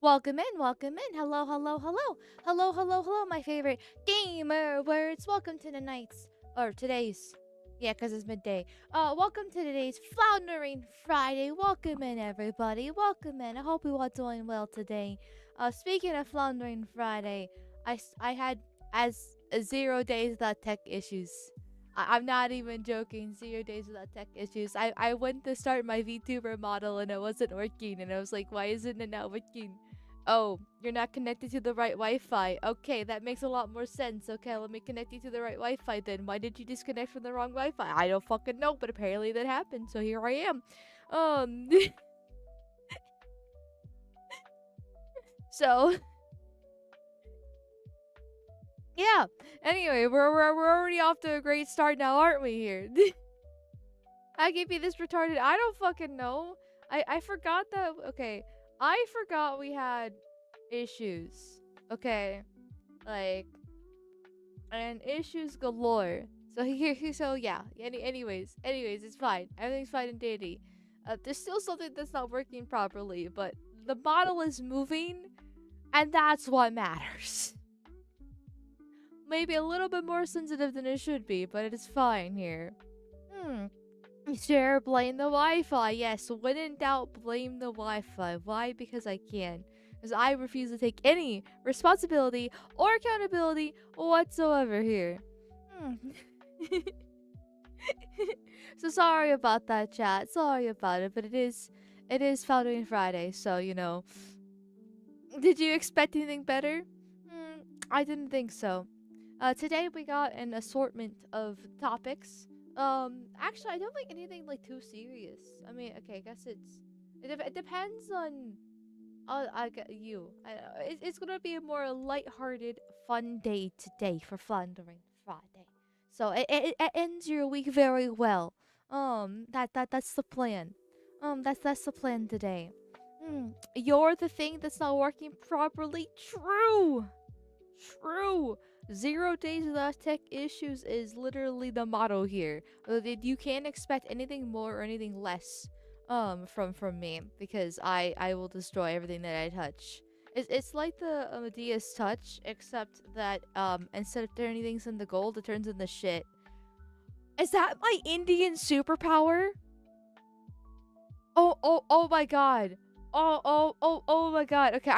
Welcome in, welcome in. Hello, hello, hello. Hello, hello, hello, my favorite gamer words. Welcome to tonight's, or today's, yeah, because it's midday. Welcome to today's Floundering Friday. Welcome in, everybody. Welcome in. I hope you all doing well today. Speaking of Floundering Friday, I had as 0 days without tech issues. I'm not even joking. 0 days without tech issues. I went to start my VTuber model and it wasn't working. And I was like, why isn't it not working? Oh, you're not connected to the right Wi-Fi. Okay, that makes a lot more sense. Okay, let me connect you to the right Wi-Fi then. Why did you disconnect from the wrong Wi-Fi? I don't fucking know, but apparently that happened. So here I am. Um, so yeah. Anyway, we're already off to a great start now, aren't we? Here. I can be this retarded. I don't fucking know. I forgot that. Okay, I forgot we had issues. Okay, like and issues galore. So so yeah. Anyways, it's fine. Everything's fine in Deity. There's still something that's not working properly, but the model is moving, and that's what matters. Maybe a little bit more sensitive than it should be, but it is fine here. Hmm. Sure, blame the Wi-Fi. Yes, when in doubt, blame the Wi-Fi. Why? Because I can. Because I refuse to take any responsibility or accountability whatsoever here. Hmm. So sorry about that, chat. Sorry about it, but it is Foundering Friday, so you know. Did you expect anything better? I didn't think so. Today we got an assortment of topics. Actually, I don't think anything like too serious. I mean, okay, I guess it depends on I get you. It's gonna be a more lighthearted, fun day today for Floundering Friday. So it ends your week very well. That's the plan. That's the plan today. You're the thing that's not working properly. True. True. 0 days without tech issues is literally the motto here. You can't expect anything more or anything less from me because I will destroy everything that I touch. It's like the Amadeus touch, except that instead of turning things into gold, it turns into shit. Is that my Indian superpower? Oh my god. Oh my god. Okay,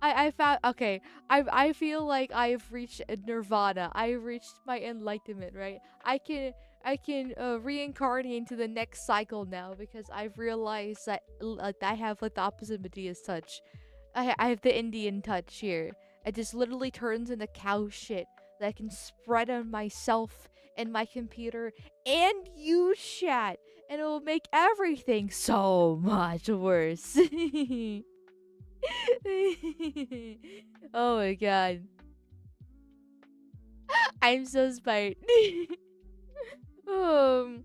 I found okay. I feel like I've reached Nirvana. I've reached my enlightenment, right? I can reincarnate into the next cycle now because I've realized that I have like the opposite Medea's touch. I have the Indian touch here. It just literally turns into cow shit that I can spread on myself and my computer and you chat, and it will make everything so much worse. Oh my god. I'm so smart. um,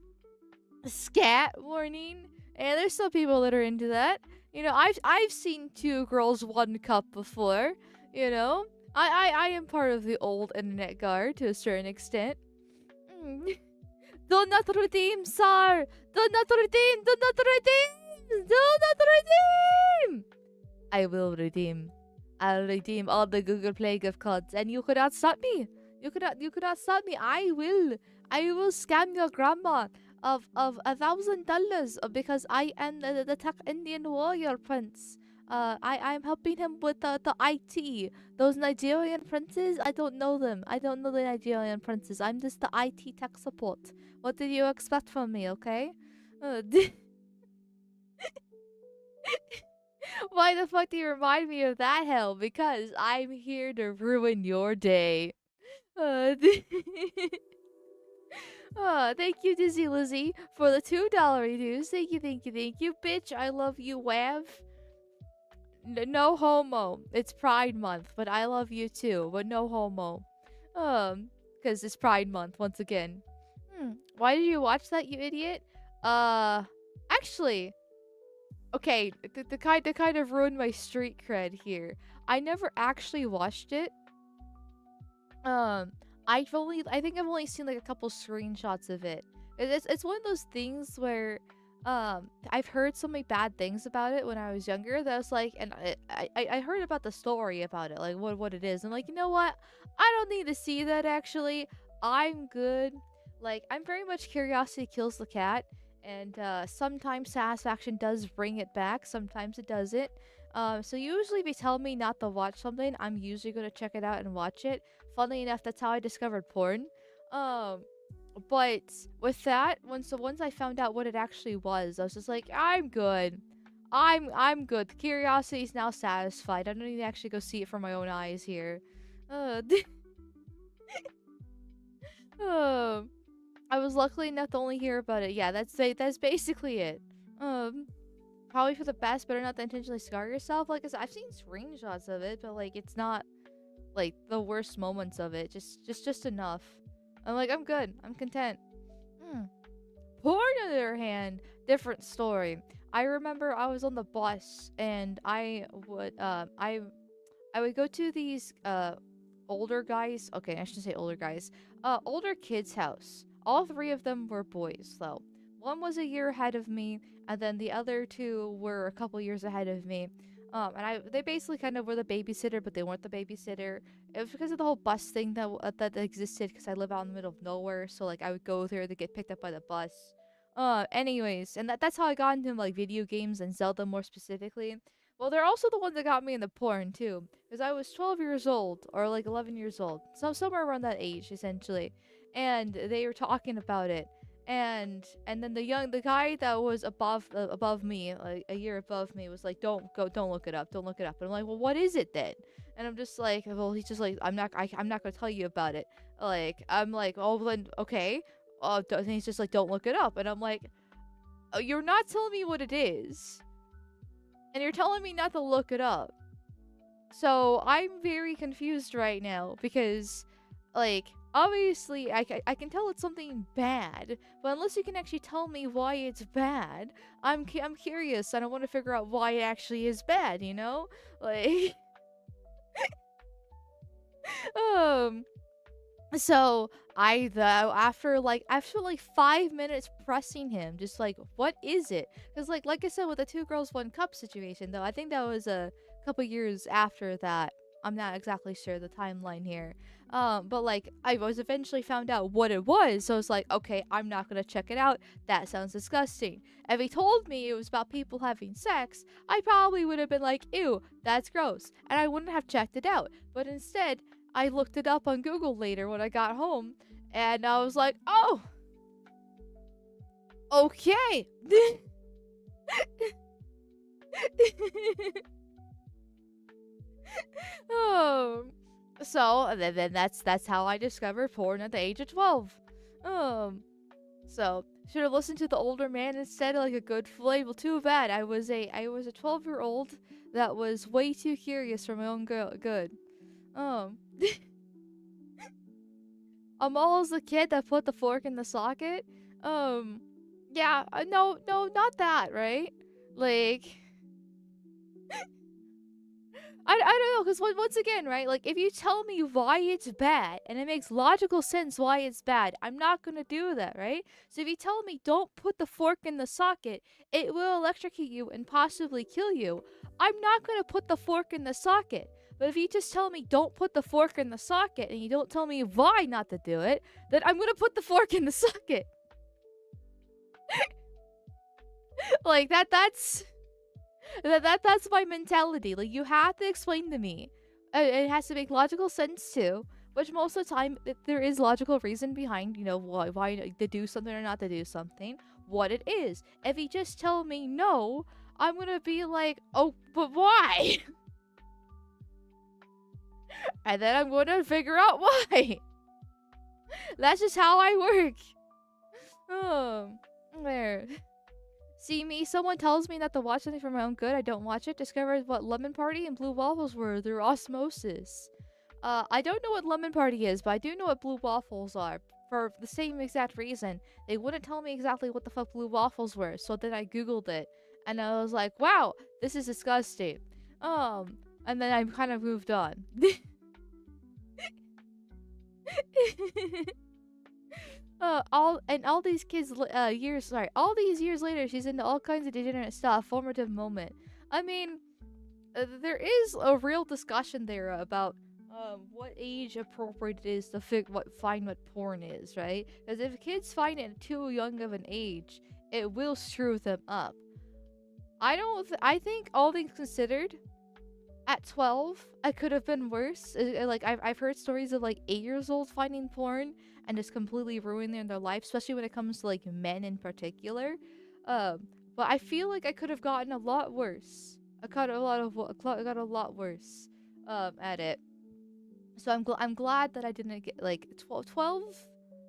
Scat warning. And there's some people that are into that. You know, I've seen two girls, one cup before. You know, I am part of the old internet guard to a certain extent. Mm. Do not redeem, sir. Do not redeem. Do not redeem. Do not redeem. I will redeem. I'll redeem all the Google Play gift cards, and you could not stop me. You could not stop me. I will scam your grandma of $1,000 because I am the tech Indian warrior prince. I'm helping him with the IT. Those Nigerian princes, I don't know them. I don't know the Nigerian princes. I'm just the IT tech support. What did you expect from me? Okay. Uh, Why the fuck do you remind me of that hell? Because I'm here to ruin your day. Uh, thank you, Dizzy Lizzy, for the $2 reviews. Thank you, thank you, thank you. Bitch, I love you, Wav. No homo. It's Pride Month, but I love you too, but no homo. Because it's Pride Month once again. Why did you watch that, you idiot? Actually, okay, the kind of ruined my street cred here. I never actually watched it. Um, I think I've only seen like a couple screenshots of it. It's one of those things where, I've heard so many bad things about it when I was younger that I was like, and I heard about the story about it, like what it is. I'm like, you know what? I don't need to see that actually. I'm good. Like, I'm very much curiosity kills the cat, and sometimes satisfaction does bring it back, sometimes it doesn't. So usually if you tell me not to watch something, I'm usually gonna check it out and watch it. Funnily enough, that's how I discovered porn. Um, but with that, once I found out what it actually was, I was just like, I'm good. I'm good. The curiosity is now satisfied. I don't need to actually go see it for my own eyes here. Uh, um, I was luckily enough to only hear about it. Yeah, that's basically it. Um, Probably for the best. Better not to intentionally scar yourself. Like I said, I've seen screenshots of it, but like it's not like the worst moments of it. Just enough. I'm like, I'm good. I'm content. Hmm. Porn, on the other hand, different story. I remember I was on the bus and I would go to these older guys. Okay, I shouldn't say older guys. Older kids' house. All three of them were boys, though. One was a year ahead of me, and then the other two were a couple years ahead of me. And they basically kind of were the babysitter, but they weren't the babysitter. It was because of the whole bus thing that existed. Because I live out in the middle of nowhere, so like I would go there to get picked up by the bus. Anyways, and that's how I got into like video games and Zelda more specifically. Well, they're also the ones that got me into porn too, because I was 12 years old or like 11 years old, so somewhere around that age essentially, and they were talking about it, and then the guy that was above me, like a year above me, was like, don't look it up, don't look it up. And I'm like, well, what is it then? And I'm just like, well, he's just like, I'm not gonna tell you about it. Like, I'm like, oh, well, then okay. And he's just like, don't look it up. And I'm like, oh, you're not telling me what it is, and you're telling me not to look it up. So I'm very confused right now because, like, obviously I can tell it's something bad, but unless you can actually tell me why it's bad, I'm curious and I want to figure out why it actually is bad, you know? Like, um, so after like 5 minutes pressing him, just like, what is it? Because like I said with the two girls one cup situation, though, I think that was a couple years after that. I'm not exactly sure the timeline here. But like I was eventually found out what it was, so it's like, okay, I'm not gonna check it out. That sounds disgusting. If he told me it was about people having sex, I probably would have been like, ew, that's gross, and I wouldn't have checked it out. But instead, I looked it up on Google later when I got home, and I was like, oh, okay. um, so then that's how I discovered porn at the age of 12. So should have listened to the older man instead, like a good flame. Well, too bad. I was a 12-year-old that was way too curious for my own good. Um. I'm always the kid that put the fork in the socket. Um, yeah, no, not that, right? Like, I don't know, because once again, right? Like, if you tell me why it's bad and it makes logical sense why it's bad, I'm not gonna do that, right? So if you tell me don't put the fork in the socket, it will electrocute you and possibly kill you, I'm not gonna put the fork in the socket. But if you just tell me don't put the fork in the socket and you don't tell me why not to do it, then I'm gonna put the fork in the socket. Like that's my mentality. Like, you have to explain to me. It has to make logical sense too. Which most of the time there is logical reason behind, why to do something or not to do something. What it is. If you just tell me no, I'm gonna be like, oh, but why? And then I'm gonna figure out why. That's just how I work. Oh, there. See me, someone tells me not to watch something for my own good, I don't watch it. Discovered what Lemon Party and Blue Waffles were through osmosis. I don't know what Lemon Party is, but I do know what Blue Waffles are. For the same exact reason. They wouldn't tell me exactly what the fuck Blue Waffles were, so then I googled it. And I was like, wow, this is disgusting. And then I kind of moved on. all these all these years later, she's into all kinds of degenerate stuff. Formative moment. I mean, there is a real discussion there about what age appropriate it is to find what porn is, right? Because if kids find it too young of an age, it will screw them up. I think all things considered, at 12, I could have been worse. Like I've heard stories of like 8 years old finding porn and just completely ruining their life, especially when it comes to like men in particular. But I feel like I could have gotten a lot worse. I got a lot worse at it. So I'm glad that I didn't get like 12,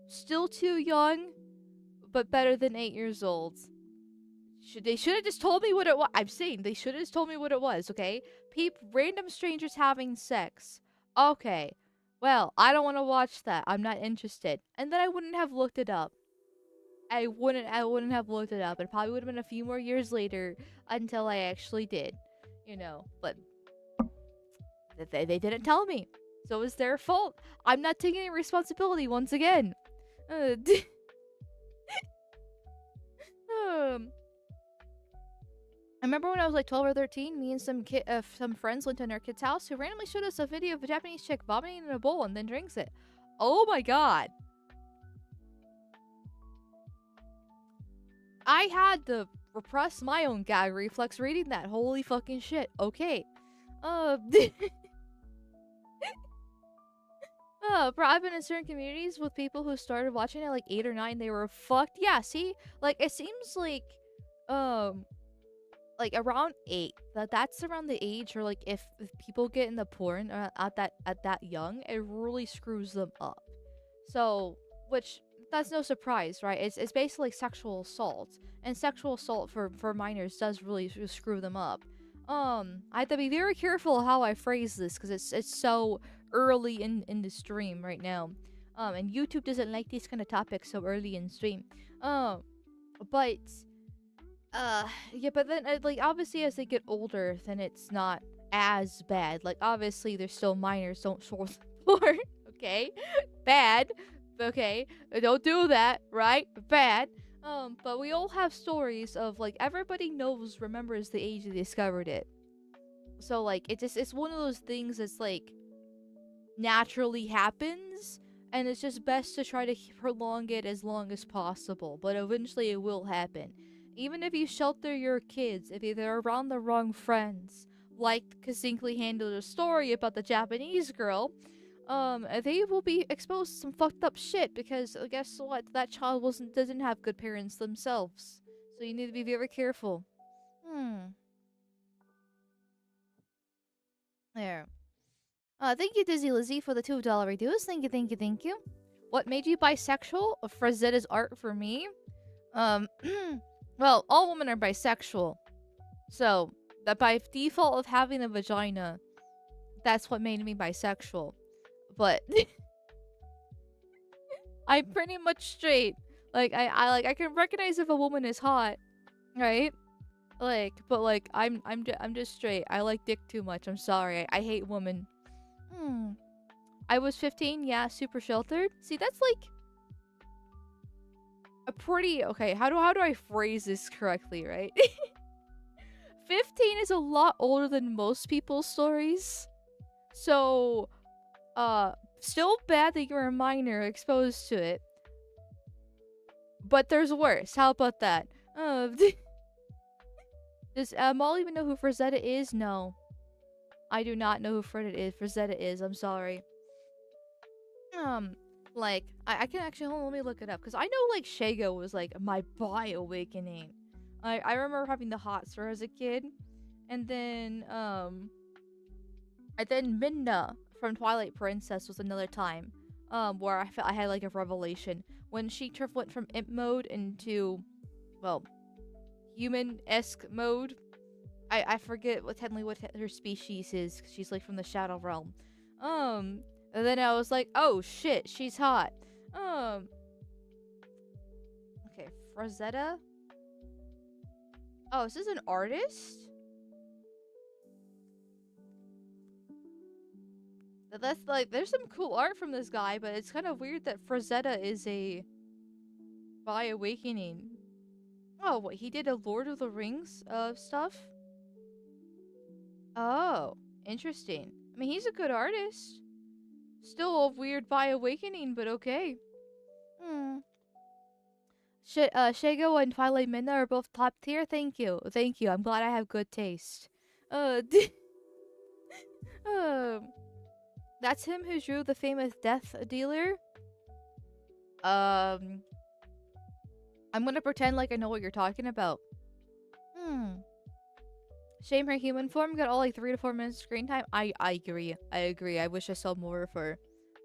still too young, but better than 8 years old. They should have just told me what it was. I'm saying they should have just told me what it was, okay? Random strangers having sex. Okay. Well, I don't want to watch that. I'm not interested. And then I wouldn't have looked it up. I wouldn't have looked it up. It probably would have been a few more years later until I actually did. But they didn't tell me. So it's their fault. I'm not taking any responsibility once again. Um I remember when I was like 12 or 13, me and some friends went to our kid's house who randomly showed us a video of a Japanese chick vomiting in a bowl and then drinks it. Oh my god. I had to repress my own gag reflex reading that. Holy fucking shit. Okay. Bro, I've been in certain communities with people who started watching at like 8 or 9. They were fucked. Yeah, see? Like, it seems like around 8, that's around the age where like if people get into porn at that young, it really screws them up. So, which that's no surprise, right? It's basically sexual assault, and sexual assault for minors does really screw them up. I have to be very careful how I phrase this because it's so early in the stream right now. And YouTube doesn't like these kind of topics so early in stream. But yeah, but then like obviously as they get older, then it's not as bad. Like obviously they're still minors, don't source porn, okay? Bad, okay? Don't do that, right? Bad. But we all have stories of like everybody remembers the age they discovered it. So like it's one of those things that's like naturally happens, and it's just best to try to prolong it as long as possible. But eventually it will happen. Even if you shelter your kids, if they're around the wrong friends, like Kazinkly handled a story about the Japanese girl, they will be exposed to some fucked up shit because guess what? That child doesn't have good parents themselves. So you need to be very careful. There. Thank you, Dizzy Lizzie, for the $2 reduce. Thank you, thank you, thank you. What made you bisexual? Frazetta's art for me. Well, all women are bisexual. So, that by default of having a vagina, that's what made me bisexual. But I'm pretty much straight. Like I can recognize if a woman is hot, right? But I'm just straight. I like dick too much. I'm sorry. I hate women. I was 15. Yeah, super sheltered. See, that's like a pretty okay. How do I phrase this correctly, right? 15 is a lot older than most people's stories. So, still bad that you're a minor exposed to it. But there's worse. How about that? Does Molly even know who Frazetta is? No. I do not know who Frazetta is. I'm sorry. Like, I can actually, hold on, let me look it up. Because I know, like, Shago was, like, my bi-awakening. I remember having the hots for her as a kid. And then Minna from Twilight Princess was another time. Where I had, like, a revelation. When she went from imp mode into, well, human-esque mode. I forget what her species is. Cause she's, like, from the Shadow Realm. And then I was like, oh shit, she's hot. Okay, Frazetta? Oh, is this an artist? That's like, there's some cool art from this guy, but it's kind of weird that Frazetta is a by awakening. Oh, what, he did a Lord of the Rings stuff? Oh, interesting. I mean, he's a good artist. Still a weird by awakening, but okay. Hmm. Shago and Twilight Midna are both top tier. Thank you. Thank you. I'm glad I have good taste. Uh, um, that's him who drew the famous Death Dealer. Um, I'm gonna pretend like I know what you're talking about. Hmm. Shame her human form got all like 3 to 4 minutes screen time. I agree. I agree. I wish I saw more of her,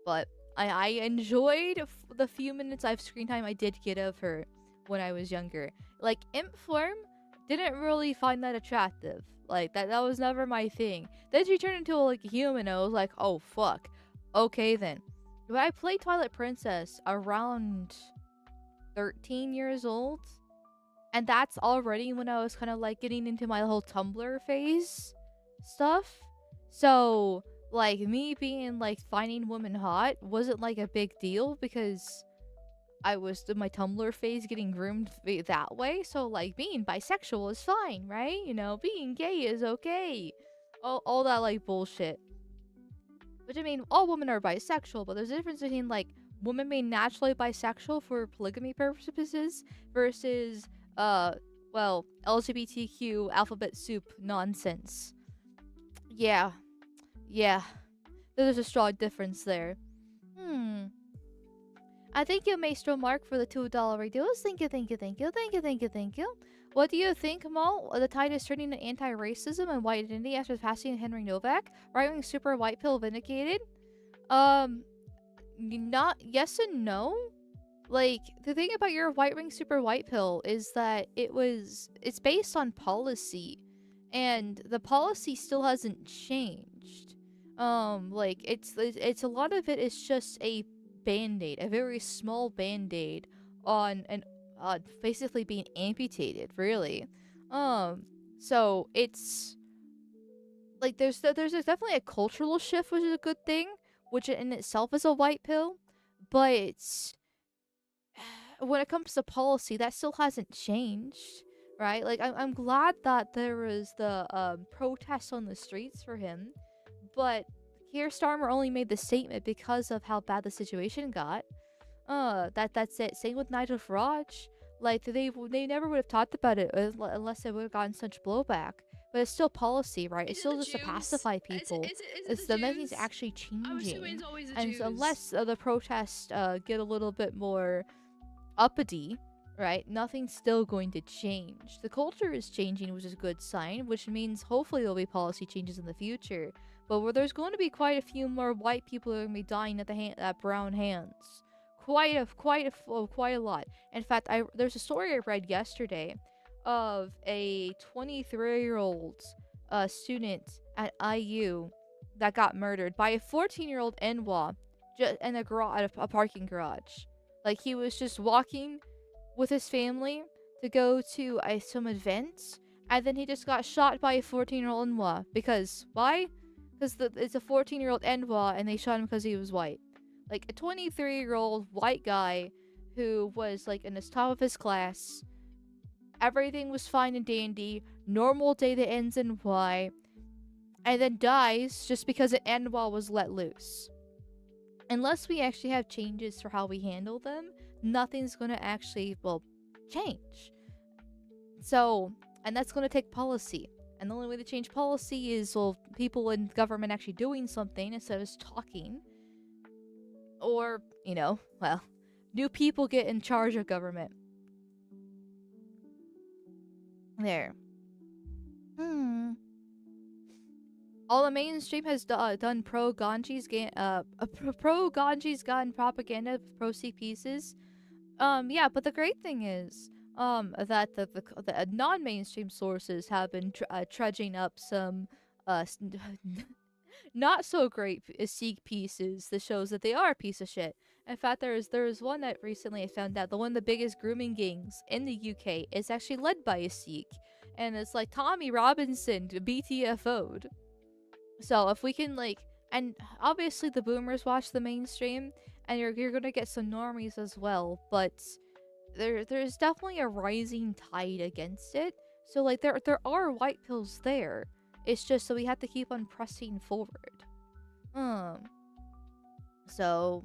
but I enjoyed the few minutes I've screen time I did get of her when I was younger. Like imp form, didn't really find that attractive. Like that was never my thing. Then she turned into like a human. I was like, oh fuck. Okay then. When I played Twilight Princess around 13 years old, and that's already when I was kind of like getting into my whole Tumblr phase stuff. So, like, me being like finding women hot wasn't like a big deal because I was in my Tumblr phase getting groomed that way. So, like, being bisexual is fine, right? You know, being gay is okay. All that like bullshit. Which I mean, all women are bisexual, but there's a difference between like women being naturally bisexual for polygamy purposes versus well, LGBTQ alphabet soup nonsense. Yeah. Yeah. There's a strong difference there. Hmm. I thank you, Maestro Mark, for the $2 reduce. Thank you, thank you, thank you, thank you, thank you, thank you. What do you think, Mal? The tide is turning to anti-racism and white identity after passing Henry Novak? Right-wing super white pill vindicated? Not yes and no. Like, the thing about your white ring super white pill is that it's based on policy, and the policy still hasn't changed. Like, it's a lot of it is just a band-aid, a very small band-aid on an basically being amputated, really. So it's like there's definitely a cultural shift, which is a good thing, which in itself is a white pill, but when it comes to policy, that still hasn't changed, right? Like, I'm glad that there was the protests on the streets for him, but Keir Starmer only made the statement because of how bad the situation got. That's it. Same with Nigel Farage. Like, they never would have talked about it unless they would have gotten such blowback. But it's still policy, right? It's still just to pacify people. It's the nothing's actually changing. And so unless the protests get a little bit more uppity, right, nothing's still going to change. The culture is changing, which is a good sign, which means hopefully there'll be policy changes in the future. But where there's going to be quite a few more white people who are going to be dying at brown hands. Quite a lot. In fact, there's a story I read yesterday of a 23-year-old student at IU that got murdered by a 14-year-old NWA in a parking garage. Like, he was just walking with his family to go to some event, and then he just got shot by a 14-year-old NWA. Because, why? Because it's a 14-year-old NWA, and they shot him because he was white. Like, a 23-year-old white guy who was, like, in the top of his class. Everything was fine and dandy. Normal day that ends in Y. And then dies just because an NWA was let loose. Unless we actually have changes for how we handle them, nothing's going to actually, well, change. So, and that's going to take policy. And the only way to change policy is, well, people in government actually doing something instead of just talking. Or, you know, well, new people get in charge of government. There. All the mainstream has done pro-Ganji's propaganda, pro-Sikh pieces. Yeah, but the great thing is, that the non-mainstream sources have been trudging up some, not so great Sikh pieces that shows that they are a piece of shit. In fact, there's one that recently I found out that one of the biggest grooming gangs in the UK is actually led by a Sikh, and it's like Tommy Robinson BTFO'd. So if we can, like, and obviously the boomers watch the mainstream, and you're gonna get some normies as well, but there's definitely a rising tide against it. So like there are white pills there. It's just so we have to keep on pressing forward. Um. So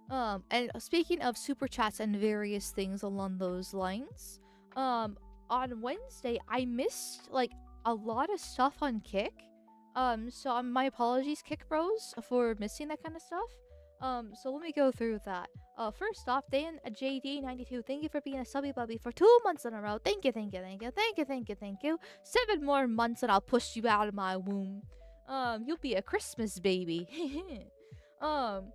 and speaking of super chats and various things along those lines, on Wednesday I missed like a lot of stuff on Kick. So my apologies, Kick Bros, for missing that kind of stuff. So let me go through that. First off, Dan JD92, thank you for being a subby bubby for 2 months in a row. Thank you, thank you, thank you, thank you, thank you, thank you. 7 more months and I'll push you out of my womb. You'll be a Christmas baby. um,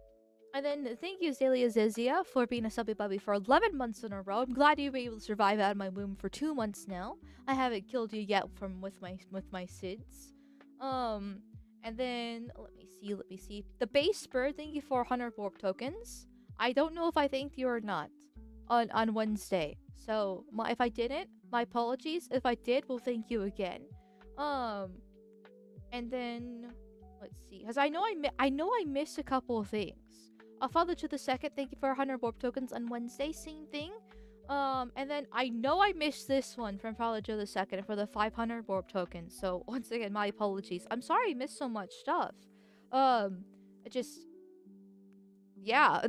and then thank you, Zalia Zizia, for being a subby bubby for 11 months in a row. I'm glad you were able to survive out of my womb for 2 months now. I haven't killed you yet from with my SIDS. Um, and then let me see. The base bird, thank you for 100 warp tokens. I don't know if I thanked you or not on Wednesday. So if I didn't, my apologies. If I did, we'll thank you again. And then let's see, because I know I missed a couple of things. Father to the second, thank you for 100 warp tokens on Wednesday. Same thing. And then I know I missed this one from Father Joe the second for the 500 warp tokens. So once again, my apologies. I'm sorry I missed so much stuff. It just, yeah.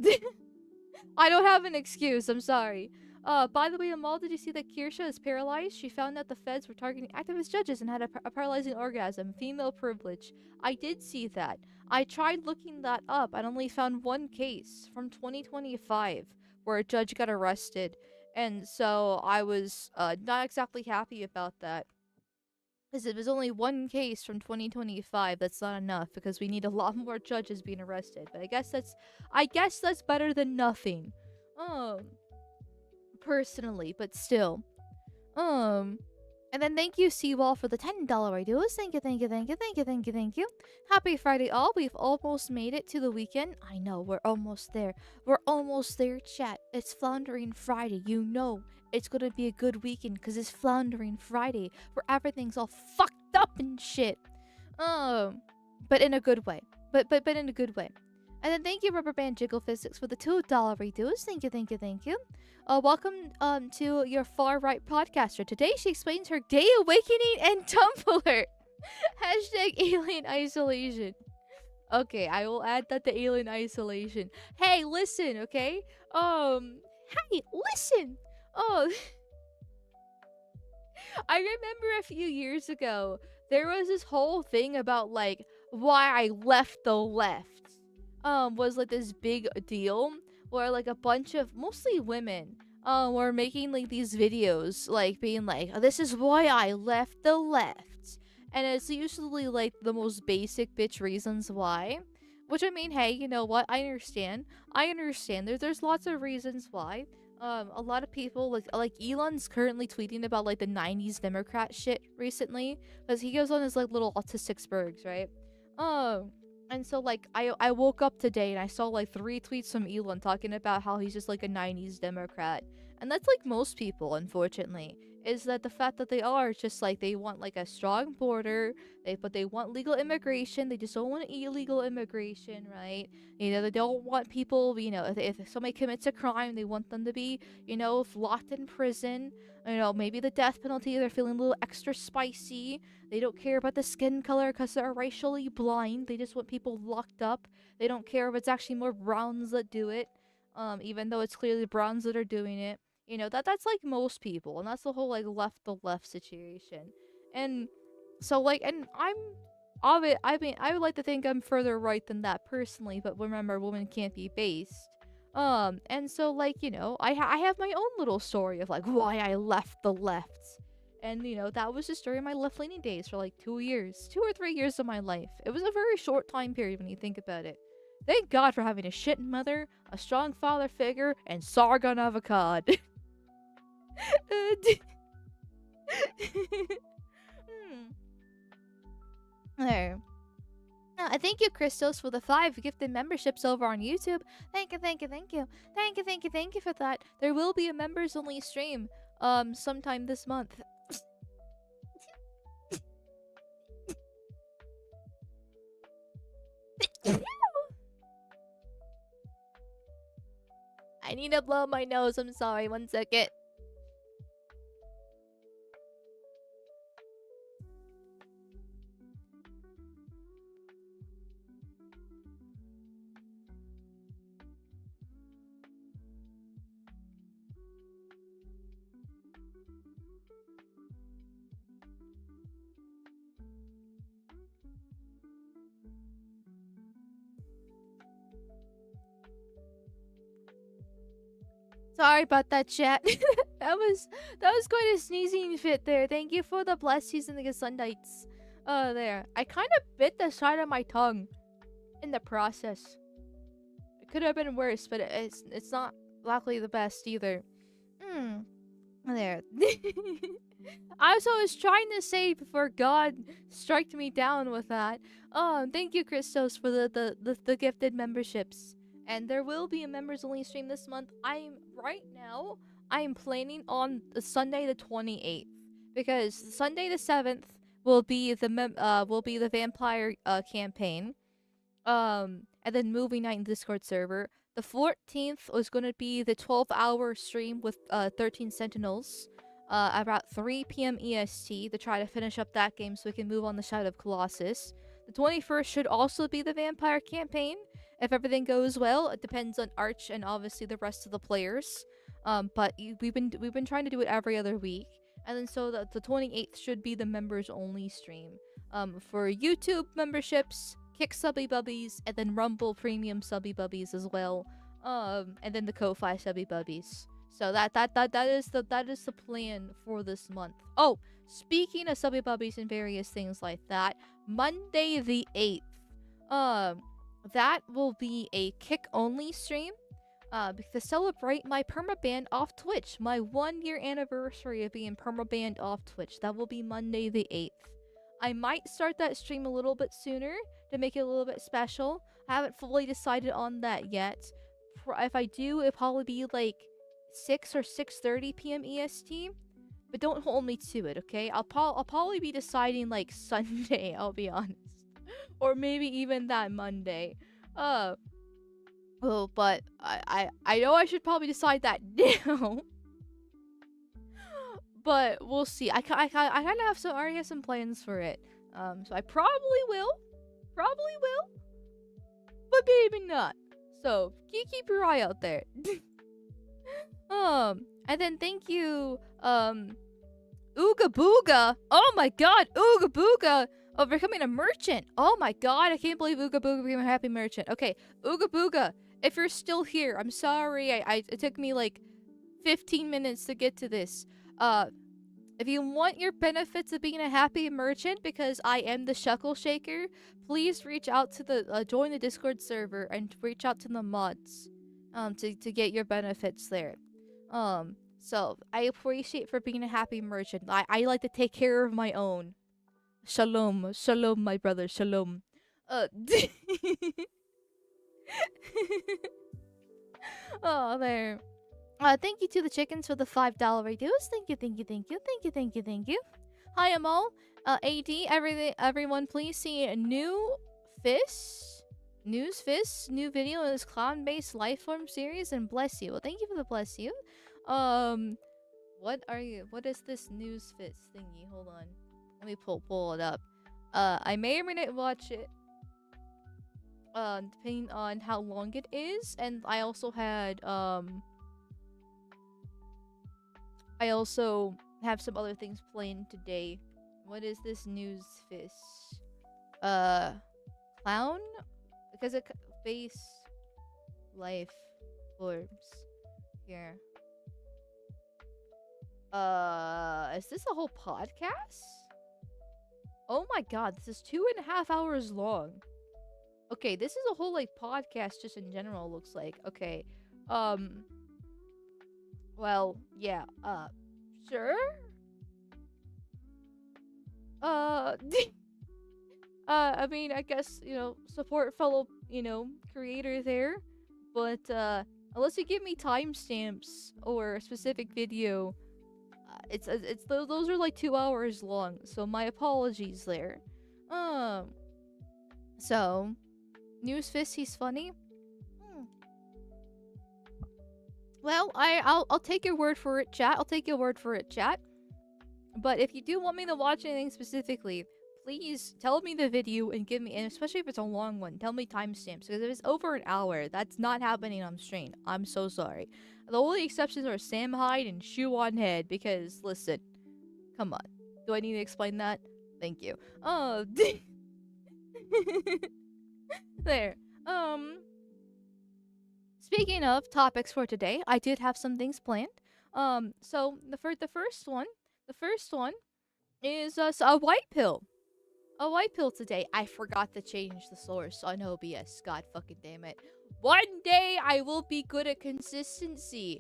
I don't have an excuse. I'm sorry. By the way, Amal, did you see that Kirsha is paralyzed? She found out the feds were targeting activist judges and had a paralyzing orgasm. Female privilege. I did see that. I tried looking that up and only found one case from 2025 where a judge got arrested. And so I was not exactly happy about that. Because it was only one case from 2025. That's not enough because we need a lot more judges being arrested. But I guess that's better than nothing. Personally, but still. And then thank you, Seawall, for the $10 ideas. Thank you, thank you, thank you, thank you, thank you, thank you. Happy Friday, all. We've almost made it to the weekend. I know, we're almost there. We're almost there, chat. It's Floundering Friday. You know it's gonna be a good weekend because it's Floundering Friday, where everything's all fucked up and shit. But in a good way. But in a good way. And then thank you, Rubber Band Jiggle Physics, for the $2 redos. Thank you, thank you, thank you. Welcome to your far right podcaster. Today she explains her gay awakening and Tumblr. Hashtag alien isolation. Okay, I will add that to alien isolation. Hey, listen, okay? Hey, listen. Oh, I remember a few years ago there was this whole thing about like why I left the left. Was like this big deal where like a bunch of mostly women were making like these videos like being like, this is why I left the left. And it's usually like the most basic bitch reasons why. Which I mean, hey, you know what? I understand. There's lots of reasons why. A lot of people like Elon's currently tweeting about like the 90s Democrat shit recently because he goes on his like little autistic spurgs, right? And so like I woke up today and I saw like 3 tweets from Elon talking about how he's just like a 90s Democrat. And that's like most people, unfortunately. Is that the fact that they are just like they want like a strong border, but they want legal immigration, they just don't want illegal immigration, right? You know, they don't want people, you know, if somebody commits a crime, they want them to be, you know, locked in prison. You know, maybe the death penalty, they're feeling a little extra spicy. They don't care about the skin color because they're racially blind. They just want people locked up. They don't care if it's actually more browns that do it. Even though it's clearly browns that are doing it. You know, that's like most people, and that's the whole like left situation. And so like, and I mean, I would like to think I'm further right than that personally, but remember, women can't be based. And so like, you know, I have my own little story of like why I left the left. And you know, that was just during my left-leaning days for like 2 years, 2 or 3 years of my life. It was a very short time period when you think about it. Thank God for having a shit mother, a strong father figure, and Sargon avocado. There. I thank you, Christos, for the 5 gifted memberships over on YouTube. Thank you, thank you, thank you. Thank you, thank you, thank you for that. There will be a members-only stream, sometime this month. I need to blow my nose. I'm sorry. 1 second. Sorry about that, chat. that was quite a sneezing fit there. Thank you for the blessings and the Sundites. There. I kind of bit the side of my tongue in the process. It could have been worse, but it's not luckily the best either. There. I was trying to say before God struck me down with that. Thank you, Christos, for the gifted memberships. And there will be a members only stream this month. I am planning on the Sunday the 28th, because Sunday the 7th will be the vampire campaign. And then movie night in Discord server. The 14th was going to be the 12-hour stream with 13 Sentinels. About 3 p.m. EST to try to finish up that game so we can move on the Shadow of Colossus. The 21st should also be the vampire campaign. If everything goes well, it depends on Arch and obviously the rest of the players. But we've been trying to do it every other week. And then so the 28th should be the members only stream. For YouTube memberships, Kick Subby Bubbies, and then Rumble Premium Subby Bubbies as well. And then the Ko-Fi Subby Bubbies. So that is the plan for this month. Oh, speaking of Subby Bubbies and various things like that, Monday the 8th, that will be a kick only stream. To celebrate my permaban off Twitch, my 1-year anniversary of being permaban off Twitch. That will be Monday the 8th. I might start that stream a little bit sooner to make it a little bit special. I haven't fully decided on that yet. If I do, it'll probably be like 6 or 6:30 p.m. EST. But don't hold me to it, okay? I'll probably be deciding like Sunday, I'll be honest. Or maybe even that Monday. Oh, but I know I should probably decide that now. But we'll see. I kind of already have some plans for it. So I probably will, but maybe not. So keep your eye out there. And then thank you, Ooga Booga. Oh my God, Ooga Booga. Oh, becoming a merchant. Oh my God, I can't believe Ooga Booga became a happy merchant. Okay, Ooga Booga, if you're still here, I'm sorry. It took me like 15 minutes to get to this. If you want your benefits of being a happy merchant, because I am the Shuckle Shaker, please reach out to the join the Discord server and reach out to the mods, to get your benefits there. So I appreciate for being a happy merchant. I like to take care of my own. Shalom, shalom, my brother, shalom. Oh, there. Thank you to the chickens for the $5 reduce. Thank you. Hi, Amal. AD, everyone, please see new new video in this clown-based lifeform series, and bless you. Well, thank you for the bless you. What is this news fist thingy? Hold on. Let me pull it up. I may or may not watch it. Depending on how long it is, and I also have some other things playing today. What is this news fist? Clown? Because it face life forms here. Is this a whole podcast? Oh my God, this is 2.5 hours long. Okay, this is a whole like podcast just in general, looks like. Okay. Well, yeah, sure? I mean, I guess, support fellow, creator there. But, unless you give me timestamps or a specific video, those are like 2 hours long, so my apologies there. So, Newsfist, he's funny. Well, I'll take your word for it, chat. I'll take your word for it, chat. But if you do want me to watch anything specifically, please tell me the video and give me, and especially if it's a long one, tell me timestamps. Because if it's over an hour, that's not happening on stream. I'm so sorry. The only exceptions are Sam Hyde and Shoe on Head. Because listen, come on, do I need to explain that? Thank you. Oh, there. Um, Speaking of topics for today, I did have some things planned. So the first one is a white pill. A white pill today. I forgot to change the source on OBS. God fucking damn it. One day I will be good at consistency.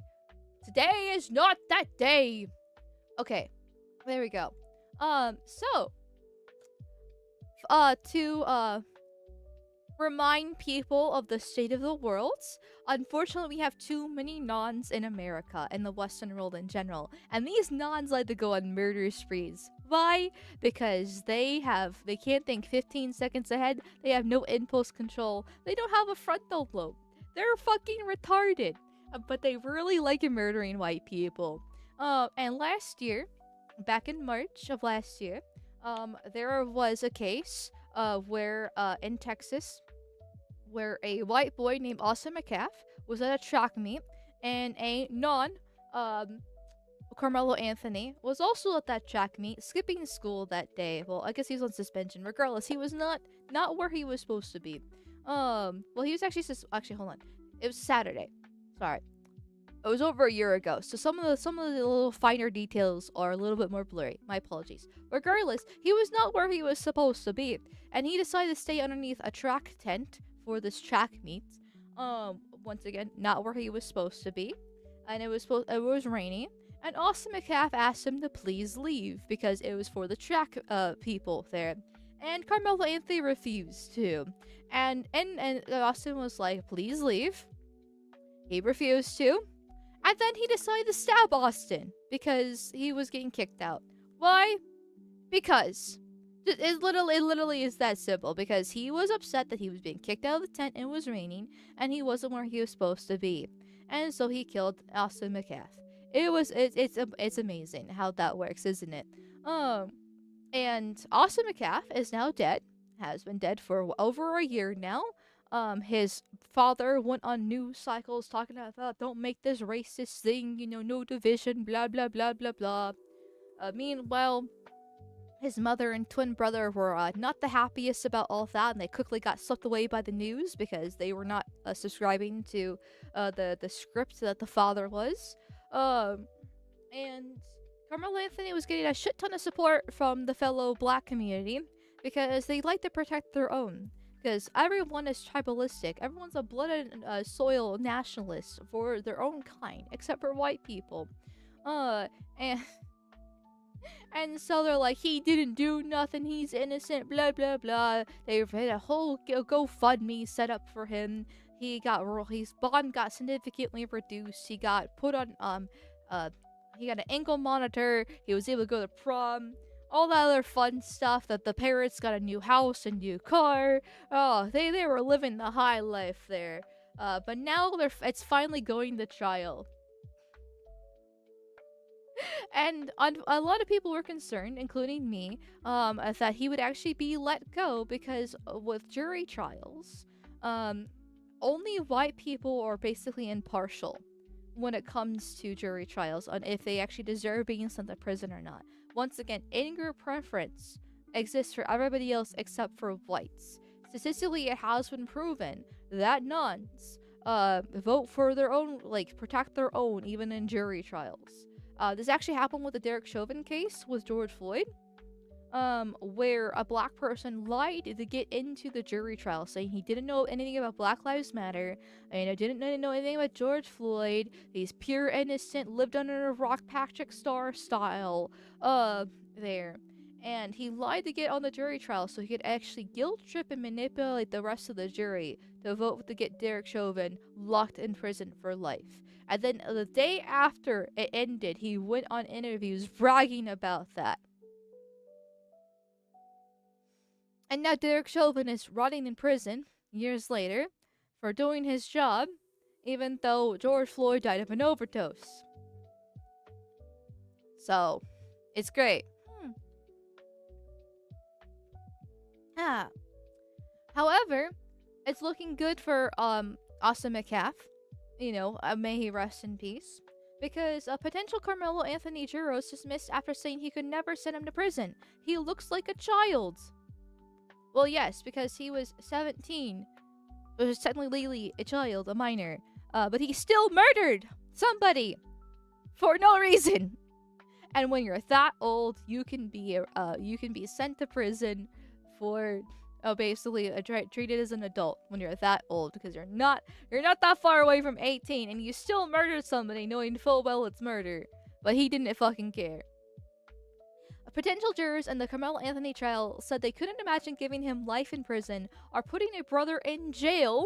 Today is not that day. Okay, there we go. So to remind people of the state of the world. Unfortunately, we have too many nons in America and the Western world in general, and these nons like to go on murder sprees. Why? Because they can't think 15 seconds ahead. They have no impulse control. They don't have a frontal lobe. They're fucking retarded. But they really like murdering white people. And last year, back in March of last year, there was a case where in Texas, where a white boy named Austin McCaff was at a track meet, and a non, Carmelo Anthony, was also at that track meet, skipping school that day. Well, I guess he was on suspension. Regardless, he was not where he was supposed to be. Well, he was actually hold on. It was Saturday. Sorry. It was over a year ago, so some of the little finer details are a little bit more blurry. My apologies. Regardless, he was not where he was supposed to be, and he decided to stay underneath a track tent for this track meet. Once again, not where he was supposed to be, and it was raining. And Austin McCaff asked him to please leave because it was for the track people there. And Carmelo Anthony refused to, and Austin was like, "Please leave." He refused to. And then he decided to stab Austin because he was getting kicked out. Why? Because it literally is that simple. Because he was upset that he was being kicked out of the tent and it was raining, and he wasn't where he was supposed to be, and so he killed Austin McCaff. It's amazing how that works, isn't it? And Austin McCaff is now dead. Has been dead for over a year now. His father went on news cycles talking about don't make this racist thing, no division, blah blah blah blah blah. Meanwhile, his mother and twin brother were not the happiest about all of that, and they quickly got swept away by the news because they were not subscribing to the script that the father was. And Carmelo Anthony was getting a shit ton of support from the fellow black community because they like to protect their own. Because everyone is tribalistic. Everyone's a blood and soil nationalist for their own kind, except for white people. And and so they're like, he didn't do nothing. He's innocent. Blah blah blah. They had a whole GoFundMe set up for him. His bond got significantly reduced. He got put on he got an ankle monitor. He was able to go to prom. All that other fun stuff, that the parents got a new house and new car. Oh, they were living the high life there. But now it's finally going to trial. And a lot of people were concerned, including me, that he would actually be let go because with jury trials, only white people are basically impartial when it comes to jury trials on if they actually deserve being sent to prison or not. Once again, in-group preference exists for everybody else except for whites. Statistically, it has been proven that nuns vote for their own, protect their own, even in jury trials. This actually happened with the Derek Chauvin case with George Floyd, where a black person lied to get into the jury trial, saying he didn't know anything about Black Lives Matter, and didn't know anything about George Floyd. He's pure innocent, lived under a rock, Patrick Star style, there. And he lied to get on the jury trial so he could actually guilt trip and manipulate the rest of the jury to vote to get Derek Chauvin locked in prison for life. And then the day after it ended, he went on interviews bragging about that. And now Derek Chauvin is rotting in prison years later for doing his job, even though George Floyd died of an overdose. So, it's great. Ah. However, it's looking good for Austin McCaff. You know, may he rest in peace. Because a potential Carmelo Anthony juror was dismissed after saying he could never send him to prison. He looks like a child. Well, yes, because he was 17, which is technically legally a child, a minor. But he still murdered somebody for no reason. And when you're that old, you can be sent to prison for basically treated as an adult when you're that old, because you're not that far away from 18 and you still murdered somebody knowing full well it's murder. But he didn't fucking care. Potential jurors in the Carmelo Anthony trial said they couldn't imagine giving him life in prison or putting a brother in jail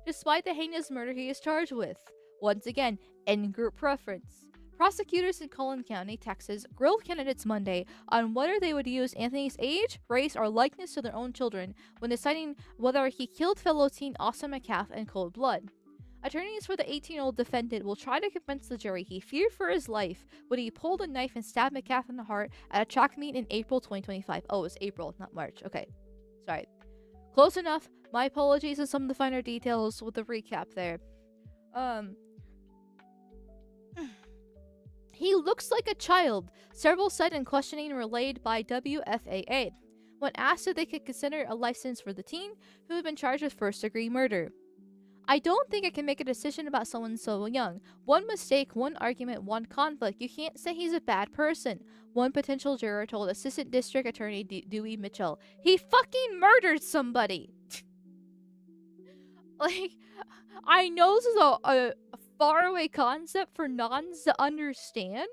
despite the heinous murder he is charged with. Once again, in-group preference. Prosecutors in Collin County, Texas, grilled candidates Monday on whether they would use Anthony's age, race, or likeness to their own children when deciding whether he killed fellow teen Austin McCaff in cold blood. Attorneys for the 18-year-old defendant will try to convince the jury he feared for his life when he pulled a knife and stabbed McCaff in the heart at a track meet in April 2025. Oh, it's April, not March. Okay. Sorry. Close enough. My apologies on some of the finer details with the recap there. He looks like a child, several said in questioning relayed by WFAA, when asked if they could consider a license for the teen who had been charged with first-degree murder. I don't think I can make a decision about someone so young. One mistake, one argument, one conflict. You can't say he's a bad person. One potential juror told Assistant District Attorney Dewey Mitchell. He fucking murdered somebody! Like, I know this is a faraway concept for nuns to understand.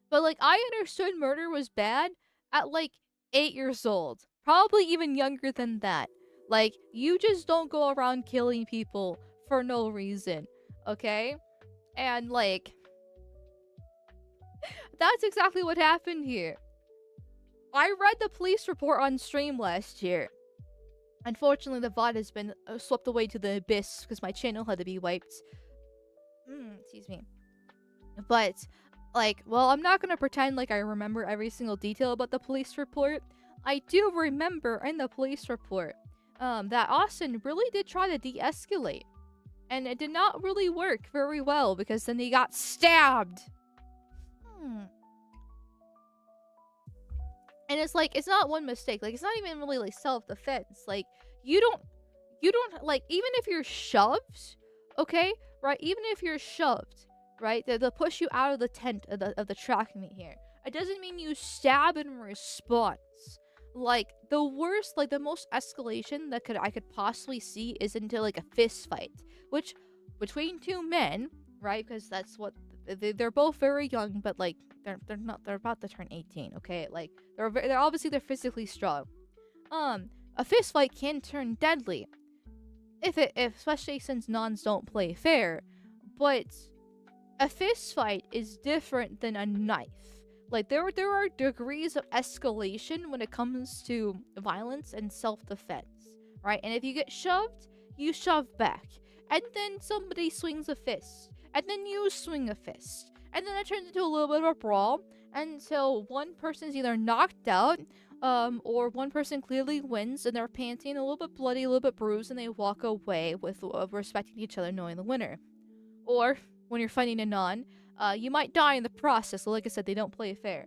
But, like, I understood murder was bad at, like, 8 years old. Probably even younger than that. Like, you just don't go around killing people for no reason, okay? And, like, that's exactly what happened here. I read the police report on stream last year. Unfortunately, the VOD has been swept away to the abyss because my channel had to be wiped. Excuse me. But, like, well, I'm not gonna pretend like I remember every single detail about the police report. I do remember in the police report that Austin really did try to de-escalate. And it did not really work very well because then he got stabbed. And it's like, it's not one mistake. Like, it's not even really like self-defense. Like, you don't, like, even if you're shoved, okay, right? Even if you're shoved, right? They'll push you out of the tent of the track meet here. It doesn't mean you stab in response. Like, the worst, like, the most escalation that I could possibly see is into, like, a fist fight. Which, between two men, right? Because that's what, they're both very young, but, like, they're about to turn 18, okay? Like, they're obviously, they're physically strong. A fist fight can turn deadly. Especially since nuns don't play fair. But a fist fight is different than a knife. Like, there are degrees of escalation when it comes to violence and self-defense, right? And if you get shoved, you shove back. And then somebody swings a fist. And then you swing a fist. And then it turns into a little bit of a brawl until one person's either knocked out, or one person clearly wins and they're panting, a little bit bloody, a little bit bruised, and they walk away with respecting each other, knowing the winner. Or, when you're fighting a nun, you might die in the process. So like I said, they don't play fair.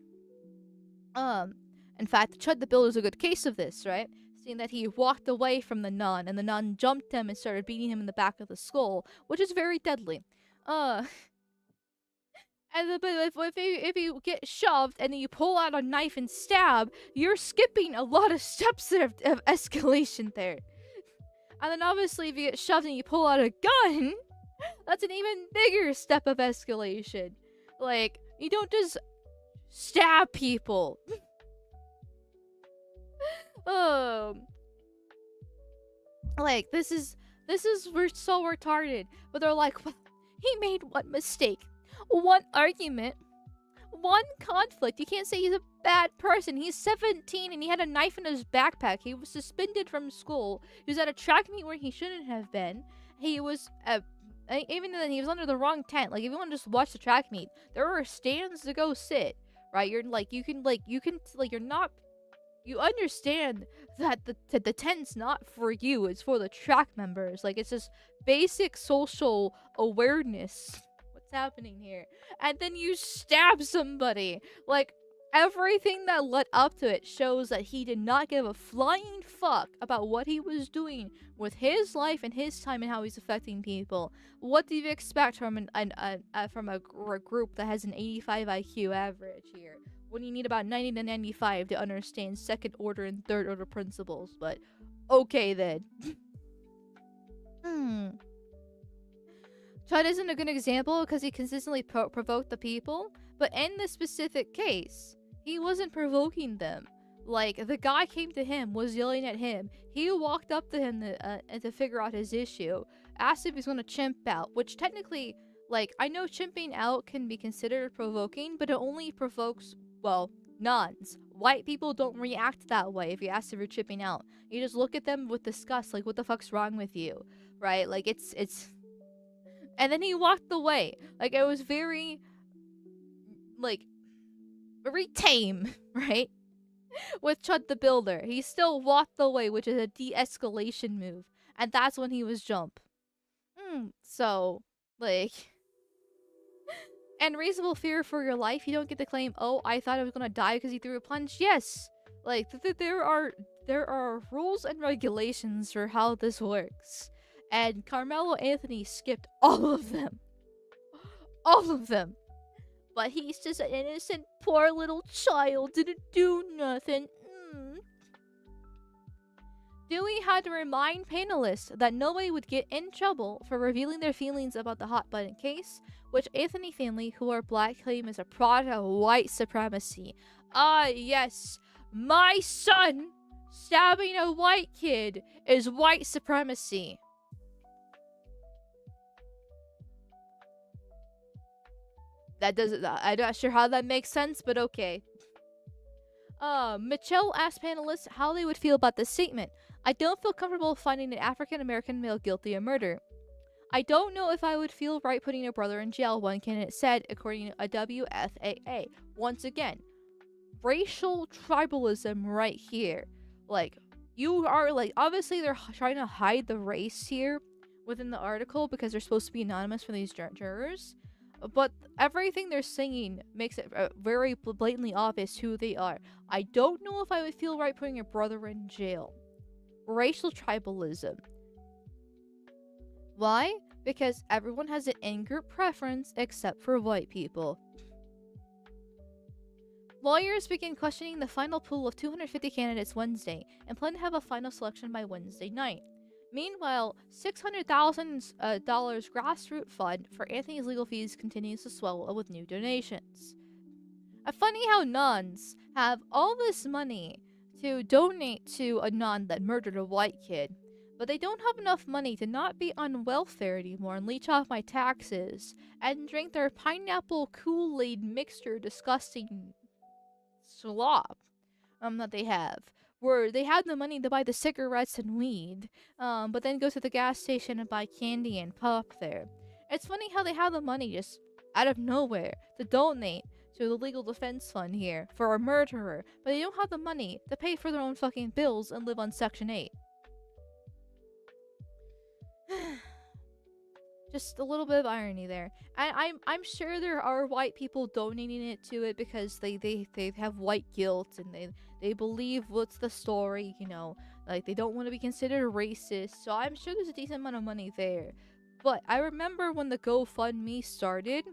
In fact, Chud the Builder is a good case of this, right? Seeing that he walked away from the nun, and the nun jumped him and started beating him in the back of the skull, which is very deadly. And but if you get shoved and then you pull out a knife and stab, you're skipping a lot of steps of escalation there. And then obviously if you get shoved and you pull out a gun, that's an even bigger step of escalation. Like, you don't just stab people. Like, this is we're so retarded. But they're like, well, he made one mistake, one argument, one conflict. You can't say he's a bad person. He's 17 and he had a knife in his backpack. He was suspended from school. He was at a track meet where he shouldn't have been. he was even then he was under the wrong tent. Like if you want to just watch the track meet, there are stands to go sit. Right, you're like you can you're not. You understand that the tent's not for you, it's for the track members. Like, it's just basic social awareness. What's happening here? And then you stab somebody. Like, everything that led up to it shows that he did not give a flying fuck about what he was doing with his life and his time and how he's affecting people. What do you expect from a group that has an 85 IQ average here? When you need about 90 to 95 to understand second order and third order principles, but okay then. Chud isn't a good example because he consistently provoked the people, but in this specific case, he wasn't provoking them. Like, the guy came to him, was yelling at him. He walked up to him to figure out his issue, asked if he's going to chimp out, which technically, like, I know chimping out can be considered provoking, but it only provokes, well, nuns. White people don't react that way if you ask if you're chipping out. You just look at them with disgust, like, what the fuck's wrong with you? Right? Like, it's... And then he walked away. Like, it was very... like... very tame, right? With Chud the Builder. He still walked away, which is a de-escalation move. And that's when he was jump. So, like... And reasonable fear for your life, you don't get to claim, oh, I thought I was gonna die because he threw a punch. Yes! Like, there are rules and regulations for how this works. And Carmelo Anthony skipped all of them. All of them. But he's just an innocent, poor little child, didn't do nothing. Dewey had to remind panelists that nobody would get in trouble for revealing their feelings about the hot button case, which Anthony family, who are black, claim is a product of white supremacy. Ah, yes, my son stabbing a white kid is white supremacy. I'm not sure how that makes sense, but okay. Michelle asked panelists how they would feel about this statement. I don't feel comfortable finding an African-American male guilty of murder. I don't know if I would feel right putting a brother in jail, one candidate said, according to a WFAA. Once again, racial tribalism right here. Like, you are, like, obviously they're trying to hide the race here within the article because they're supposed to be anonymous for these jurors. But everything they're saying makes it very blatantly obvious who they are. I don't know if I would feel right putting a brother in jail. Racial tribalism. Why? Because everyone has an in-group preference except for white people. Lawyers begin questioning the final pool of 250 candidates Wednesday and plan to have a final selection by Wednesday night. Meanwhile, $600,000 grassroots fund for Anthony's legal fees continues to swell with new donations. Funny how nuns have all this money to donate to a nun that murdered a white kid, but they don't have enough money to not be on welfare anymore and leech off my taxes and drink their pineapple Kool-Aid mixture disgusting slop that they have. Where they had the money to buy the cigarettes and weed, but then go to the gas station and buy candy and pop there. It's funny how they have the money just out of nowhere to donate to the legal defense fund here for a murderer, but they don't have the money to pay for their own fucking bills and live on Section 8. Just a little bit of irony there. And I'm sure there are white people donating it to it because they have white guilt and they believe what's the story, you know, like they don't want to be considered racist. So I'm sure there's a decent amount of money there. But I remember when the GoFundMe started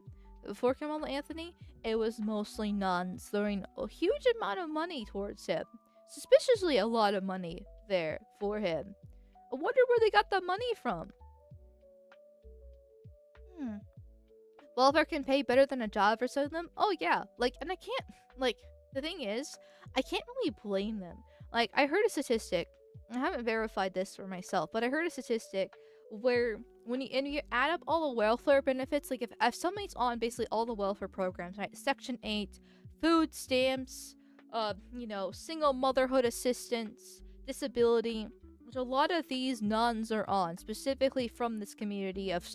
for Carmelo Anthony, it was mostly nuns throwing a huge amount of money towards him. Suspiciously a lot of money there for him. I wonder where they got the money from. Welfare can pay better than a job for some of them? Oh yeah, like, and I can't, like, the thing is, I can't really blame them. Like, I heard a statistic, I haven't verified this for myself, but I heard a statistic where when you add up all the welfare benefits, like if somebody's on basically all the welfare programs, right, Section 8, food stamps, you know, single motherhood assistance, disability, which a lot of these nuns are on, specifically from this community of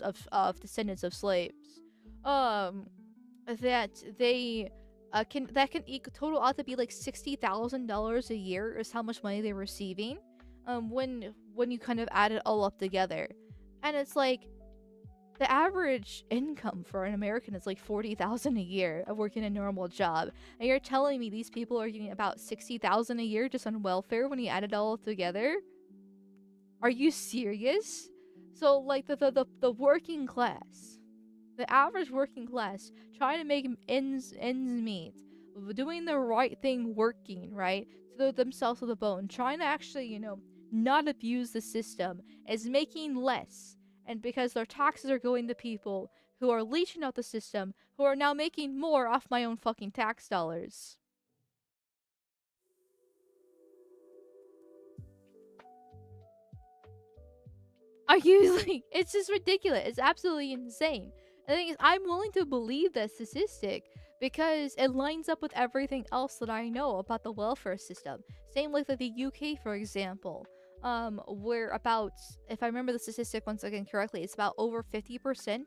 descendants of slaves, that they can total out to be like $60,000 a year is how much money they're receiving, when you kind of add it all up together, and it's like the average income for an American is like $40,000 a year of working a normal job, and you're telling me these people are getting about $60,000 a year just on welfare when you add it all up together? Are you serious? So like the working class, the average working class, trying to make ends meet, doing the right thing, working right to themselves to the bone, trying to actually not abuse the system, is making less, and because their taxes are going to people who are leeching out the system, who are now making more off my own fucking tax dollars. Are you like, it's just ridiculous. It's absolutely insane. The thing is, I'm willing to believe that statistic because it lines up with everything else that I know about the welfare system. Same like the UK, for example. Where about, if I remember the statistic once again correctly, it's about over 50%,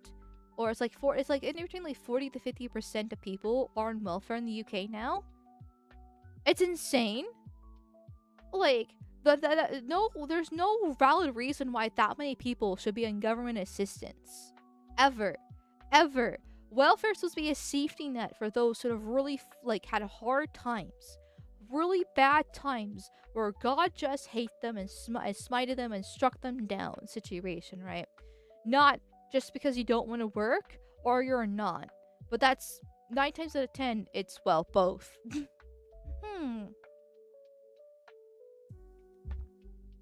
or it's like in between like 40 to 50% of people are on welfare in the UK now. It's insane. Like, there's no valid reason why that many people should be on government assistance. Ever. Ever. Welfare is supposed to be a safety net for those who have really, had hard times. Really bad times where God just hated them and smited them and struck them down situation, right? Not just because you don't want to work or you're not. But that's 9 times out of 10, it's, well, both.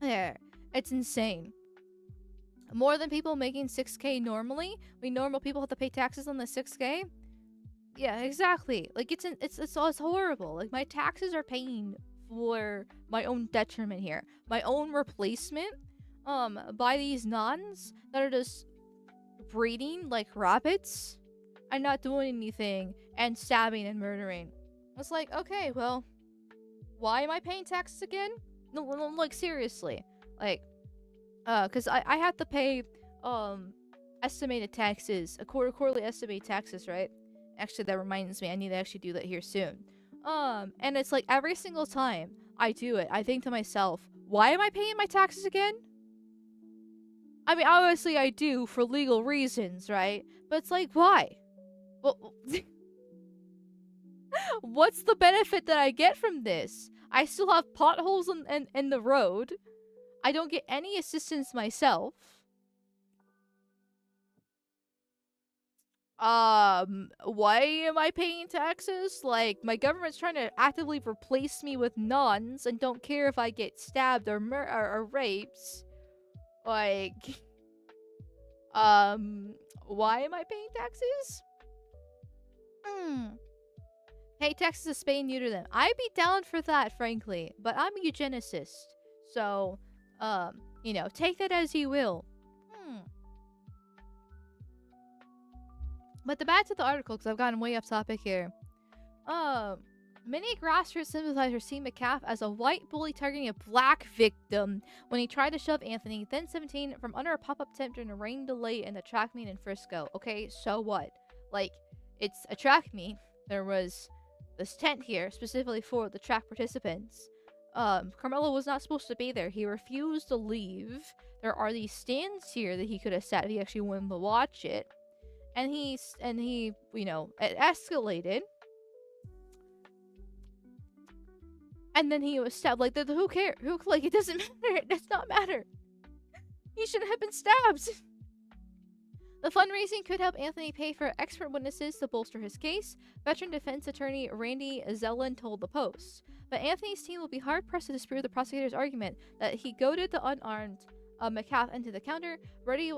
There. It's insane. More than people making 6K normally? Normal people have to pay taxes on the 6K? Yeah, exactly. Like, it's horrible. Like, my taxes are paying for my own detriment here. My own replacement, by these nuns that are just breeding like rabbits and not doing anything and stabbing and murdering. It's like, okay, well, why am I paying taxes again? No, like, seriously. Like, because I have to pay, estimated taxes, quarterly estimated taxes, right? Actually, that reminds me, I need to actually do that here soon. And it's like every single time I do it, I think to myself, why am I paying my taxes again? I mean, obviously I do for legal reasons, right? But it's like, why? Well, what's the benefit that I get from this? I still have potholes in the road. I don't get any assistance myself. Why am I paying taxes? Like, my government's trying to actively replace me with nuns and don't care if I get stabbed or raped. Like, why am I paying taxes? Pay taxes to spay and neuter them. I'd be down for that, frankly, but I'm a eugenicist. So, take that as you will. But back to the article, because I've gotten way off topic here. Many grassroots sympathizers see P.E.P.E as a white bully targeting a black victim when he tried to shove Anthony, then 17, from under a pop-up tent during a rain delay in the track meet in Frisco. Okay, so what? Like, it's a track meet. There was this tent here, specifically for the track participants. Carmelo was not supposed to be there. He refused to leave. There are these stands here that he could have sat if he actually wanted to watch it. And he, it escalated. And then he was stabbed. Like, who cares? It doesn't matter. It does not matter. He shouldn't have been stabbed. The fundraising could help Anthony pay for expert witnesses to bolster his case, veteran defense attorney Randy Zellin told the Post. But Anthony's team will be hard-pressed to dispute the prosecutor's argument that he goaded the unarmed P.E.P.E into the counter, ready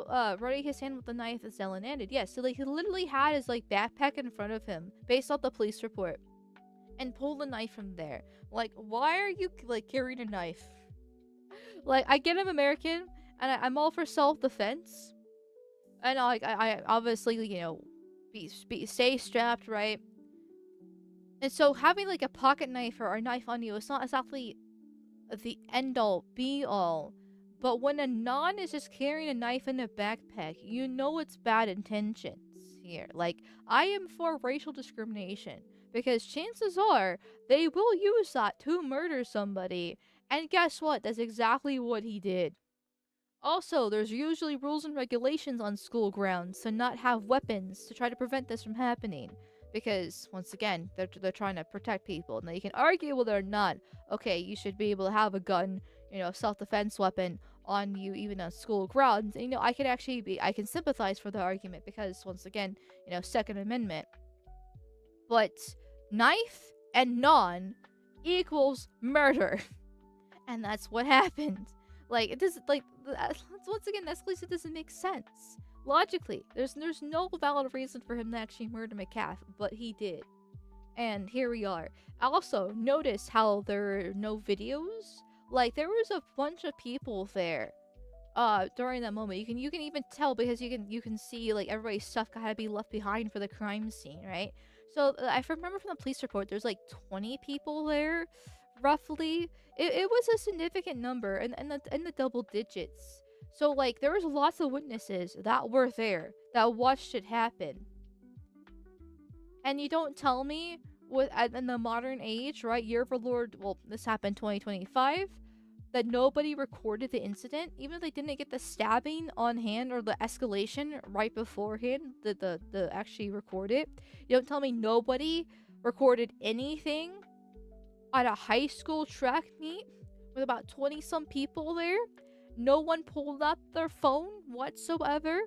his hand with the knife that Zellin ended. Yes, so he literally had his backpack in front of him, based off the police report, and pulled the knife from there. Like, why are you carrying a knife? Like, I get I'm American, and I'm all for self-defense. And I obviously, stay strapped, right? And so having a pocket knife or a knife on you is not exactly the end all be all But when a non is just carrying a knife in a backpack, you know it's bad intentions here. Like, I am for racial discrimination because chances are they will use that to murder somebody. And guess what? That's exactly what he did. Also, there's usually rules and regulations on school grounds to not have weapons to try to prevent this from happening. Because, once again, they're trying to protect people. Now, you can argue whether or not, okay, you should be able to have a gun, self-defense weapon on you even on school grounds. And, I can sympathize for the argument because, once again, Second Amendment. But knife and non equals murder. And that's what happened. Like, it doesn't, like, once again, escalation doesn't make sense. Logically, there's no valid reason for him to actually murder McCaff, but he did. And here we are. Also, notice how there are no videos. Like, there was a bunch of people there during that moment. You can even tell because you can see, like, everybody's stuff had to be left behind for the crime scene, right? So, I remember from the police report, there's, like, 20 people there, roughly. It was a significant number in the double digits. So, like, there was lots of witnesses that were there that watched it happen. And you don't tell me in the modern age, right? Year of our Lord, well, this happened 2025, that nobody recorded the incident, even if they didn't get the stabbing on hand or the escalation right beforehand, the actually record it. You don't tell me nobody recorded anything at a high school track meet with about 20 some people there. No one pulled out their phone whatsoever.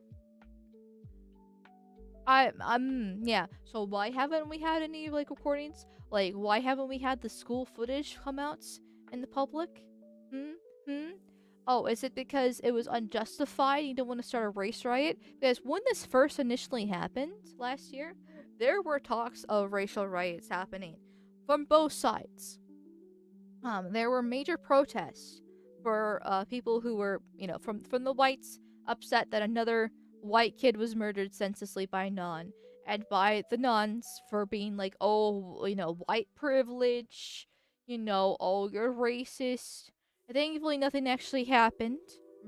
Yeah. So why haven't we had any, like, recordings? Like, why haven't we had the school footage come out in the public? Oh, is it because it was unjustified? You don't want to start a race riot? Because when this first initially happened last year, there were talks of racial riots happening from both sides. There were major protests for people who were, from the whites, upset that another white kid was murdered senselessly by a non, and by the nuns for being like, oh, white privilege, oh, you're racist. Thankfully, nothing actually happened,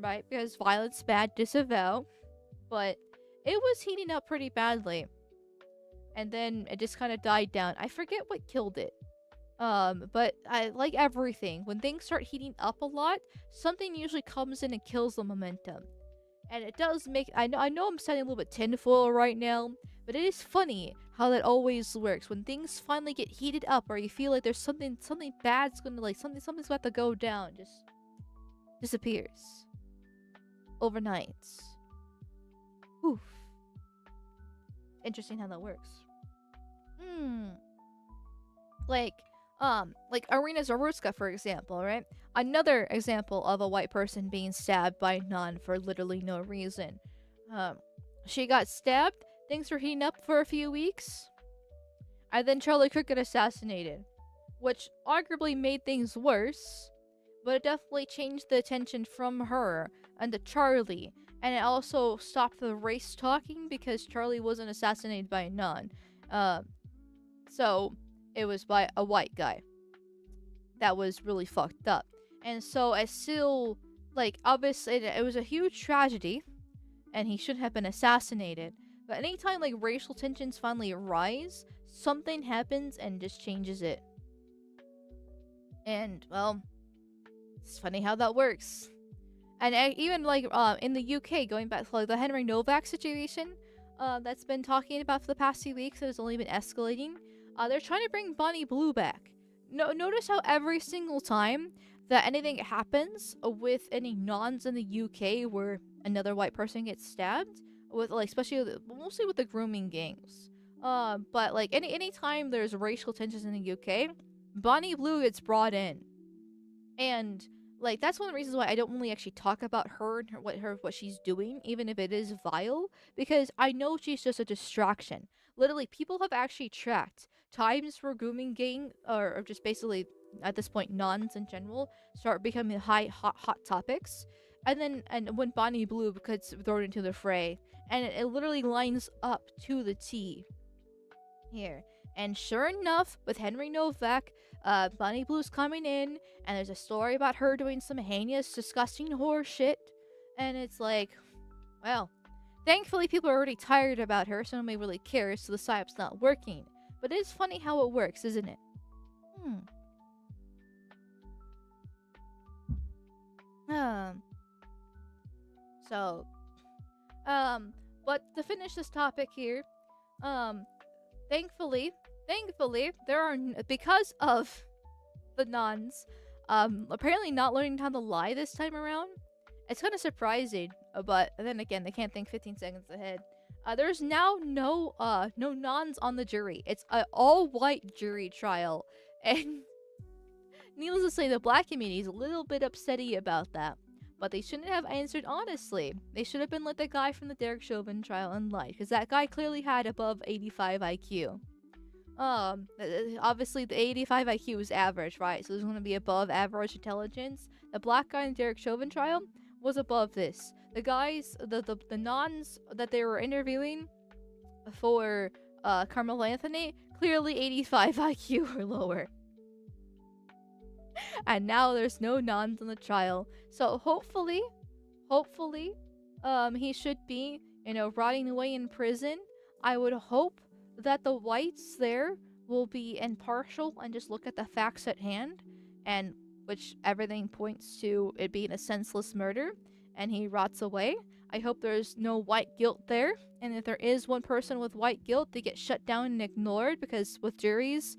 right? Because violence bad, disavow. But it was heating up pretty badly. And then it just kind of died down. I forget what killed it. But I like everything. When things start heating up a lot, something usually comes in and kills the momentum. And it does make I know I'm sounding a little bit tinfoil right now, but it is funny how that always works. When things finally get heated up or you feel like there's something bad's gonna, like, something's about to go down, just disappears. Overnight. Oof. Interesting how that works. Like Arena Zaruska, for example, right? Another example of a white person being stabbed by a non for literally no reason. She got stabbed, things were heating up for a few weeks, and then Charlie Kirk got assassinated, which arguably made things worse, but it definitely changed the attention from her and to Charlie, and it also stopped the race talking because Charlie wasn't assassinated by a non. So it was by a white guy. That was really fucked up. And so I still, like, obviously it was a huge tragedy, and he should have been assassinated. But anytime, like, racial tensions finally arise, something happens and just changes it. And, well, it's funny how that works. And even, like, in the UK, going back to, like, the Henry Novak situation, that's been talking about for the past few weeks, that has only been escalating. They're trying to bring Bonnie Blue back. Notice how every single time that anything happens with any nons in the UK where another white person gets stabbed, with, like, mostly with the grooming gangs. But, like, any time there's racial tensions in the UK, Bonnie Blue gets brought in. And, like, that's one of the reasons why I don't really actually talk about her and what she's doing, even if it is vile, because I know she's just a distraction. Literally, people have actually tracked times where grooming gang, or just basically, at this point, nons in general, start becoming hot topics. And when Bonnie Blue gets thrown into the fray, and it literally lines up to the T here. And sure enough, with Henry Novak, Bunny Blue's coming in, and there's a story about her doing some heinous, disgusting horror shit. And it's like, well, thankfully people are already tired about her, so nobody really cares, so the psyop's not working. But it is funny how it works, isn't it? So, but to finish this topic here, thankfully, there are, because of the nuns, apparently not learning how to lie this time around. It's kind of surprising, but then again, they can't think 15 seconds ahead. There's now no nuns on the jury. It's an all-white jury trial, and needless to say, the black community is a little bit upsetty about that. But they shouldn't have answered honestly. They should have been like the guy from the Derek Chauvin trial and lied, because that guy clearly had above 85 IQ. Obviously the 85 IQ is average, right? So there's going to be above average intelligence. The black guy in the Derek Chauvin trial was above this. The guys, the nuns that they were interviewing for Carmel Anthony, clearly 85 IQ or lower. And now there's no nuns on the trial. So hopefully, he should be, rotting away in prison. I would hope that the whites there will be impartial and just look at the facts at hand, and which everything points to it being a senseless murder, and he rots away. I hope there's no white guilt there, and if there is one person with white guilt, they get shut down and ignored, because with juries,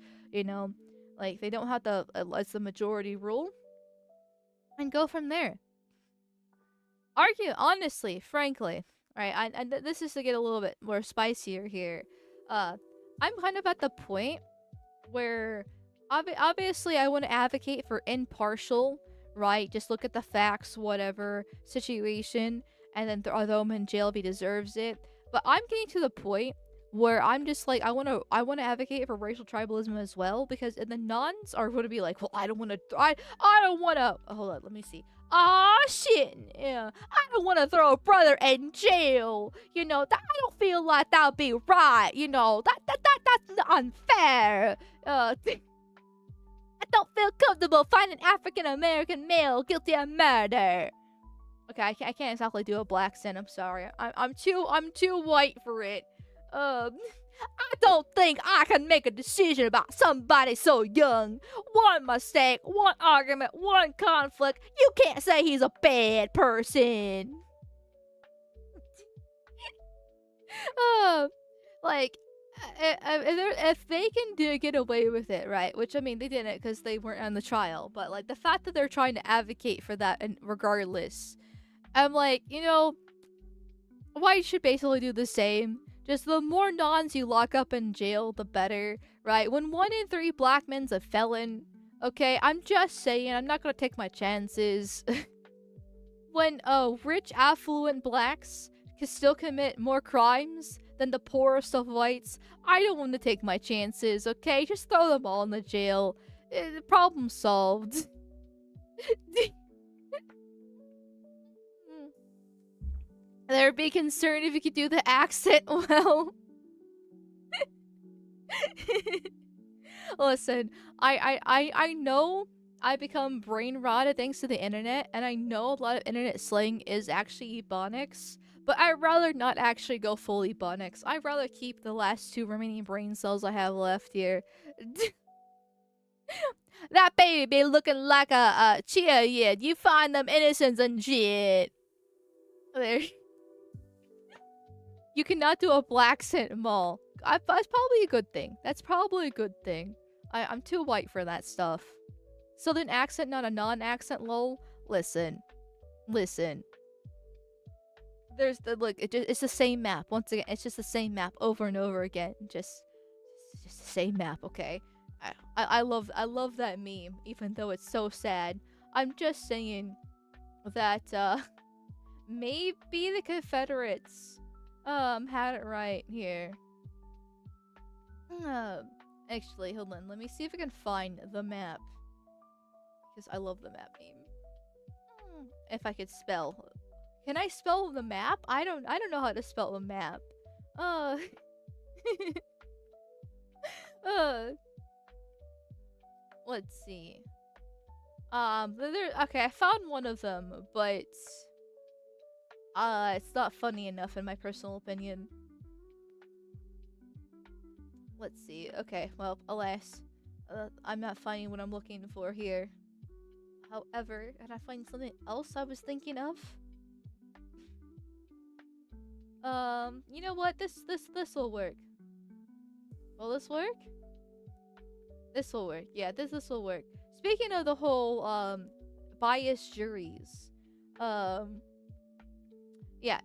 like, they don't have to, it's the majority rule, and go from there. Argue, honestly, frankly, right, and this is to get a little bit more spicier here. I'm kind of at the point where, obviously, I want to advocate for impartial, right, just look at the facts, whatever, situation, and then throw him in jail if he deserves it. But I'm getting to the point where I'm just like, I want to advocate for racial tribalism as well, because the nuns are going to be like, well, I don't want to, hold on, let me see. Shit, yeah, I don't want to throw a brother in jail, I don't feel like that would be right, that's unfair, I don't feel comfortable finding an African-American male guilty of murder. Okay, I can't exactly do a black accent, I'm sorry, I'm too white for it. I don't think I can make a decision about somebody so young. One mistake, one argument, one conflict. You can't say he's a bad person. Like, if they can get away with it, right? Which, I mean, they didn't because they weren't on the trial. But, like, the fact that they're trying to advocate for that, and regardless, I'm like, white should basically do the same. Just the more nuns you lock up in jail, the better, right? When 1 in 3 black men's a felon, okay? I'm just saying, I'm not gonna take my chances. When rich, affluent blacks can still commit more crimes than the poorest of whites, I don't want to take my chances, okay? Just throw them all in the jail. Problem solved. They'd be concerned if you could do the accent well. Listen, I know I become brain rotted thanks to the internet, and I know a lot of internet slang is actually Ebonics, but I'd rather not actually go full Ebonics. I'd rather keep the last 2 remaining brain cells I have left here. That baby be looking like a chia yet. You find them innocents and shit. There. You cannot do a black accent mall. That's probably a good thing. That's probably a good thing. I'm too white for that stuff. Southern accent, not a non-accent, lol. Listen. There's the look. It's the same map. Once again, it's just the same map over and over again. Just the same map. Okay. I love that meme, even though it's so sad. I'm just saying that maybe the Confederates had it right here. Actually, hold on. Let me see if I can find the map, because I love the map meme. If I could spell. Can I spell the map? I don't know how to spell the map. Let's see. Okay, I found one of them, but it's not funny enough in my personal opinion. Let's see. Okay, well, alas, I'm not finding what I'm looking for here. However, can I find something else I was thinking of? You know what? This will work. Will this work? This will work. Yeah, this will work. Speaking of the whole biased juries, yeah,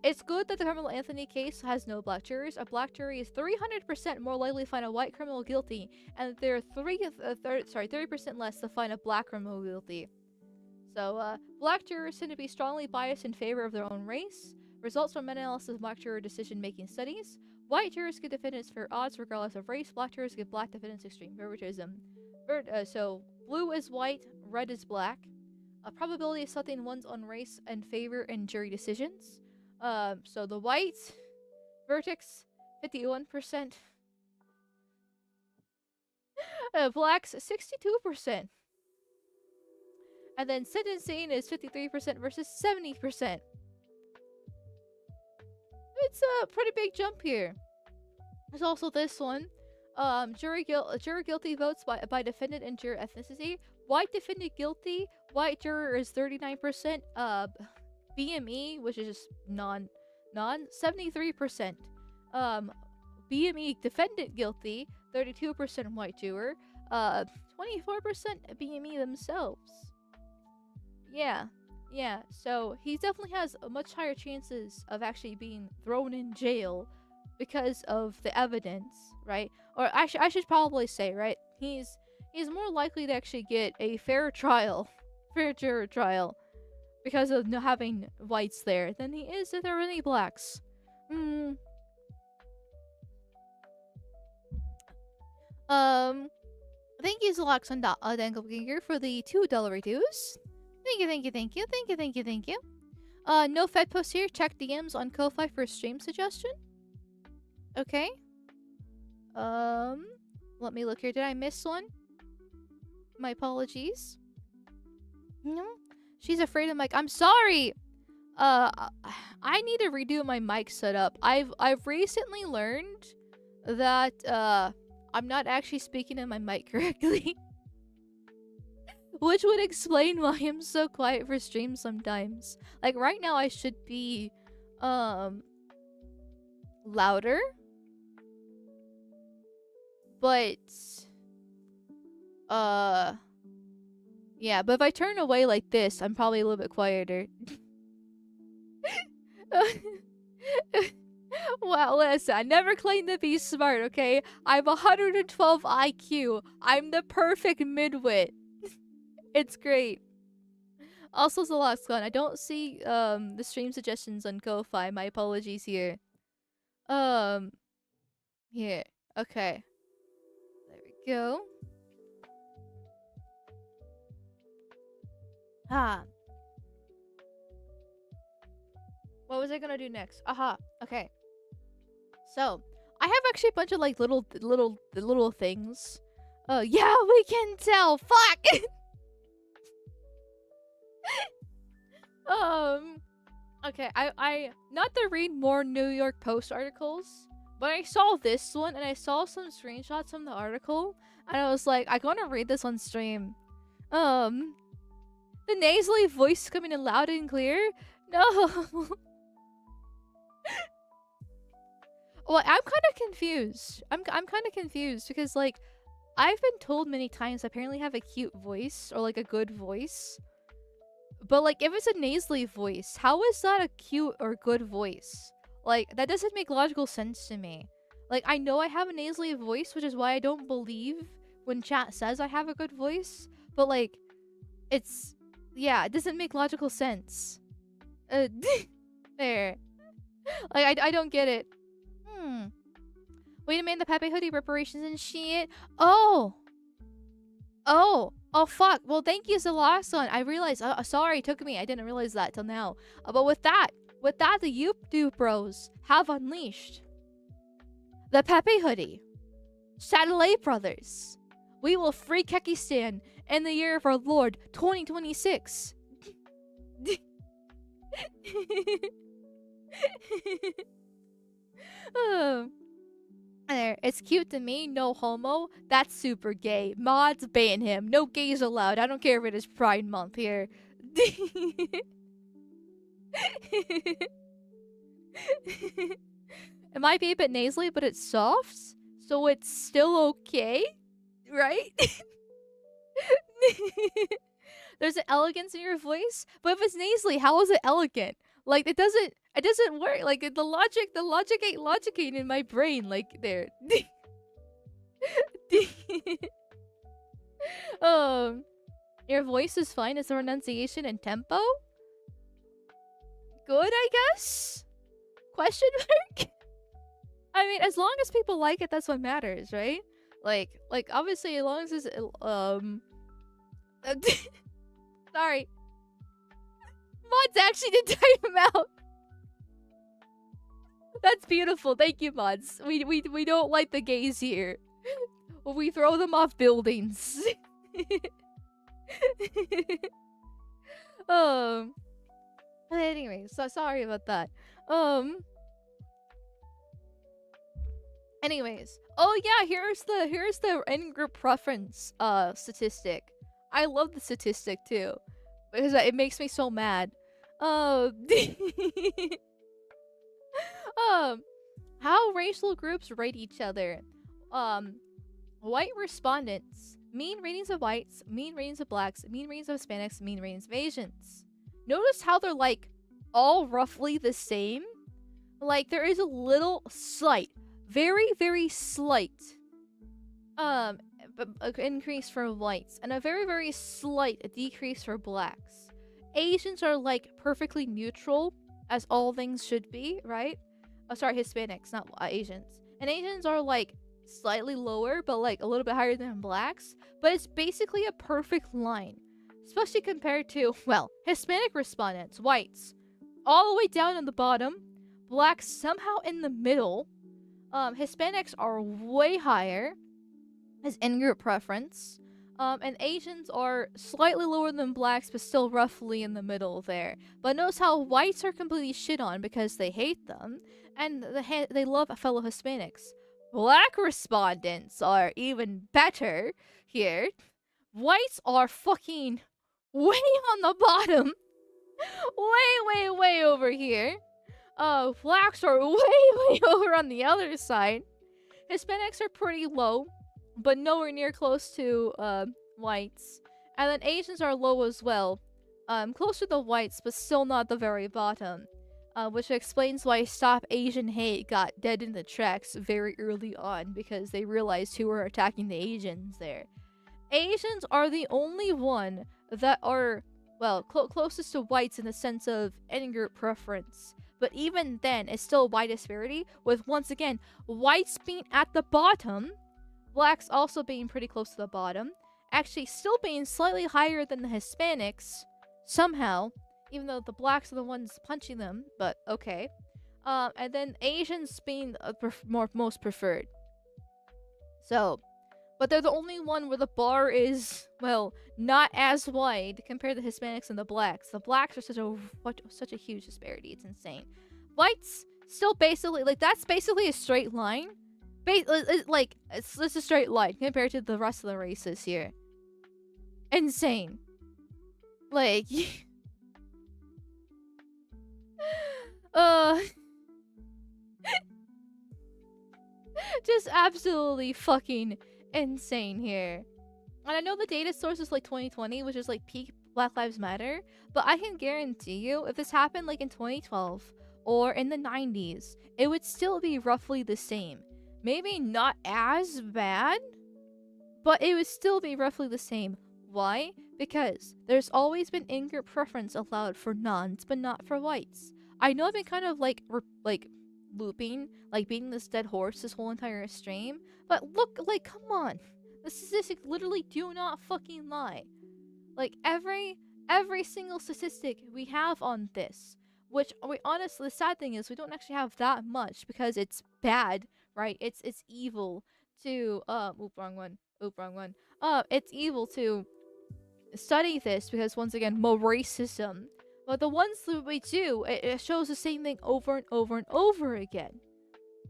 it's good that the criminal Anthony case has no black jurors. A black jury is 300% more likely to find a white criminal guilty, and there are 30% less to find a black criminal guilty. So, black jurors tend to be strongly biased in favor of their own race. Results from meta-analysis of black juror decision-making studies. White jurors give defendants fair odds regardless of race. Black jurors give black defendants extreme favoritism. So, blue is white, red is black. A probability of selecting one's own race and favor in jury decisions. So the white verdict 51%. Blacks 62%. And then sentencing is 53% versus 70%. It's a pretty big jump here. There's also this one. Juror guilty votes by defendant and juror ethnicity. White defendant guilty. White juror is 39%. BME, which is just non 73%. BME defendant guilty, 32% white juror, 24% BME themselves. Yeah. So he definitely has much higher chances of actually being thrown in jail because of the evidence, right? Or I should probably say, right? He's more likely to actually get a fair juror trial, because of not having whites there, than he is if there are any blacks. Thank you, Zalaxon Dangelginger, for the $2 reduce. Thank you. No Fed post here. Check DMs on Ko-Fi for stream suggestion. Okay. Let me look here. Did I miss one? My apologies. No. She's afraid of mic. I'm sorry. I need to redo my mic setup. I've recently learned that I'm not actually speaking in my mic correctly, which would explain why I'm so quiet for streams sometimes. Like right now, I should be louder, but yeah, but if I turn away like this, I'm probably a little bit quieter. Well, listen, I never claimed to be smart, okay? I have 112 IQ. I'm the perfect midwit. It's great. Also, Zalaxcon, I don't see the stream suggestions on Ko-Fi. My apologies here. Here. Okay. There we go. What was I gonna do next? Aha. Okay. So, I have actually a bunch of like little things. Yeah, we can tell. Fuck. Okay. I not to read more New York Post articles, but I saw this one and I saw some screenshots from the article, and I was like, I gotta read this on stream. The nasally voice coming in loud and clear? No. Well, I'm kind of confused. I'm kind of confused because, like, I've been told many times I apparently have a cute voice or, like, a good voice. But, like, if it's a nasally voice, how is that a cute or good voice? Like, that doesn't make logical sense to me. Like, I know I have a nasally voice, which is why I don't believe when chat says I have a good voice. But, like, it's... yeah, it doesn't make logical sense. There. Like, I don't get it. Wait a minute, the P.E.P.E hoodie reparations and shit. Oh, fuck. Well, thank you, Zalaxon. I realized. Sorry, it took me. I didn't realize that till now. But with that, the YouTube bros have unleashed the P.E.P.E hoodie. Shadilay brothers We will free Kekistan in the year of our Lord 2026. Oh. There, it's cute to me, no homo. That's super gay. Mods, ban him. No gays allowed. I don't care if it is Pride Month here. It might be a bit nasally, but it's soft, so it's still okay, right? There's an elegance in your voice, but if it's nasally, how is it elegant? Like it doesn't work. Like the logic ain't logicating in my brain. Like there. Your voice is fine. Is the pronunciation and tempo good? I guess. Question mark. I mean, as long as people like it, that's what matters, right? Like obviously, as long as it's sorry. Mods actually did type him out. That's beautiful. Thank you, mods. We don't like the gays here. We throw them off buildings. Anyway, so sorry about that. Anyways, oh yeah, here's the in-group preference statistic. I love the statistic too because it makes me so mad. How racial groups rate each other. White respondents. Mean ratings of whites, mean ratings of blacks, mean ratings of Hispanics, mean ratings of Asians. Notice how they're like all roughly the same? Like there is a little slight, very, very slight increase for whites and a very, very slight decrease for blacks. Asians are like perfectly neutral, as all things should be, right? Oh, sorry, Hispanics, not Asians. And Asians are like slightly lower, but like a little bit higher than blacks. But it's basically a perfect line, especially compared to, well, Hispanic respondents, whites, all the way down on the bottom, blacks somehow in the middle. Hispanics are way higher as in-group preference. And Asians are slightly lower than blacks, but still roughly in the middle there. But notice how whites are completely shit on because they hate them, and they love fellow Hispanics. Black respondents are even better here. Whites are fucking way on the bottom. Way over here. Blacks are way over on the other side. Hispanics are pretty low, but nowhere near close to whites. And then Asians are low as well. Close to the whites, but still not the very bottom. Which explains why Stop Asian Hate got dead in the tracks very early on, because they realized who were attacking the Asians there. Asians are the only one that are, well, closest to whites in the sense of in-group preference. But even then, it's still a wide disparity, with, once again, whites being at the bottom, blacks also being pretty close to the bottom, actually still being slightly higher than the Hispanics, somehow, even though the blacks are the ones punching them, but okay. And then Asians being most preferred. So, but they're the only one where the bar is, well, not as wide compared to the Hispanics and the blacks. The blacks are such a huge disparity. It's insane. Whites still basically, like, that's basically a straight line. Like, it's a straight line compared to the rest of the races here. Insane. Like, just absolutely fucking insane here. And I know the data source is like 2020, which is like peak Black Lives Matter, but I can guarantee you if this happened like in 2012 or in the 90s, it would still be roughly the same. Maybe not as bad, but it would still be roughly the same. Why? Because there's always been in-group preference allowed for nons, but not for whites. I know I've been kind of like looping, like beating this dead horse this whole entire stream, but look, like, come on. The statistics literally do not fucking lie. Like, every single statistic we have on this, which we honestly, the sad thing is we don't actually have that much because it's bad, right? It's evil to, wrong one. Oop, wrong one. It's evil to study this because once again, more racism. But the ones that we do, it shows the same thing over and over and over again.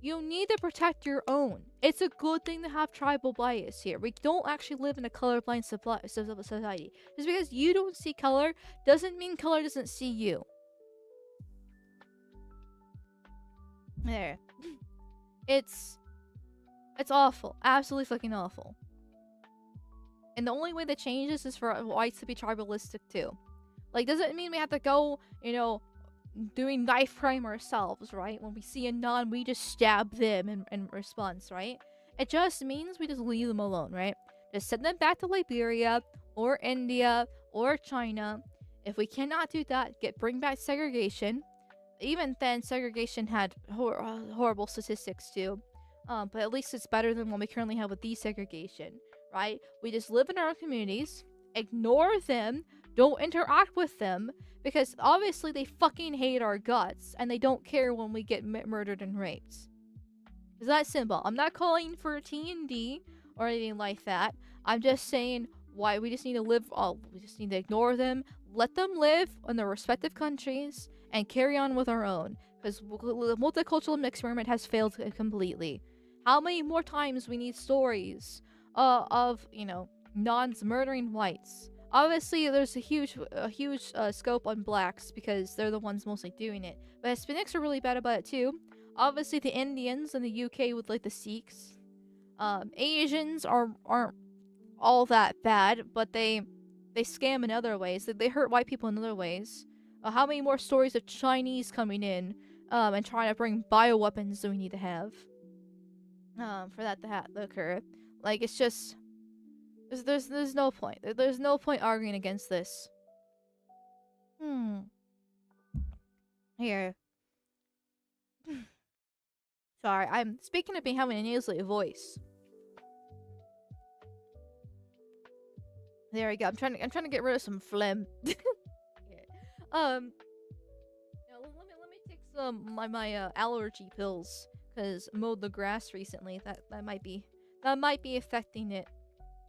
You need to protect your own. It's a good thing to have tribal bias here. We don't actually live in a colorblind society. Just because you don't see color doesn't mean color doesn't see you. There. It's awful. Absolutely fucking awful. And the only way that changes is for whites to be tribalistic too. Like, doesn't mean we have to go, doing knife crime ourselves, right? When we see a non, we just stab them in response, right? It just means we just leave them alone, right? Just send them back to Liberia or India or China. If we cannot do that, bring back segregation. Even then, segregation had horrible statistics too. But at least it's better than what we currently have with desegregation, right? We just live in our communities, ignore them, don't interact with them, because obviously they fucking hate our guts, and they don't care when we get murdered and raped. It's that simple. I'm not calling for T&D or anything like that. I'm just saying why we just need to we just need to ignore them, let them live in their respective countries, and carry on with our own. Because the multicultural experiment has failed completely. How many more times we need stories of, nons murdering whites? Obviously, there's a huge scope on blacks because they're the ones mostly doing it. But Hispanics are really bad about it too. Obviously, the Indians in the UK with the Sikhs. Asians aren't all that bad, but they scam in other ways. They hurt white people in other ways. How many more stories of Chinese coming in and trying to bring bioweapons do we need to have for that to occur? Like, it's just... There's no point. There's no point arguing against this. Here. Sorry, I'm speaking of me having a nasally voice. There we go. I'm trying to get rid of some phlegm. Now, let me take some my allergy pills because I mowed the grass recently. That might be affecting it.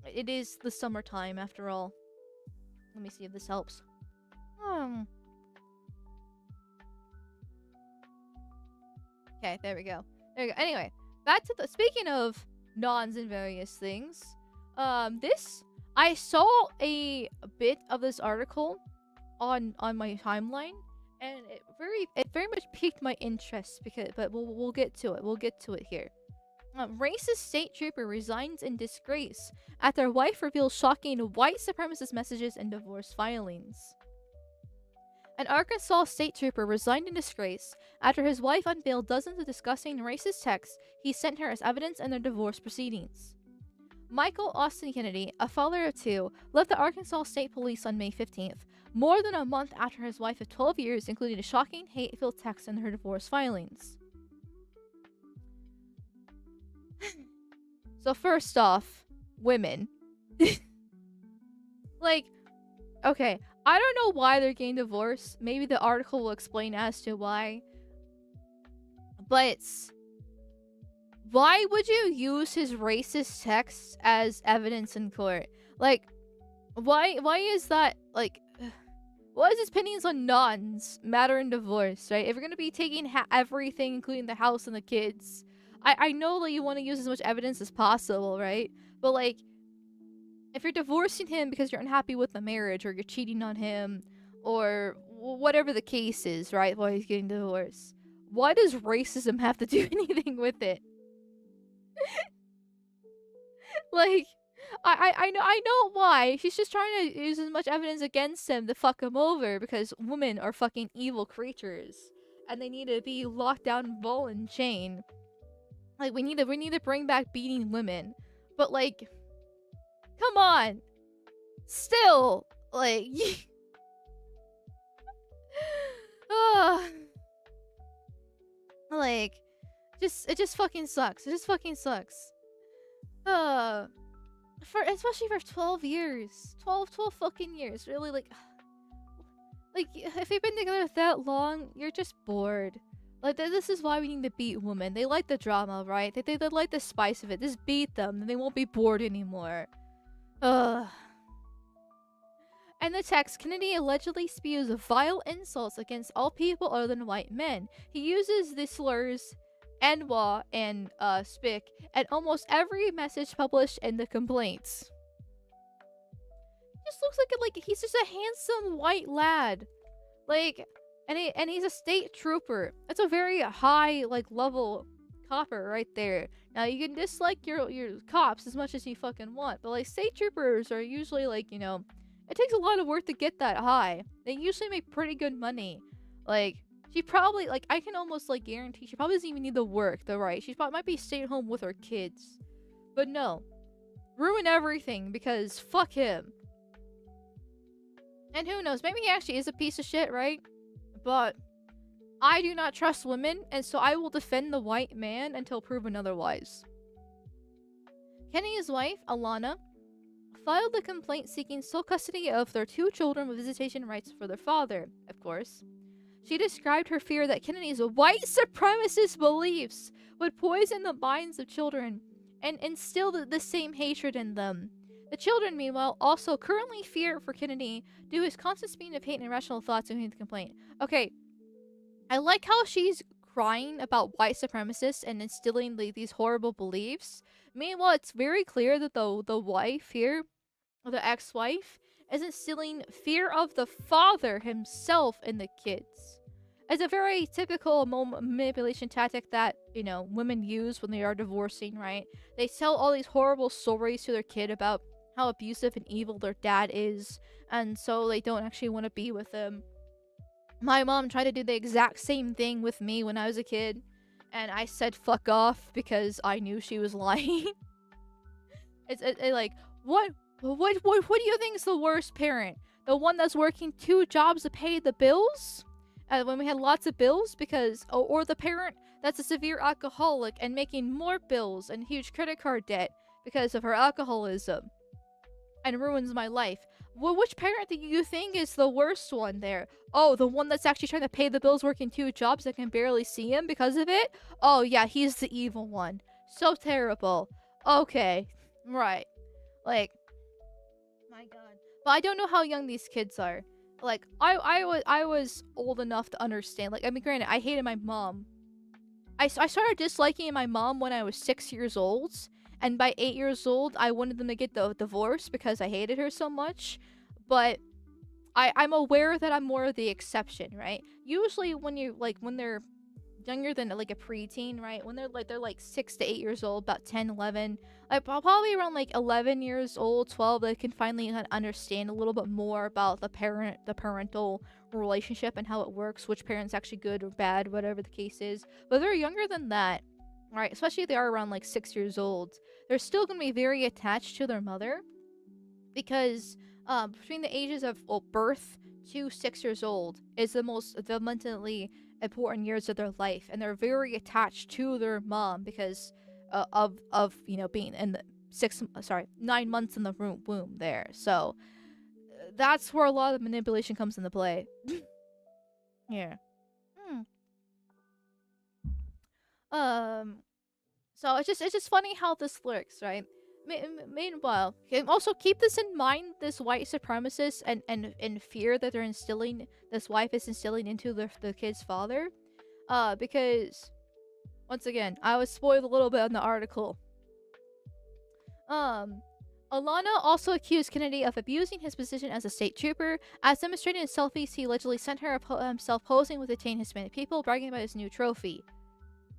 It is the summertime after all. Let me see if this helps. Okay, there we go. Anyway, back to speaking of nons and various things. I saw a bit of this article on my timeline, and it very much piqued my interest but we'll get to it. We'll get to it here. Racist state trooper resigns in disgrace after wife reveals shocking white supremacist messages in divorce filings. An Arkansas state trooper resigned in disgrace after his wife unveiled dozens of disgusting racist texts he sent her as evidence in their divorce proceedings. Michael Austin Kennedy, a father of two, left the Arkansas State Police on May 15th, more than a month after his wife of 12 years included a shocking, hate-filled text in her divorce filings. So first off, women. Like, okay, I don't know why they're getting divorced. Maybe the article will explain as to why. But why would you use his racist text as evidence in court? Like, why is that, like, what is his opinions on nuns matter in divorce, right? If you're gonna be taking everything, including the house and the kids, I know that you want to use as much evidence as possible, right? But, like, if you're divorcing him because you're unhappy with the marriage, or you're cheating on him, or whatever the case is, right, while he's getting divorced, why does racism have to do anything with it? Like, I know why. She's just trying to use as much evidence against him to fuck him over, because women are fucking evil creatures, and they need to be locked down ball and chain. Like, we need to bring back beating women. But, like, come on. Still, like, like, it just fucking sucks. It just fucking sucks. Especially for 12 years. 12 fucking years. Really, like, if you've been together that long, you're just bored. Like, this is why we need to beat women. They like the drama, right? They like the spice of it. Just beat them, and they won't be bored anymore. Ugh. In the text, Kennedy allegedly spews vile insults against all people other than white men. He uses the slurs N-wa and spick at almost every message published in the complaints. He just looks like he's just a handsome white lad. Like, and he's a state trooper. That's a very high level copper right there. Now you can dislike your cops as much as you fucking want, but like state troopers are usually like, you know, it takes a lot of work to get that high. They usually make pretty good money. Like, she probably, like, I can almost like guarantee she probably doesn't even need the work, though, right? She probably might be staying home with her kids. But no. Ruin everything because fuck him. And who knows, maybe he actually is a piece of shit, right? But I do not trust women, and so I will defend the white man until proven otherwise. Kenny's wife, Alana, filed a complaint seeking sole custody of their 2 children with visitation rights for their father, of course. She described her fear that Kennedy's white supremacist beliefs would poison the minds of children and instill the same hatred in them. The children, meanwhile, also currently fear for Kennedy due to his constant spewing of hate and irrational thoughts in the complaint. Okay, I like how she's crying about white supremacists and instilling these horrible beliefs. Meanwhile, it's very clear that the wife here, the ex-wife, is instilling fear of the father himself in the kids. It's a very typical manipulation tactic that, you know, women use when they are divorcing, right? They tell all these horrible stories to their kid about how abusive and evil their dad is, and so they don't actually want to be with him. My mom tried to do the exact same thing with me when I was a kid, and I said fuck off because I knew she was lying. It's like, what do you think is the worst parent? The one that's working 2 jobs to pay the bills? When we had lots of bills? Because, or the parent that's a severe alcoholic and making more bills and huge credit card debt because of her alcoholism and ruins my life. Well, which parent do you think is the worst one there? Oh, the one that's actually trying to pay the bills working 2 jobs that can barely see him because of it? Oh yeah, he's the evil one. So terrible. Okay. Right. Like, my god. But I don't know how young these kids are. Like, I was old enough to understand. Like, I mean, granted, I hated my mom. I started disliking my mom when I was 6 years old. And by 8 years old, I wanted them to get the divorce because I hated her so much. But I'm aware that I'm more of the exception, right? Usually when you, like, when they're younger than, like, a preteen, right? When they're like 6 to 8 years old, about 10, 11, like, probably around, like, 11 years old, 12, they can finally understand a little bit more about the parental relationship and how it works, which parent's actually good or bad, whatever the case is. But they're younger than that, right? Especially if they are around, like, 6 years old. They're still going to be very attached to their mother because between the ages of birth to 6 years old is the most fundamentally important years of their life, and they're very attached to their mom because of you know, being in the 9 months in the womb there. So that's where a lot of manipulation comes into play. Yeah. So it's just funny how this works, right? Meanwhile, also keep this in mind, this white supremacist and fear that they're instilling, this wife is instilling into the kid's father. Because, once again, I was spoiled a little bit on the article. Alana also accused Kennedy of abusing his position as a state trooper, as demonstrated in selfies he allegedly sent her himself posing with detained Hispanic people, bragging about his new trophy.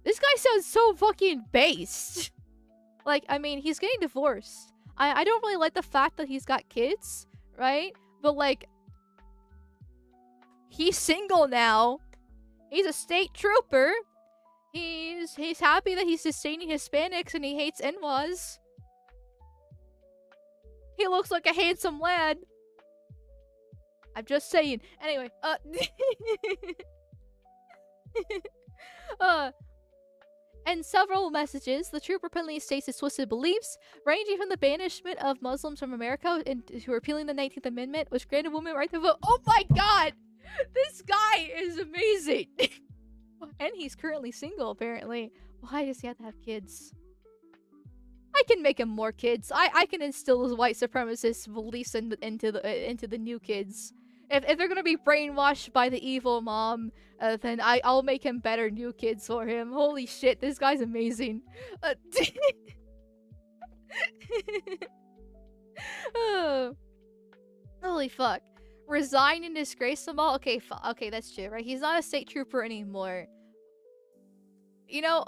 This guy sounds so fucking based. Like, I mean, he's getting divorced. I don't really like the fact that he's got kids, right? But, like, he's single now. He's a state trooper. He's happy that he's sustaining Hispanics and he hates in-laws. He looks like a handsome lad. I'm just saying. Anyway, in several messages, the trooper repeatedly states his twisted beliefs, ranging from the banishment of Muslims from America to repealing the 19th Amendment, which granted women right to vote. Oh my god! This guy is amazing! And he's currently single, apparently. Why does he have to have kids? I can make him more kids. I can instill those white supremacist beliefs into the new kids. If they're gonna be brainwashed by the evil mom, then I'll make him better new kids for him. Holy shit, this guy's amazing. Oh, holy fuck. Resign and disgrace them all? Okay, okay, that's true, right? He's not a state trooper anymore. You know,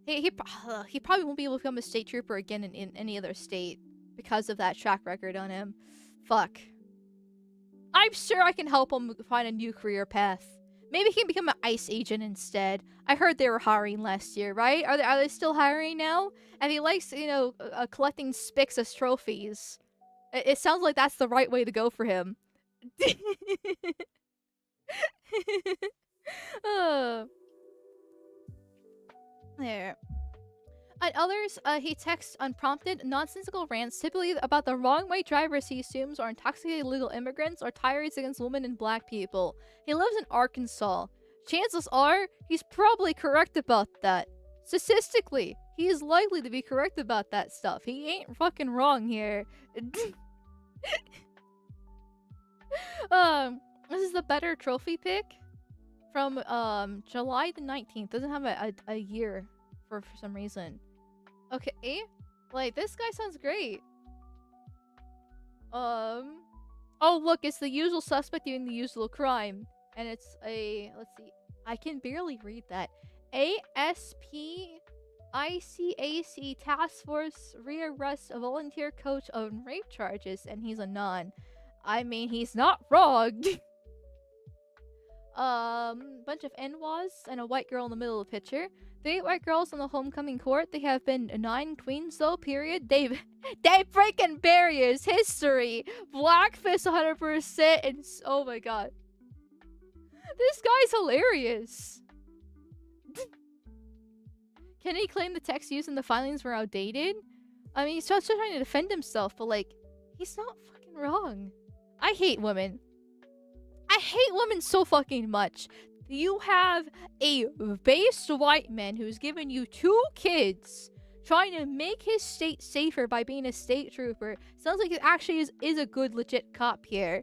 he probably won't be able to become a state trooper again in any other state because of that track record on him. Fuck. I'm sure I can help him find a new career path. Maybe he can become an ICE agent instead. I heard they were hiring last year, right? Are they still hiring now? And he likes, you know, collecting spics as trophies. It sounds like that's the right way to go for him. There. At others, he texts unprompted, nonsensical rants, typically about the wrong way drivers he assumes are intoxicated illegal immigrants or tirades against women and black people. He lives in Arkansas. Chances are, he's probably correct about that. Statistically, he is likely to be correct about that stuff. He ain't fucking wrong here. This is the better trophy pick from July the 19th. Doesn't have a year for some reason. Okay, like this guy sounds great. Oh look, it's the usual suspect doing the usual crime, and it's a, let's see, I can barely read that. ASPICAC Task Force rearrests a volunteer coach on rape charges, and he's a non. I mean, he's not wrong. Bunch of NWAs and a white girl in the middle of the picture. 3 white girls on the homecoming court. They have been 9 queens though, period. They breaking barriers. History. Blackfist 100%. And oh my god. This guy's hilarious. Can he claim the text used in the filings were outdated? I mean, he's just trying to defend himself, but like, he's not fucking wrong. I hate women. I hate women so fucking much. You have a based white man who's given you 2 kids, trying to make his state safer by being a state trooper. Sounds like it actually is a good legit cop here.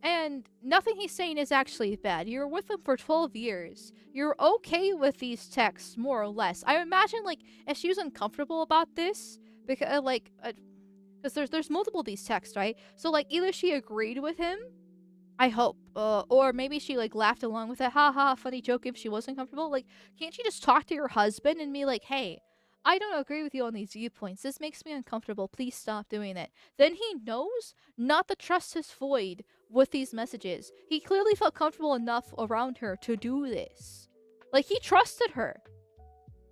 And nothing he's saying is actually bad. You're with him for 12 years. You're okay with these texts, more or less. I imagine, like, if she was uncomfortable about this, because, because there's multiple of these texts, right? So, like, either she agreed with him, I hope, or maybe she, like, laughed along with it. Ha ha, funny joke if she wasn't comfortable. Like, can't you just talk to your husband and be like, hey, I don't agree with you on these viewpoints. This makes me uncomfortable. Please stop doing it. Then he knows not to trust his void with these messages. He clearly felt comfortable enough around her to do this. Like, he trusted her.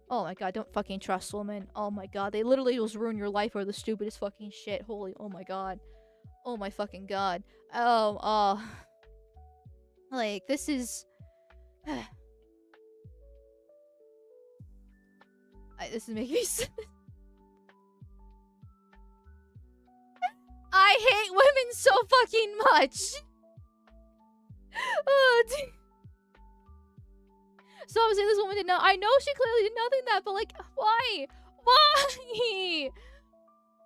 Oh my god, don't fucking trust women. Oh my god, they literally just ruin your life or the stupidest fucking shit. Holy, oh my god. Oh my fucking god. Like, this is... this is making me sick. I hate women so fucking much! So obviously this woman did not... I know she clearly did nothing that, but like, why? Why?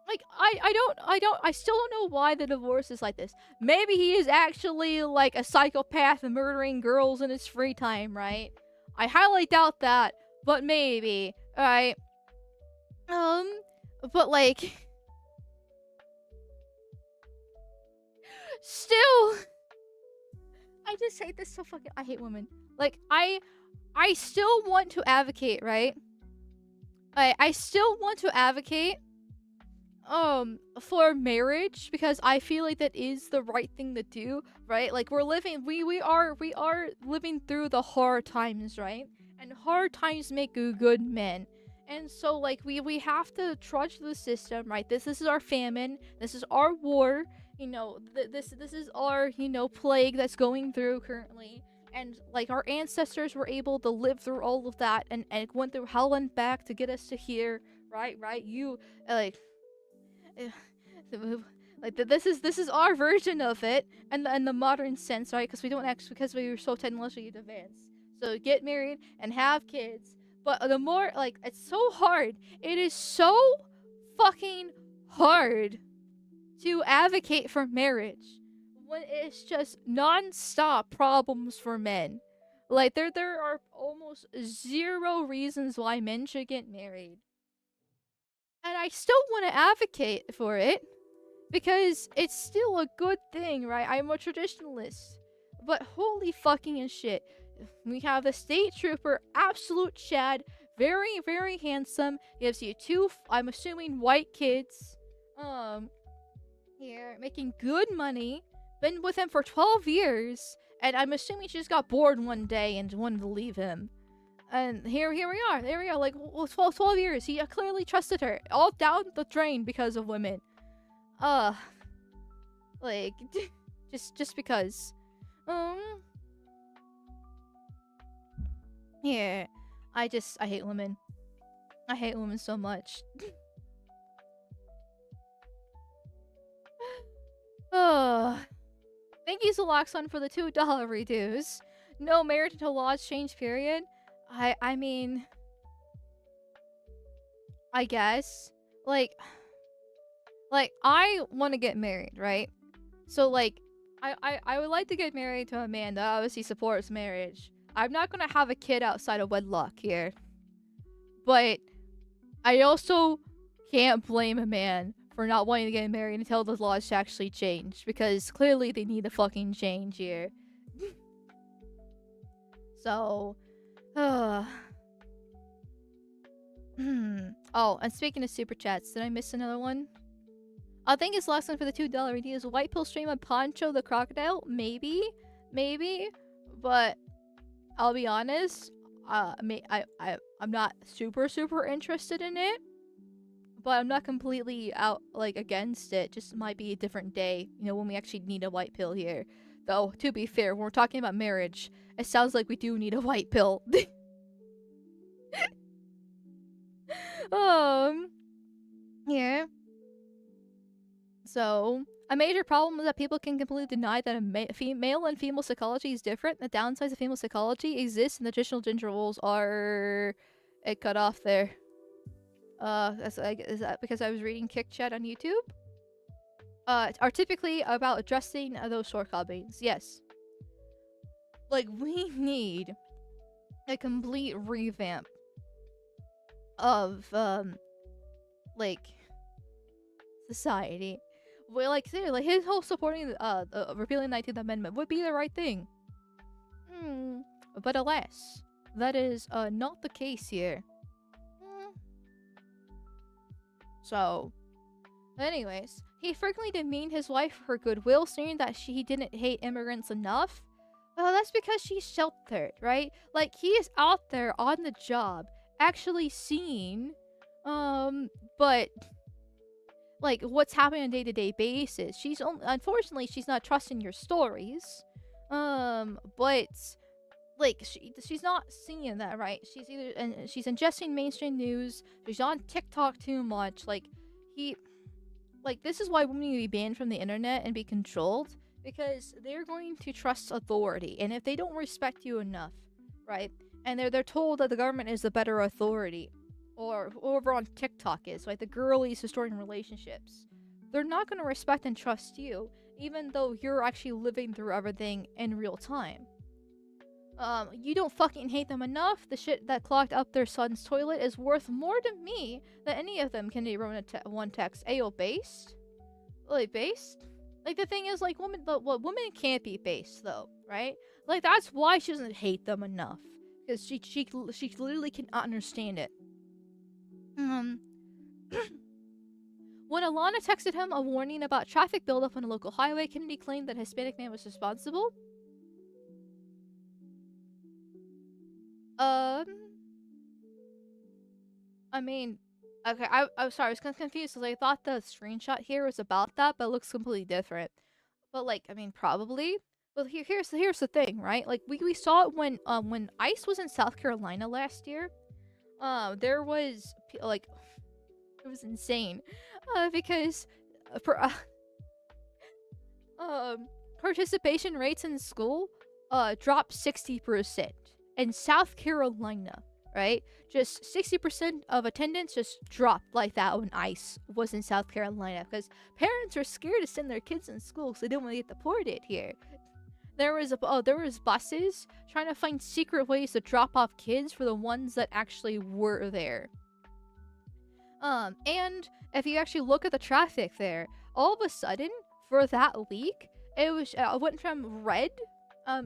Like, I still don't know why the divorce is like this. Maybe he is actually, like, a psychopath and murdering girls in his free time, right? I highly doubt that, but maybe, alright? But, like... Still... I just hate this so fucking... I hate women. Like, I still want to advocate, right? I still want to advocate for marriage, because I feel like that is the right thing to do, right? Like, we're living, we are living through the hard times, right? And hard times make good men. And so, like, we have to trudge the system, right? This is our famine. This is our war. You know, this is our, you know, plague that's going through currently. And, like, our ancestors were able to live through all of that and went through hell and back to get us to here, right? You, like... like, this is our version of it, and the modern sense, right? Because we don't actually, because we were so technologically advanced. So get married and have kids. But the more, like, it's so hard. It is so fucking hard to advocate for marriage when it's just non-stop problems for men. Like, there are almost zero reasons why men should get married. And I still want to advocate for it because it's still a good thing, right? I'm a traditionalist. But holy fucking shit. We have the state trooper, absolute Chad, very, very handsome, gives you two, I'm assuming, white kids. Here, making good money, been with him for 12 years, and I'm assuming she just got bored one day and wanted to leave him. And here we are, there we are, like, 12 years, he clearly trusted her, all down the drain because of women. Like, just because. Yeah, I hate women. I hate women so much. Thank you, Zaloxon, for the $2 reduce. No marriage until laws change, period. I mean... I guess. Like, I want to get married, right? So, like, I would like to get married to a man that obviously supports marriage. I'm not gonna have a kid outside of wedlock here. But I also can't blame a man for not wanting to get married until the laws actually change. Because clearly they need a fucking change here. So... Oh, and speaking of super chats, did I miss another one? I think it's last one for the $2 idea is White Pill stream of Poncho the Crocodile? Maybe? But I'll be honest, I'm not super interested in it. But I'm not completely out, like, against it. Just might be a different day, you know, when we actually need a white pill here. Though, to be fair, when we're talking about marriage, it sounds like we do need a white pill. Here. So, a major problem is that people can completely deny that male and female psychology is different. The downsides of female psychology exist and the traditional gender roles are... It cut off there. Is that because I was reading Kick Chat on YouTube? Are typically about addressing those shortcomings. Yes. Like, we need a complete revamp of, like, society. Well, like, seriously, his whole supporting repealing the 19th Amendment would be the right thing. But alas, that is not the case here. So, anyways, he frequently demeaned his wife for her goodwill, saying that he didn't hate immigrants enough. Well, that's because she's sheltered, right? Like, he is out there on the job, actually seeing, but, like, what's happening on a day-to-day basis. Unfortunately, she's not trusting your stories. But, like, she's not seeing that, right? She's ingesting mainstream news. She's on TikTok too much. Like, this is why women need to be banned from the internet and be controlled, because they're going to trust authority, and if they don't respect you enough, right? And they're told that the government is the better authority, or whoever on TikTok is, like the girlies distorting relationships, they're not going to respect and trust you, even though you're actually living through everything in real time. You don't fucking hate them enough. The shit that clogged up their son's toilet is worth more to me than any of them can run one text. Ayo, based? Like, based? Like, the thing is, like, women can't be based, though, right? Like, that's why she doesn't hate them enough. Because she literally cannot understand it. When Alana texted him a warning about traffic buildup on a local highway, Kennedy claimed that a Hispanic man was responsible. I mean, okay, I'm sorry, I was kind of confused because I thought the screenshot here was about that, but it looks completely different. But, like, I mean, probably. But here's the thing, right? Like, we saw it when ICE was in South Carolina last year. There was, like, it was insane. Because, participation rates in school, dropped 60%. in South Carolina, right? Just 60% of attendance just dropped like that when ICE was in South Carolina because parents were scared to send their kids in school because they didn't want to get deported here. There was buses trying to find secret ways to drop off kids for the ones that actually were there. And if you actually look at the traffic there, all of a sudden for that week, it went from red, I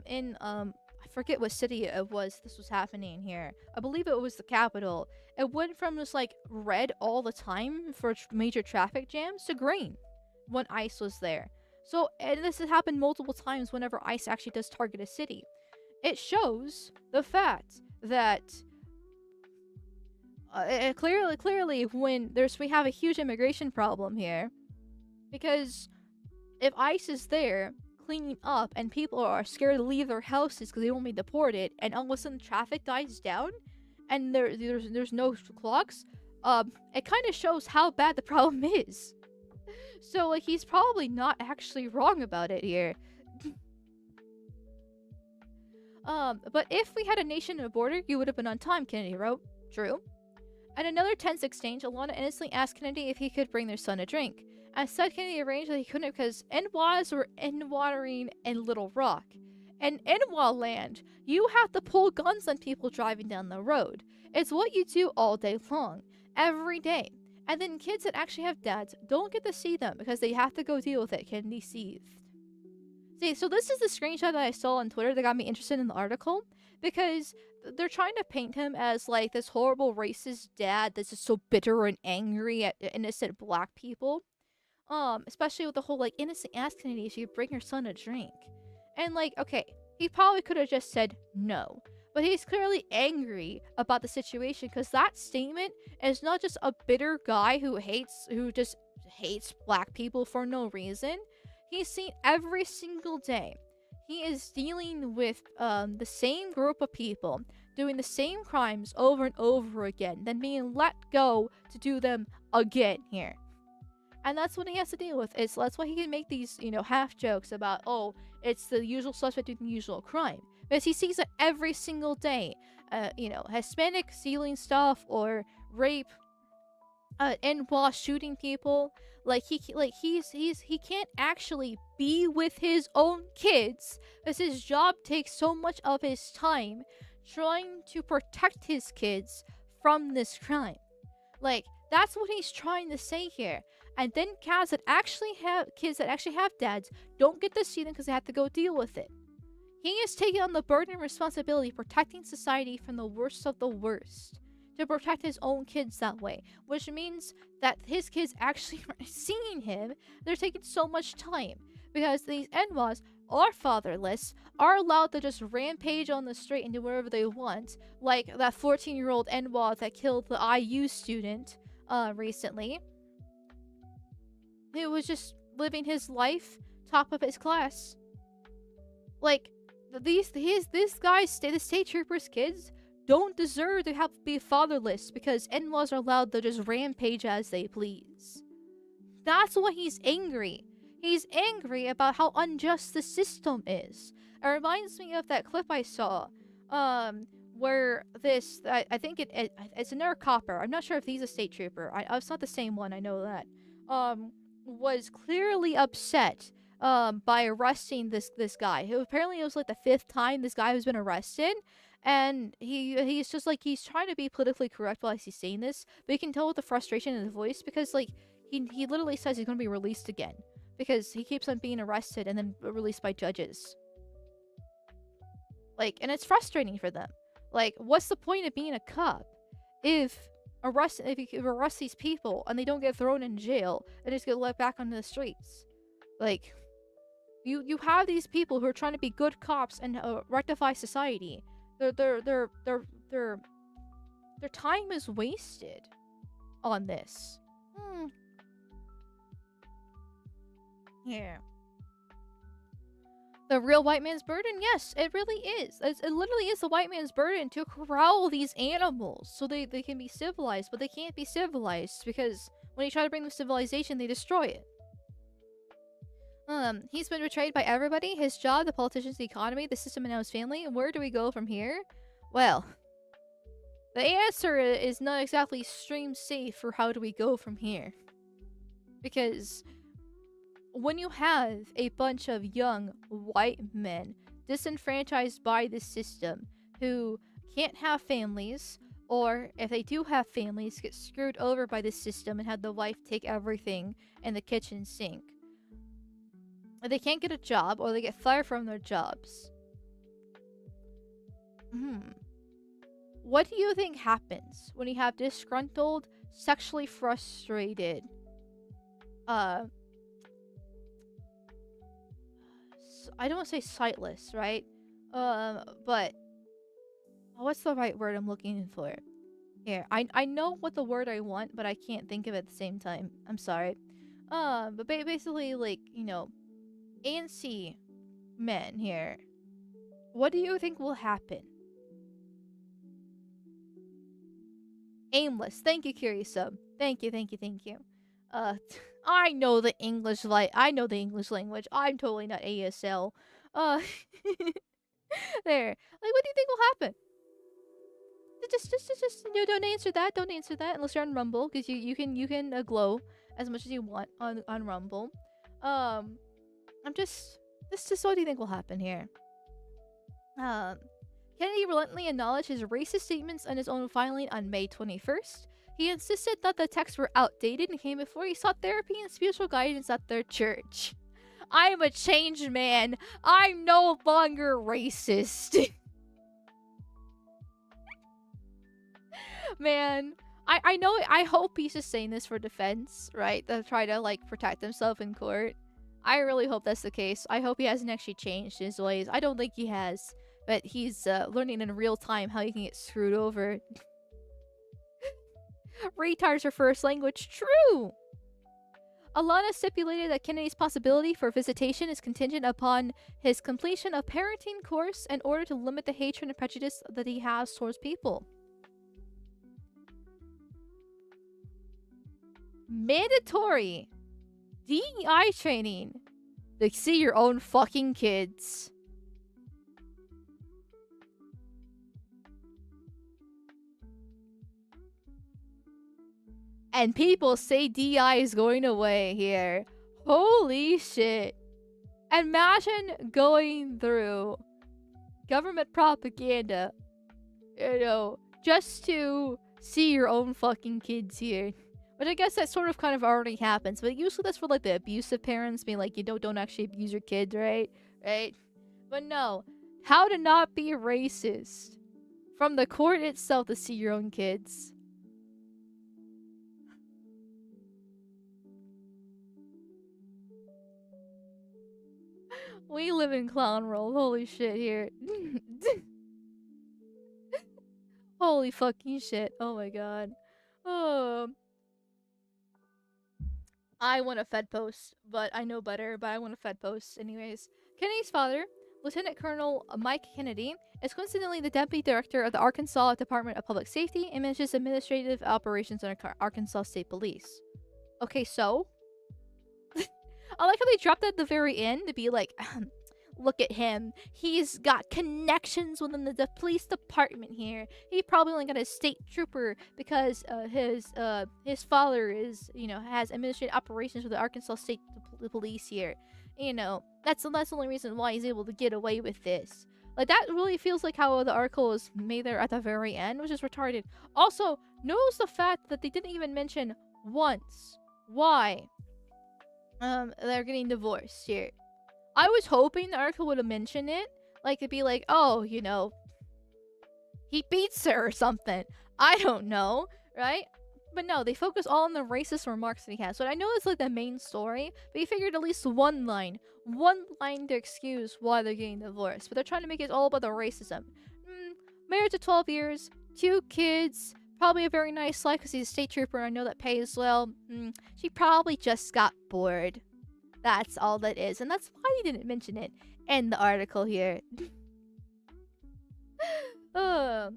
forget what city it was. This was happening here. I believe it was the capital. It went from just like red all the time for major traffic jams to green when ICE was there. So, and this has happened multiple times whenever ICE actually does target a city. It shows the fact that clearly when we have a huge immigration problem here, because if ICE is there cleaning up and people are scared to leave their houses because they won't be deported, and all of a sudden traffic dies down and there's no clocks, it kind of shows how bad the problem is. So like he's probably not actually wrong about it here. But if we had a nation and a border, you would have been on time, Kennedy wrote. True. At another tense exchange, Alana innocently asked Kennedy if he could bring their son a drink. As said, Kennedy arranged that he couldn't because NWAs were NWatering in Little Rock. In NWA land, you have to pull guns on people driving down the road. It's what you do all day long, every day. And then kids that actually have dads don't get to see them because they have to go deal with it, Kennedy seethed. See, so this is the screenshot that I saw on Twitter that got me interested in the article, because they're trying to paint him as like this horrible racist dad that's just so bitter and angry at innocent black people. Especially with the whole like innocent ass Kennedy, she could bring her son a drink. And like, okay, he probably could have just said no. But he's clearly angry about the situation because that statement is not just a bitter guy who just hates black people for no reason. He's seen every single day. He is dealing with the same group of people doing the same crimes over and over again, then being let go to do them again here. And that's what he has to deal with. That's why he can make these, half jokes about, oh, it's the usual suspect doing the usual crime. Because he sees it every single day. Hispanic stealing stuff or rape, NWA shooting people. He can't actually be with his own kids because his job takes so much of his time trying to protect his kids from this crime. That's what he's trying to say here. And then kids that actually have dads don't get to see them because they have to go deal with it. He is taking on the burden and responsibility of protecting society from the worst of the worst. To protect his own kids that way. Which means that his kids actually seeing him, they're taking so much time. Because these NWAs are fatherless, are allowed to just rampage on the street and do whatever they want. Like that 14-year-old NWA that killed the IU student recently. Who was just living his life top of his class. The state troopers' kids don't deserve to be fatherless because NWAs are allowed to just rampage as they please. That's why he's angry. He's angry about how unjust the system is. It reminds me of that clip I saw, where I think it's another copper. I'm not sure if he's a state trooper. It's not the same one. I know that. Was clearly upset by arresting this guy who apparently it was like the 5th time this guy has been arrested, and he's just like he's trying to be politically correct while he's saying this, but you can tell with the frustration in his voice because he literally says he's going to be released again because he keeps on being arrested and then released by judges. And it's frustrating for them. What's the point of being a cop if you arrest these people and they don't get thrown in jail and just get let back onto the streets? You have these people who are trying to be good cops and rectify society. Their time is wasted on this. Yeah. The real white man's burden? Yes, it really is. It literally is the white man's burden to corral these animals so they can be civilized, but they can't be civilized because when you try to bring them civilization, they destroy it. He's been betrayed by everybody. His job, the politicians, the economy, the system, and now his family. Where do we go from here? Well, the answer is not exactly stream safe for how do we go from here. Because when you have a bunch of young white men disenfranchised by the system who can't have families, or if they do have families, get screwed over by the system and have the wife take everything in the kitchen sink, they can't get a job or they get fired from their jobs. What do you think happens when you have disgruntled, sexually frustrated, I don't want to say sightless, right? But what's the right word I'm looking for? Here, I know what the word I want, but I can't think of it at the same time. I'm sorry. But basically, like, you know, antsy men here. What do you think will happen? Aimless. Thank you, Curious Sub. Thank you. I know the English I know the English language. I'm totally not ASL. Uh, there. Like, what do you think will happen? Just no, don't answer that. Don't answer that unless you're on Rumble, because you can glow as much as you want on Rumble. I'm just this is what do you think will happen here? Kennedy reluctantly acknowledged his racist statements on his own filing on May 21st. He insisted that the texts were outdated and came before he sought therapy and spiritual guidance at their church. I am a changed man. I'm no longer racist. Man, I know, I hope he's just saying this for defense, right? To try to, like, protect himself in court. I really hope that's the case. I hope he hasn't actually changed his ways. I don't think he has. But he's learning in real time how he can get screwed over. Retards are first language. True! Alana stipulated that Kennedy's possibility for visitation is contingent upon his completion of parenting course in order to limit the hatred and prejudice that he has towards people. Mandatory DEI training to see your own fucking kids. And people say DI is going away here. Holy shit. Imagine going through government propaganda, you know, just to see your own fucking kids here. But I guess that sort of kind of already happens. But usually that's for, like, the abusive parents being like, you don't actually abuse your kids, right? Right? But no. How to not be racist. From the court itself to see your own kids. We live in clown world. Holy shit here. Holy fucking shit. Oh my god. Oh. I want a Fed post, but I know better, but I want a Fed post anyways. Kennedy's father, Lieutenant Colonel Mike Kennedy, is coincidentally the Deputy Director of the Arkansas Department of Public Safety and manages administrative operations under Arkansas State Police. Okay, so? I like how they dropped that at the very end to be like, look at him. He's got connections within the police department here. He probably only got a state trooper because his father is, you know, has administrative operations with the Arkansas State Police here. You know, that's the only reason why he's able to get away with this. Like, that really feels like how the article was made there at the very end, which is retarded. Also, notice the fact that they didn't even mention once why they're getting divorced here. I was hoping the article would have mentioned it. Like, it'd be like, oh, you know, he beats her or something. I don't know, right? But no, they focus all on the racist remarks that he has. So I know it's like the main story, but you figured at least one line to excuse why they're getting divorced. But they're trying to make it all about the racism. Married to 12 years, 2 kids, probably a very nice life because he's a state trooper and I know that pays well. She probably just got bored. That's all that is. And that's why they didn't mention it in the article here. So.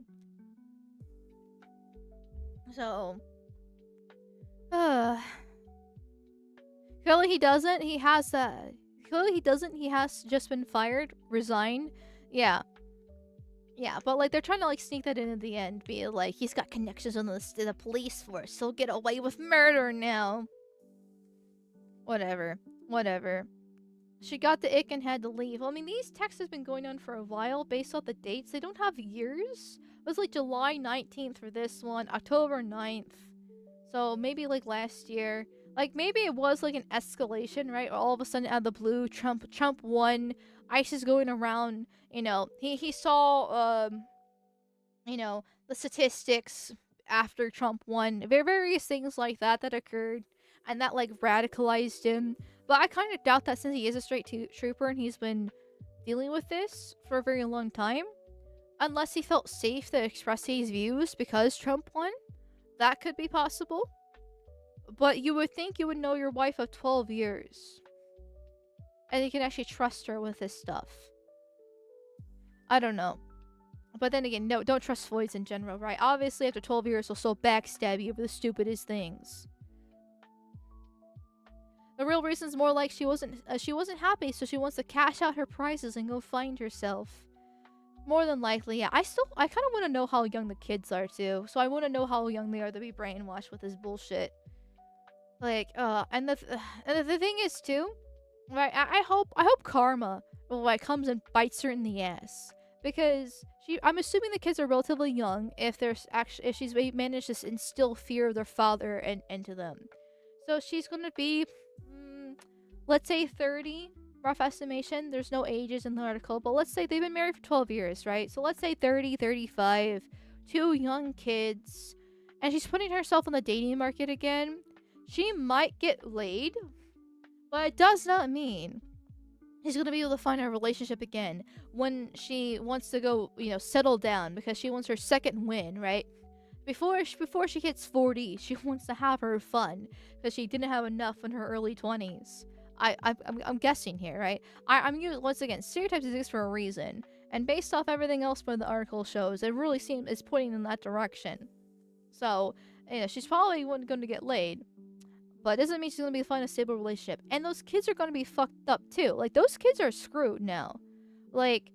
Clearly he doesn't. He has Clearly he doesn't. He has just been fired. Resigned. Yeah. Yeah, but like they're trying to like sneak that in at the end, be like he's got connections on the police force, he'll get away with murder now. Whatever, whatever. She got the ick and had to leave. Well, I mean, these texts have been going on for a while based off the dates. They don't have years. It was like July 19th for this one, October 9th. So maybe like last year. Like maybe it was like an escalation, right? All of a sudden out of the blue, Trump won. ICE is going around, he saw the statistics after Trump won. Various things like that occurred and that like radicalized him. But I kind of doubt that since he is a straight trooper and he's been dealing with this for a very long time. Unless he felt safe to express his views because Trump won. That could be possible. But you would think you would know your wife of 12 years. And you can actually trust her with this stuff. I don't know. But then again, no, don't trust Floyds in general, right? Obviously, after 12 years, he'll still backstab you over the stupidest things. The real reason is more like she wasn't happy, so she wants to cash out her prizes and go find herself. More than likely, yeah. I kind of want to know how young the kids are too. So I want to know how young they are to be brainwashed with this bullshit. Like, and the thing is too, right? I hope karma like comes and bites her in the ass because I'm assuming the kids are relatively young if she's managed to instill fear of their father into them. So she's gonna be, let's say 30. Rough estimation. There's no ages in the article, but let's say they've been married for 12 years, right? So let's say 30, 35, 2 young kids, and she's putting herself on the dating market again. She might get laid, but it does not mean she's gonna be able to find a relationship again when she wants to go, settle down because she wants her second win, right? Before she hits 40, she wants to have her fun because she didn't have enough in her early 20s. I'm guessing here, right? Once again, stereotypes exist for a reason, and based off everything else from the article shows, it really seems it's pointing in that direction. So, she's probably going to get laid, but it doesn't mean she's going to be finding a stable relationship. And those kids are going to be fucked up too. Like those kids are screwed now. Like,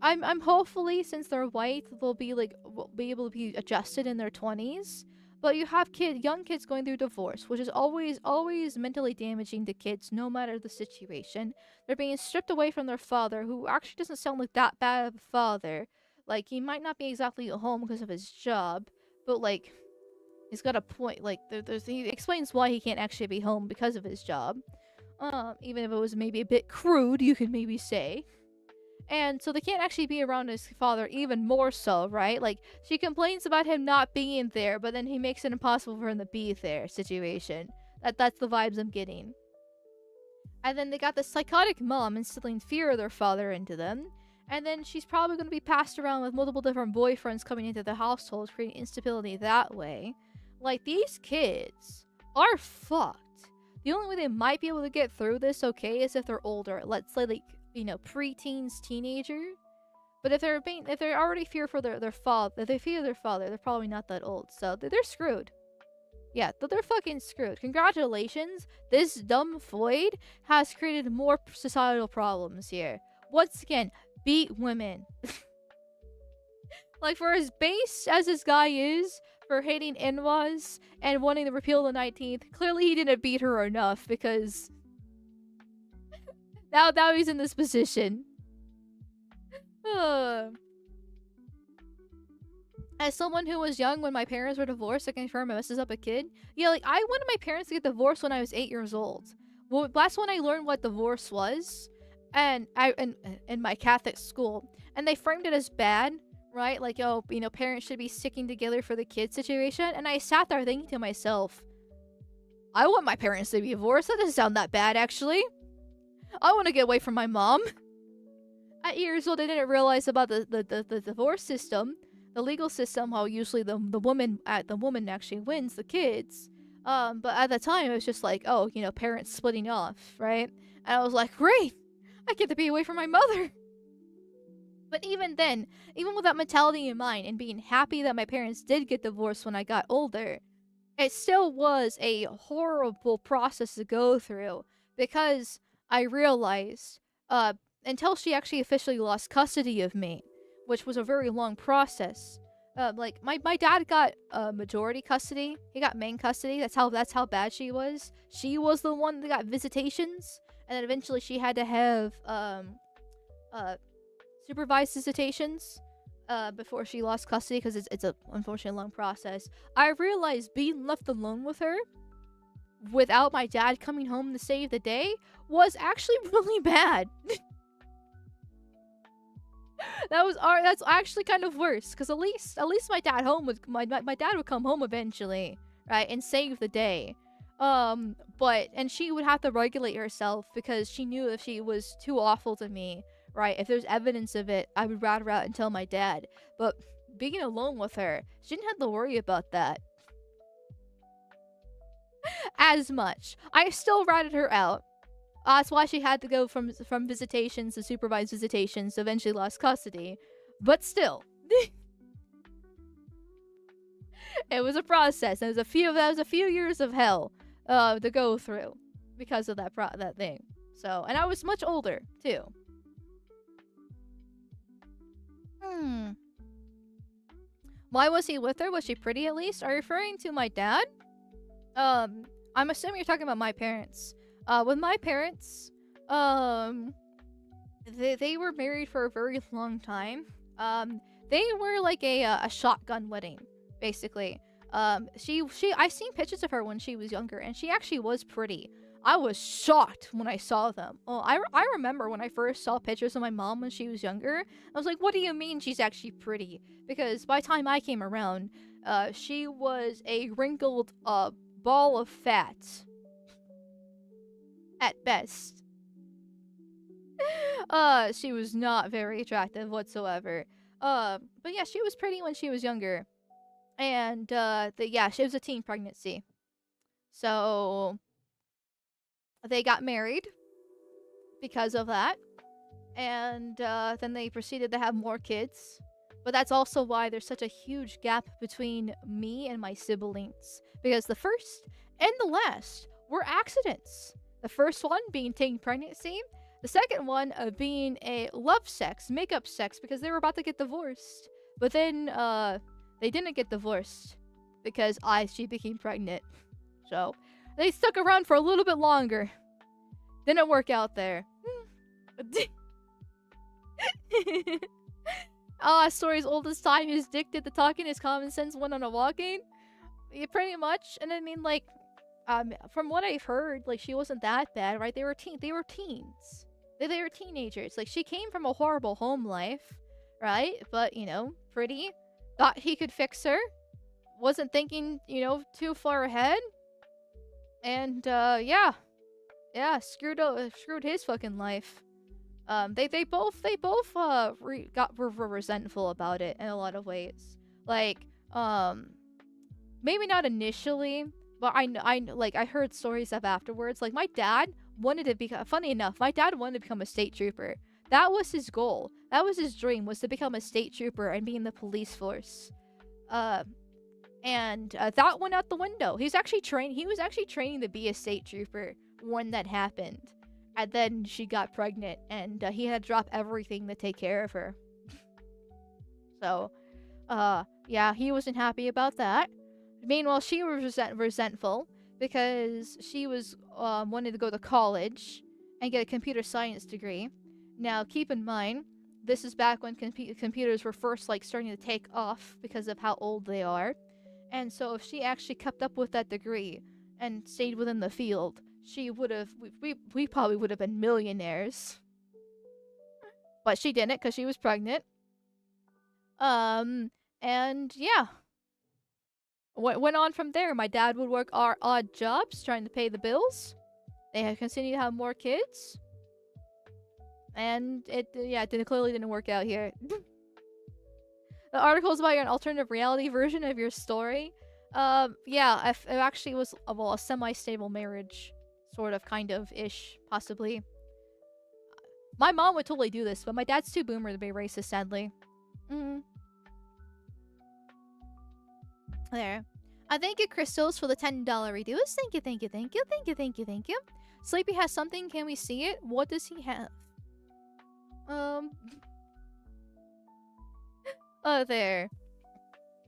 I'm hopefully since they're white, they'll be able to be adjusted in their 20s. But you have young kids going through divorce, which is always mentally damaging to kids, no matter the situation. They're being stripped away from their father, who actually doesn't sound like that bad of a father. Like, he might not be exactly at home because of his job, but, like, he's got a point. Like, he explains why he can't actually be home because of his job. Even if it was maybe a bit crude, you could maybe say. And so they can't actually be around his father even more so, right? Like, she complains about him not being there, but then he makes it impossible for him to be there situation. That's the vibes I'm getting. And then they got this psychotic mom instilling fear of their father into them. And then she's probably going to be passed around with multiple different boyfriends coming into the household, creating instability that way. Like, these kids are fucked. The only way they might be able to get through this okay is if they're older. Let's say, like, preteens, teenager. But if they're already fear for their father, if they fear their father, they're probably not that old. So they're screwed. Yeah, they're fucking screwed. Congratulations. This dumb Floyd has created more societal problems here. Once again, beat women. Like, for as base as this guy is for hating in-laws and wanting to repeal the 19th, clearly he didn't beat her enough because now he's in this position. As someone who was young when my parents were divorced, I can confirm it messes up a kid. Yeah, like, I wanted my parents to get divorced when I was 8 years old. Well, that's when I learned what divorce was, and in my Catholic school, and they framed it as bad, right? Like, oh, parents should be sticking together for the kid situation. And I sat there thinking to myself, I want my parents to be divorced. That doesn't sound that bad, actually. I want to get away from my mom. At years old, I didn't realize about the divorce system, the legal system, how usually the woman actually wins the kids. But at the time, it was just like, oh, parents splitting off, right? And I was like, great, I get to be away from my mother. But even then, even with that mentality in mind and being happy that my parents did get divorced when I got older, it still was a horrible process to go through because I realized, until she actually officially lost custody of me, which was a very long process. Like my dad got majority custody. He got main custody. That's how bad she was. She was the one that got visitations, and then eventually she had to have supervised visitations before she lost custody, because it's a unfortunately long process. I realized being left alone with her without my dad coming home to save the day was actually really bad. That's actually kind of worse, because at least my dad would come home eventually, right, and save the day. And she would have to regulate herself, because she knew if she was too awful to me, right, if there's evidence of it, I would rat her out and tell my dad. But being alone with her, she didn't have to worry about that as much. I still ratted her out. That's why she had to go from visitations to supervised visitations, so eventually lost custody. But still, it was a process. That was a few years of hell to go through because of that thing. So, and I was much older too. Why was he with her? Was she pretty at least? Are you referring to my dad? I'm assuming you're talking about my parents. With my parents, they were married for a very long time. They were like a shotgun wedding, basically. I seen pictures of her when she was younger, and she actually was pretty. I was shocked when I saw them. Oh, I remember when I first saw pictures of my mom when she was younger. I was like, what do you mean she's actually pretty? Because by the time I came around, she was a wrinkled ball of fat. At best. She was not very attractive whatsoever. But yeah, she was pretty when she was younger. And, she was a teen pregnancy. So, they got married because of that. And, then they proceeded to have more kids. But that's also why there's such a huge gap between me and my siblings. Because the first and the last were accidents. The first one being teen pregnancy. The second one being a love sex, makeup sex, because they were about to get divorced. But then, they didn't get divorced because she became pregnant. So, they stuck around for a little bit longer. Didn't work out there. Story's oldest time. His dick did the talking, his common sense went on a walking. Yeah, pretty much. And I mean, like, from what I've heard, like, she wasn't that bad, right? They were teens. They were teenagers. Like, she came from a horrible home life, right? But, pretty. Thought he could fix her. Wasn't thinking, too far ahead. And, yeah, screwed his fucking life. They both were resentful about it in a lot of ways. Like, maybe not initially, but I heard stories of afterwards. Like, my dad wanted to become, funny enough, my dad wanted to become a state trooper. That was his goal. That was his dream, was to become a state trooper and be in the police force. And that went out the window. He was actually training to be a state trooper when that happened. And then she got pregnant, and he had to drop everything to take care of her. So, yeah, he wasn't happy about that. Meanwhile, she was resentful because she was wanting to go to college and get a computer science degree. Now, keep in mind, this is back when computers were first starting to take off because of how old they are. And so if she actually kept up with that degree and stayed within the field, we probably would have been millionaires. But she didn't, because she was pregnant. And yeah. What went on from there? My dad would work odd jobs trying to pay the bills. They had continued to have more kids. And it clearly didn't work out here. The article's about an alternative reality version of your story. Yeah, it actually was, a semi-stable marriage. Sort of, kind of, ish, possibly. My mom would totally do this, but my dad's too boomer to be racist, sadly. There. Thank you, Crystals, for the $10 reduce. Thank you, thank you, thank you, thank you, thank you, thank you. Sleepy has something. Can we see it? What does he have? There.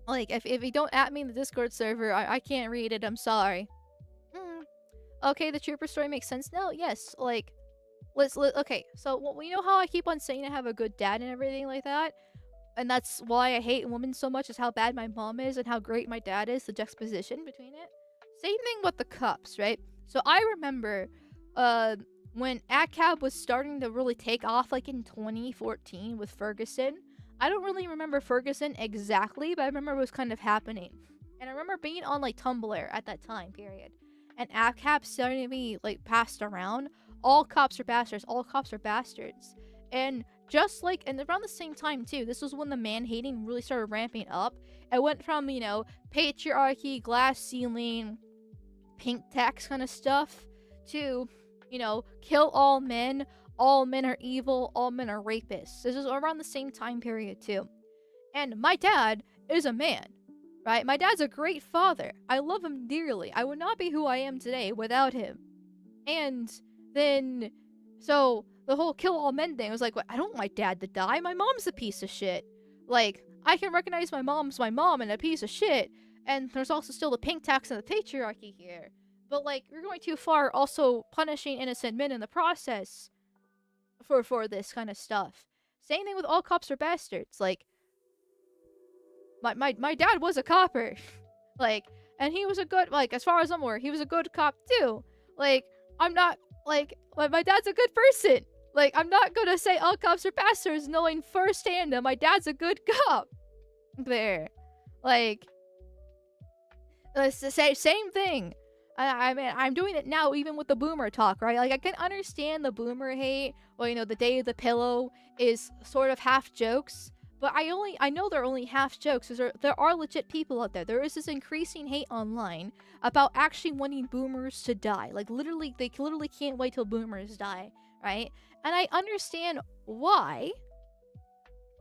Like, if you don't at me in the Discord server, I can't read it. I'm sorry. Mm. Okay, the trooper story makes sense now? Yes, like, okay, so well, you know how I keep on saying I have a good dad and everything like that? And that's why I hate women so much, is how bad my mom is and how great my dad is, the juxtaposition between it. Same thing with the cups, right? So I remember when ACAB was starting to really take off, like in 2014 with Ferguson. I don't really remember Ferguson exactly, but I remember it was kind of happening. And I remember being on like Tumblr at that time period. And ACAB starting to be like passed around. All cops are bastards, all cops are bastards. And just like, and around the same time too, this was when the man hating really started ramping up. It went from, patriarchy, glass ceiling, pink tax kind of stuff, to, kill all men are evil, all men are rapists. This is around the same time period too. And my dad is a man, right? My dad's a great father. I love him dearly. I would not be who I am today without him. And then, so the whole kill all men thing was like, well, I don't want my dad to die. My mom's a piece of shit. Like, I can recognize my mom's my mom and a piece of shit. And there's also still the pink tax and the patriarchy here. But like, you're going too far, also punishing innocent men in the process for this kind of stuff. Same thing with all cops are bastards. Like, my dad was a copper. Like, and he was a good, like, as far as I'm aware, he was a good cop too. Like, I'm not, like, my dad's a good person. Like, I'm not gonna say all cops are bastards knowing firsthand that my dad's a good cop. There. Like, it's the same thing. I mean, I'm doing it now even with the boomer talk, right? Like, I can understand the boomer hate, or, the day of the pillow is sort of half jokes. But I know they're only half jokes, because there are legit people out there. There is this increasing hate online about actually wanting boomers to die. Like, literally, they literally can't wait till boomers die, right? And I understand why.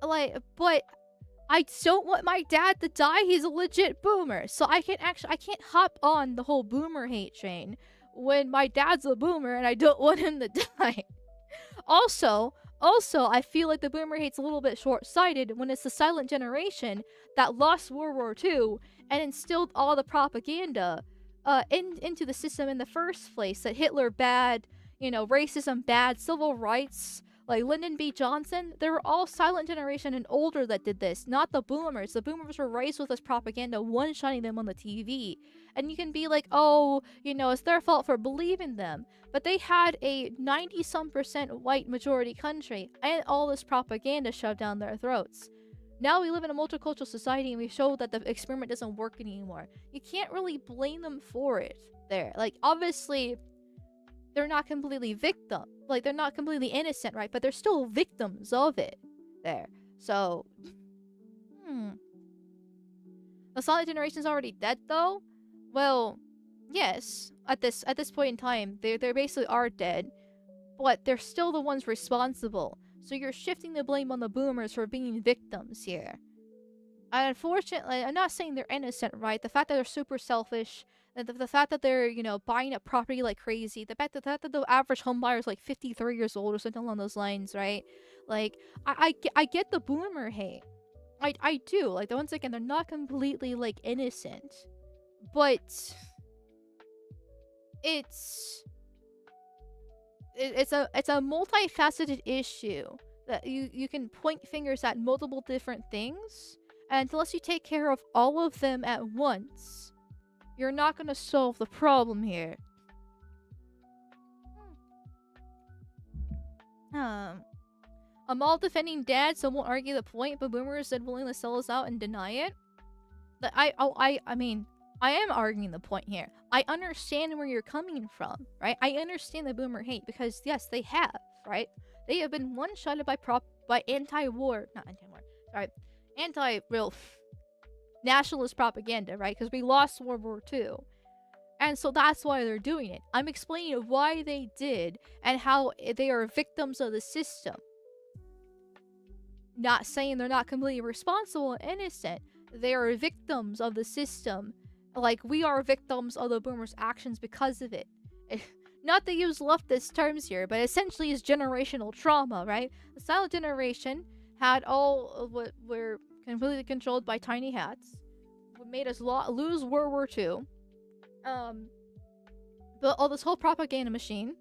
Like, but I don't want my dad to die. He's a legit boomer. So I can't hop on the whole boomer hate train when my dad's a boomer and I don't want him to die. Also, I feel like the boomer hate's a little bit short-sighted when it's the silent generation that lost World War II and instilled all the propaganda into the system in the first place. That Hitler bad, racism bad, civil rights, like Lyndon B. Johnson, they were all silent generation and older that did this, not the boomers. The boomers were raised with this propaganda, one-shotting them on the TV. And you can be like, oh, it's their fault for believing them. But they had a 90-some% white majority country and all this propaganda shoved down their throats. Now we live in a multicultural society and we show that the experiment doesn't work anymore. You can't really blame them for it there. Like, obviously, they're not completely victim. Like, they're not completely innocent, right? But they're still victims of it there. So, The silent generation's already dead, though? Well, yes. At this point in time, they basically are dead. But they're still the ones responsible. So you're shifting the blame on the boomers for being victims here. And unfortunately, I'm not saying they're innocent, right? The fact that they're super selfish, and the fact that they're, buying up property like crazy, the fact that the average home buyer is like 53 years old or something along those lines, right? Like, I get the boomer hate. I do. Like, once again, they're not completely, like, innocent. But it's a multifaceted issue that you can point fingers at multiple different things, and unless you take care of all of them at once, you're not gonna solve the problem here. I'm all defending dad, so I won't argue the point, but boomers said willing to sell us out and deny it. I mean, I am arguing the point here. I understand where you're coming from, right? I understand the boomer hate because, yes, they have, right? They have been one-shotted by anti-war, not anti-war, sorry, anti-real nationalist propaganda, right? Because we lost World War II. And so that's why they're doing it. I'm explaining why they did and how they are victims of the system. Not saying they're not completely responsible and innocent. They are victims of the system. Like, we are victims of the boomers' actions because of it. Not to use leftist terms here, but essentially it's generational trauma, right? The silent generation had all what were completely controlled by tiny hats. Made us lose World War II. Built all this whole propaganda machine.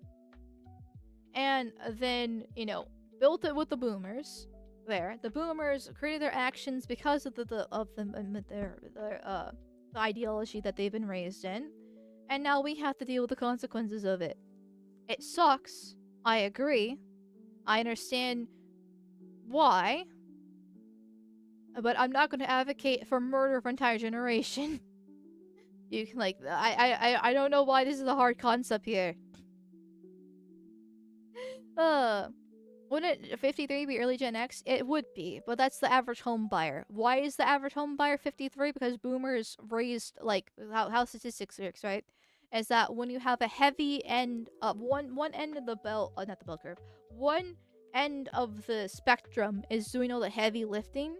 And then, you know, built it with the boomers. The boomers created their actions because of their the ideology that they've been raised in, and now we have to deal with the consequences of it. It sucks. I agree. I understand why, but I'm not going to advocate for murder of an entire generation. You can I don't know why this is a hard concept here. Wouldn't 53 be early Gen X? It would be, but that's the average home buyer. Why is the average home buyer 53? Because boomers raised, like, how statistics works, right? Is that when you have a heavy end of one end of the bell, not the bell curve, one end of the spectrum is doing all the heavy lifting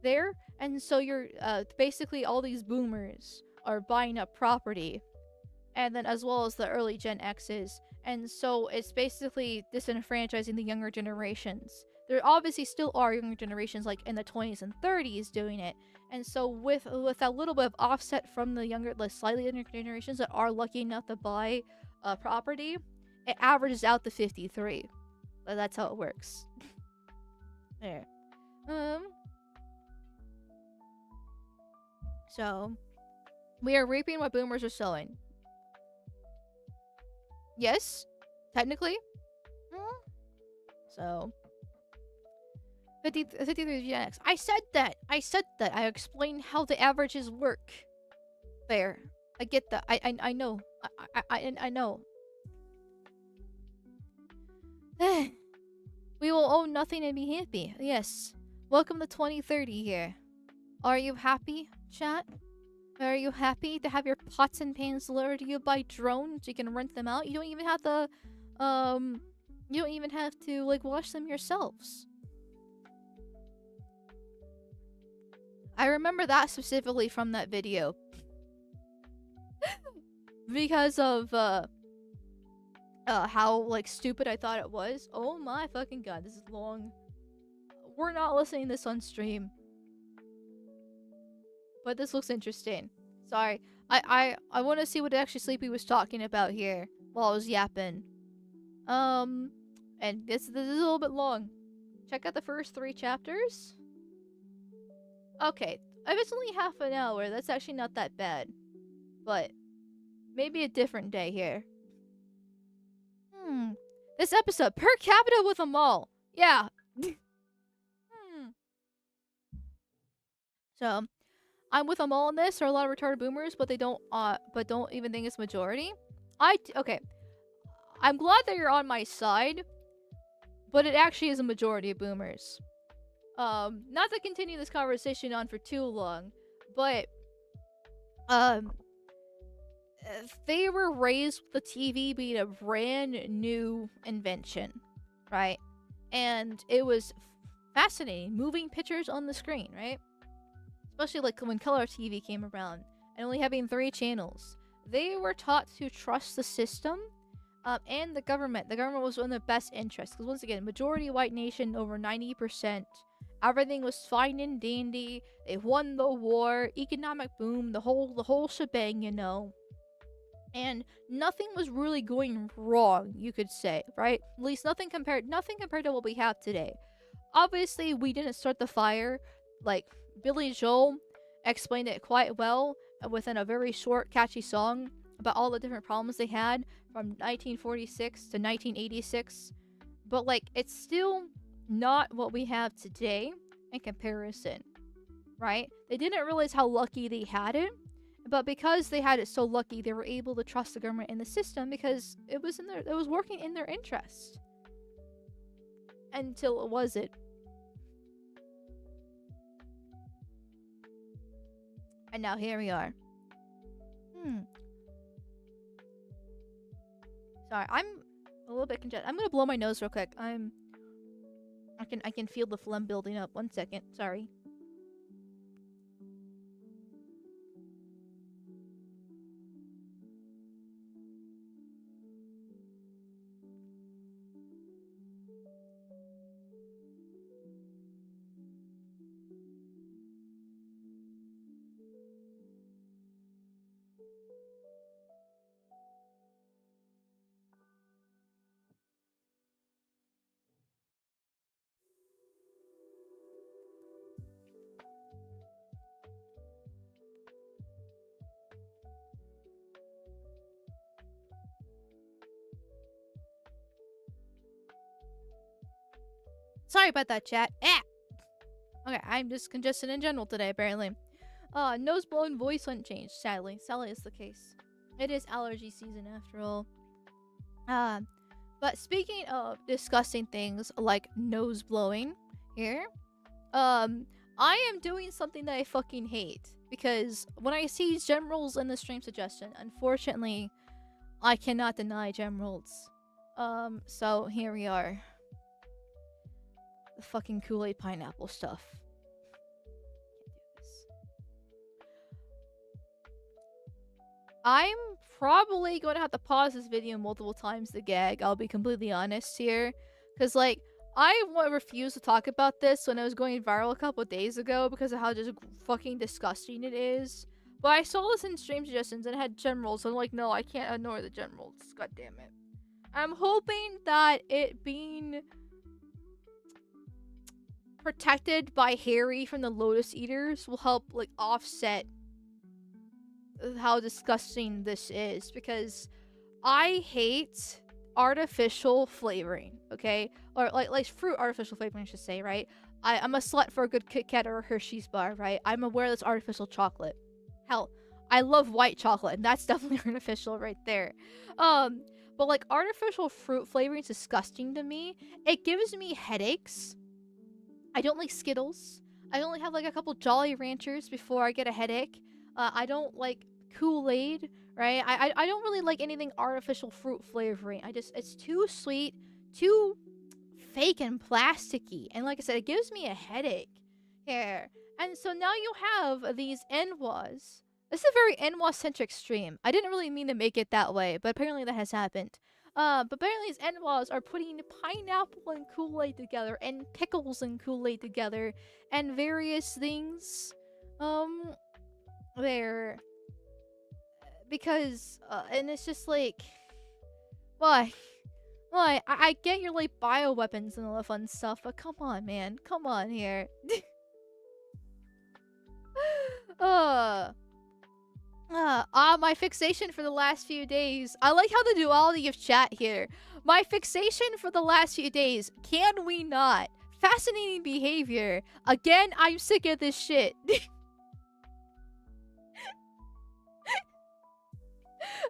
there, and so you're basically all these boomers are buying up property, and then as well as the early Gen X's. And so it's basically disenfranchising the younger generations. There obviously still are younger generations like in the 20s and 30s doing it. And so with a little bit of offset from the younger, the slightly younger generations that are lucky enough to buy property, it averages out to 53. That's how it works. There. So we are reaping what boomers are sowing. Yes, technically. So 53 Gen X. I said that. I explained how the averages work. There. I get that. I know. I know. We will own nothing and be happy. Yes. Welcome to 2030 here. Are you happy, chat? Are you happy to have your pots and pans delivered to you by drone so you can rent them out? You don't even have to, you don't even have to, like, wash them yourselves. I remember that specifically from that video. Because of, how, like, stupid I thought it was. Oh my fucking god, this is long. We're not listening to this on stream. But this looks interesting. Sorry. I want to see what actually Sleepy was talking about here while I was yapping. And this is a little bit long. Check out the first 3 chapters. Okay. If it's only half an hour, that's actually not that bad. But maybe a different day here. This episode, per capita with a mall. Yeah. So I'm with them all in this. There are a lot of retarded boomers, but they don't even think it's majority. Okay. I'm glad that you're on my side, but it actually is a majority of boomers. Not to continue this conversation on for too long, but they were raised with the TV being a brand new invention, right? And it was fascinating, moving pictures on the screen, right? Especially like when color TV came around and only having 3 channels. They were taught to trust the system and the government. The government was in their best interest because once again, majority white nation, over 90%. Everything was fine and dandy. They won the war, economic boom, the whole shebang, you know. And nothing was really going wrong, you could say, right? At least nothing compared to what we have today. Obviously, we didn't start the fire. Like, Billy Joel explained it quite well within a very short, catchy song about all the different problems they had from 1946 to 1986. But, like, it's still not what we have today in comparison, right? They didn't realize how lucky they had it, but because they had it so lucky, they were able to trust the government and the system because it was working in their interest. Until it wasn't. And now here we are. Sorry, I'm a little bit congested. I'm gonna blow my nose real quick. I can feel the phlegm building up. 1 second. Sorry. Sorry about that, chat. Okay, I'm just congested in general today, apparently. Nose blown, voice unchanged, sadly. Sadly is the case. It is allergy season after all. But speaking of disgusting things like nose blowing here, I am doing something that I fucking hate. Because when I see gem rolls in the stream suggestion, unfortunately, I cannot deny gem rolls. So here we are. The fucking Kool-Aid pineapple stuff. Can't do this. I'm probably going to have to pause this video multiple times to gag, I'll be completely honest here. Because, like, I refused to talk about this when it was going viral a couple days ago because of how just fucking disgusting it is. But I saw this in stream suggestions and it had gem rolls, so I'm like, no, I can't ignore the gem rolls. God damn it. I'm hoping that it being protected by Harry from the Lotus Eaters will help, like, offset how disgusting this is, because I hate artificial flavoring, okay? Or like fruit artificial flavoring, I should say, right? I'm a slut for a good Kit Kat or a Hershey's bar, right? I'm aware that's artificial chocolate. Hell, I love white chocolate, and that's definitely artificial right there. But like artificial fruit flavoring is disgusting to me. It gives me headaches. I don't like Skittles. I only have like a couple Jolly Ranchers before I get a headache. I don't like Kool-Aid, right? I don't really like anything artificial fruit flavoring. It's too sweet, too fake and plasticky. And like I said, it gives me a headache here. And so now you have these NWAs. This is a very NWA-centric stream. I didn't really mean to make it that way, but apparently that has happened. But apparently these NWAs are putting pineapple and Kool-Aid together, and pickles and Kool-Aid together, and various things. There. Because, and it's just like, why? Why? I get your, like, bioweapons and all that fun stuff, but come on, man. Come on here. My fixation for the last few days. I like how the duality of chat here. My fixation for the last few days. Can we not? Fascinating behavior. Again, I'm sick of this shit.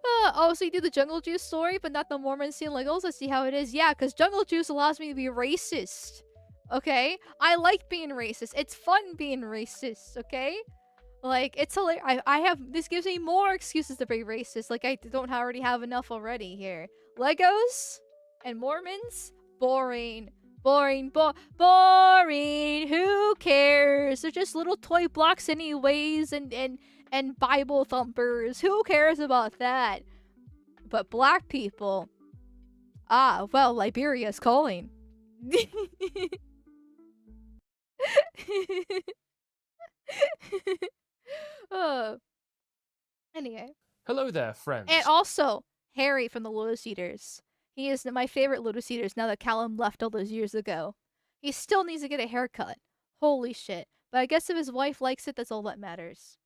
Oh, so you do the Jungle Juice story, but not the Mormon scene Legos? Let's see how it is. Yeah, because Jungle Juice allows me to be racist. Okay? I like being racist. It's fun being racist, okay? Like, it's hilarious. I have, this gives me more excuses to be racist. Like, I don't already have enough already here. Legos and Mormons? Boring. Boring. Boring. Who cares? They're just little toy blocks anyways, and Bible thumpers. Who cares about that? But black people. Ah, well, Liberia's calling. Anyway. Hello there, friends. And also, Harry from the Lotus Eaters. He is my favorite Lotus Eaters now that Callum left all those years ago. He still needs to get a haircut. Holy shit. But I guess if his wife likes it, that's all that matters.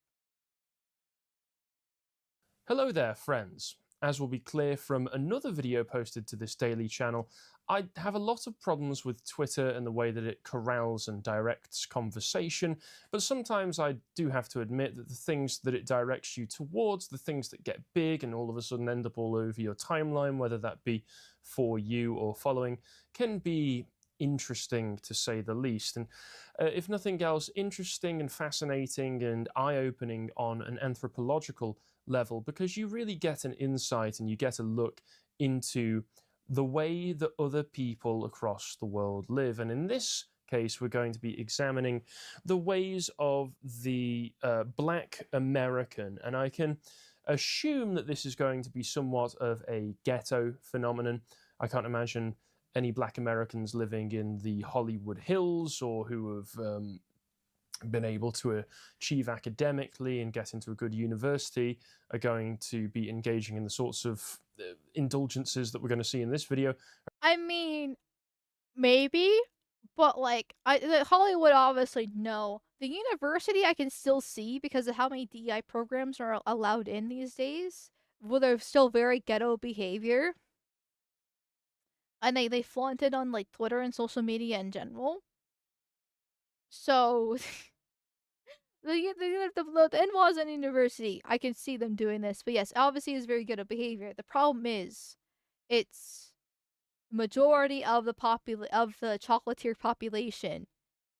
Hello there, friends. As will be clear from another video posted to this daily channel, I have a lot of problems with Twitter and the way that it corrals and directs conversation, but sometimes I do have to admit that the things that it directs you towards, the things that get big and all of a sudden end up all over your timeline, whether that be for you or following, can be interesting to say the least. And if nothing else, interesting and fascinating and eye-opening on an anthropological level, because you really get an insight and you get a look into the way that other people across the world live. And in this case, we're going to be examining the ways of the Black American. And I can assume that this is going to be somewhat of a ghetto phenomenon. I can't imagine any Black Americans living in the Hollywood Hills or who have been able to achieve academically and get into a good university are going to be engaging in the sorts of indulgences that we're going to see in this video. I mean, maybe, but like, Hollywood obviously no. The university I can still see because of how many DEI programs are allowed in these days, where there's still very ghetto behavior. and they flaunt it on like Twitter and social media in general. So the in-laws in university, I can see them doing this. But yes, obviously is very good at behavior. The problem is, it's majority of the chocolatier population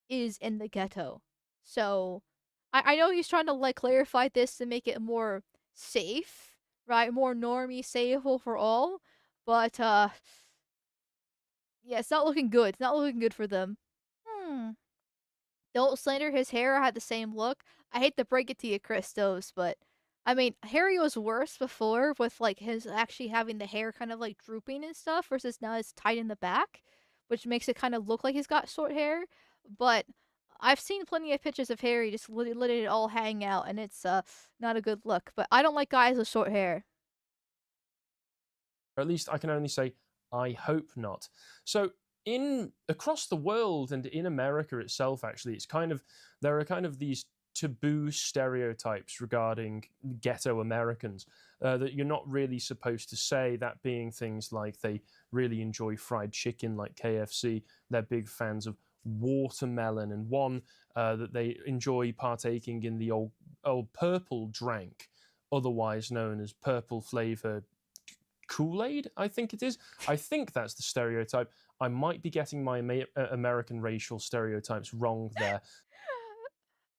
is in the ghetto. So I know he's trying to like clarify this to make it more safe, right? More normie safe for all. But yeah, it's not looking good. It's not looking good for them. Hmm. Don't slander his hair. I had the same look. I hate to break it to you, Christos, but I mean, Harry was worse before with like his actually having the hair kind of like drooping and stuff versus now it's tied in the back, which makes it kind of look like he's got short hair. But I've seen plenty of pictures of Harry just letting it all hang out, and it's not a good look. But I don't like guys with short hair. Or at least I can only say, I hope not. So in across the world and in America itself, actually, it's kind of there are kind of these taboo stereotypes regarding ghetto Americans that you're not really supposed to say. That being things like they really enjoy fried chicken, like KFC. They're big fans of watermelon, and one that they enjoy partaking in the old purple drank, otherwise known as purple flavor Kool-Aid, I think it is. I think that's the stereotype. I might be getting my American racial stereotypes wrong there.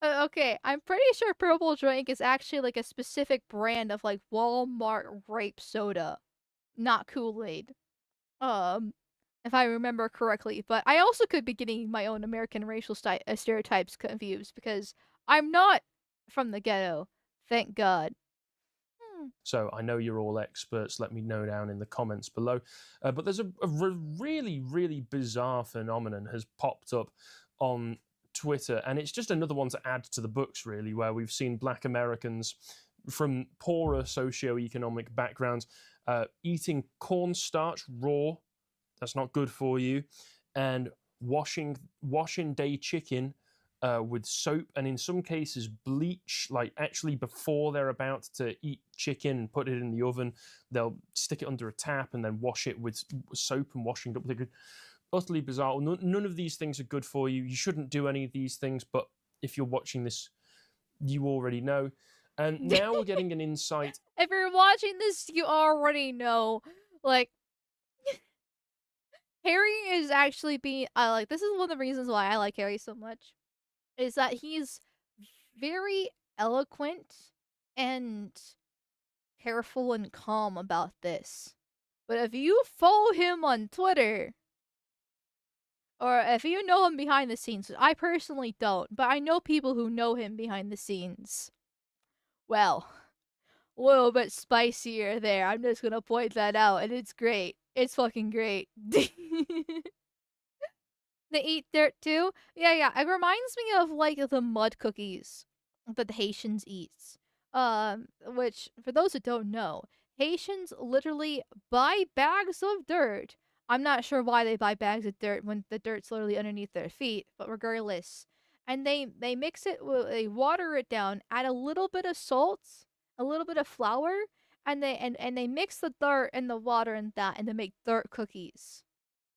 Okay, I'm pretty sure Purple Drink is actually like a specific brand of like Walmart grape soda, not Kool-Aid. Um, if I remember correctly. But I also could be getting my own American racial stereotypes confused because I'm not from the ghetto. Thank God. Hmm. So I know you're all experts. Let me know down in the comments below. But there's a really, really bizarre phenomenon has popped up on Twitter, and it's just another one to add to the books, really, where we've seen Black Americans from poorer socioeconomic backgrounds eating cornstarch raw. That's not good for you, and washing day chicken with soap and in some cases bleach, like actually before they're about to eat chicken and put it in the oven, they'll stick it under a tap and then wash it with soap and washing up liquid. Utterly bizarre. None of these things are good for you. You shouldn't do any of these things, but if you're watching this, you already know. And now we're getting an insight. If you're watching this, you already know. Like, Harry is actually being. I like. This is one of the reasons why I like Harry so much. Is that he's very eloquent and careful and calm about this. But if you follow him on Twitter, or if you know him behind the scenes, I personally don't, but I know people who know him behind the scenes. Well, a little bit spicier there. I'm just gonna point that out, and it's great. It's fucking great. They eat dirt too? Yeah, yeah. It reminds me of like the mud cookies that the Haitians eat. Which for those who don't know, Haitians literally buy bags of dirt. I'm not sure why they buy bags of dirt when the dirt's literally underneath their feet, but regardless. And they mix it they water it down, add a little bit of salt, a little bit of flour, and they mix the dirt and the water and that and they make dirt cookies.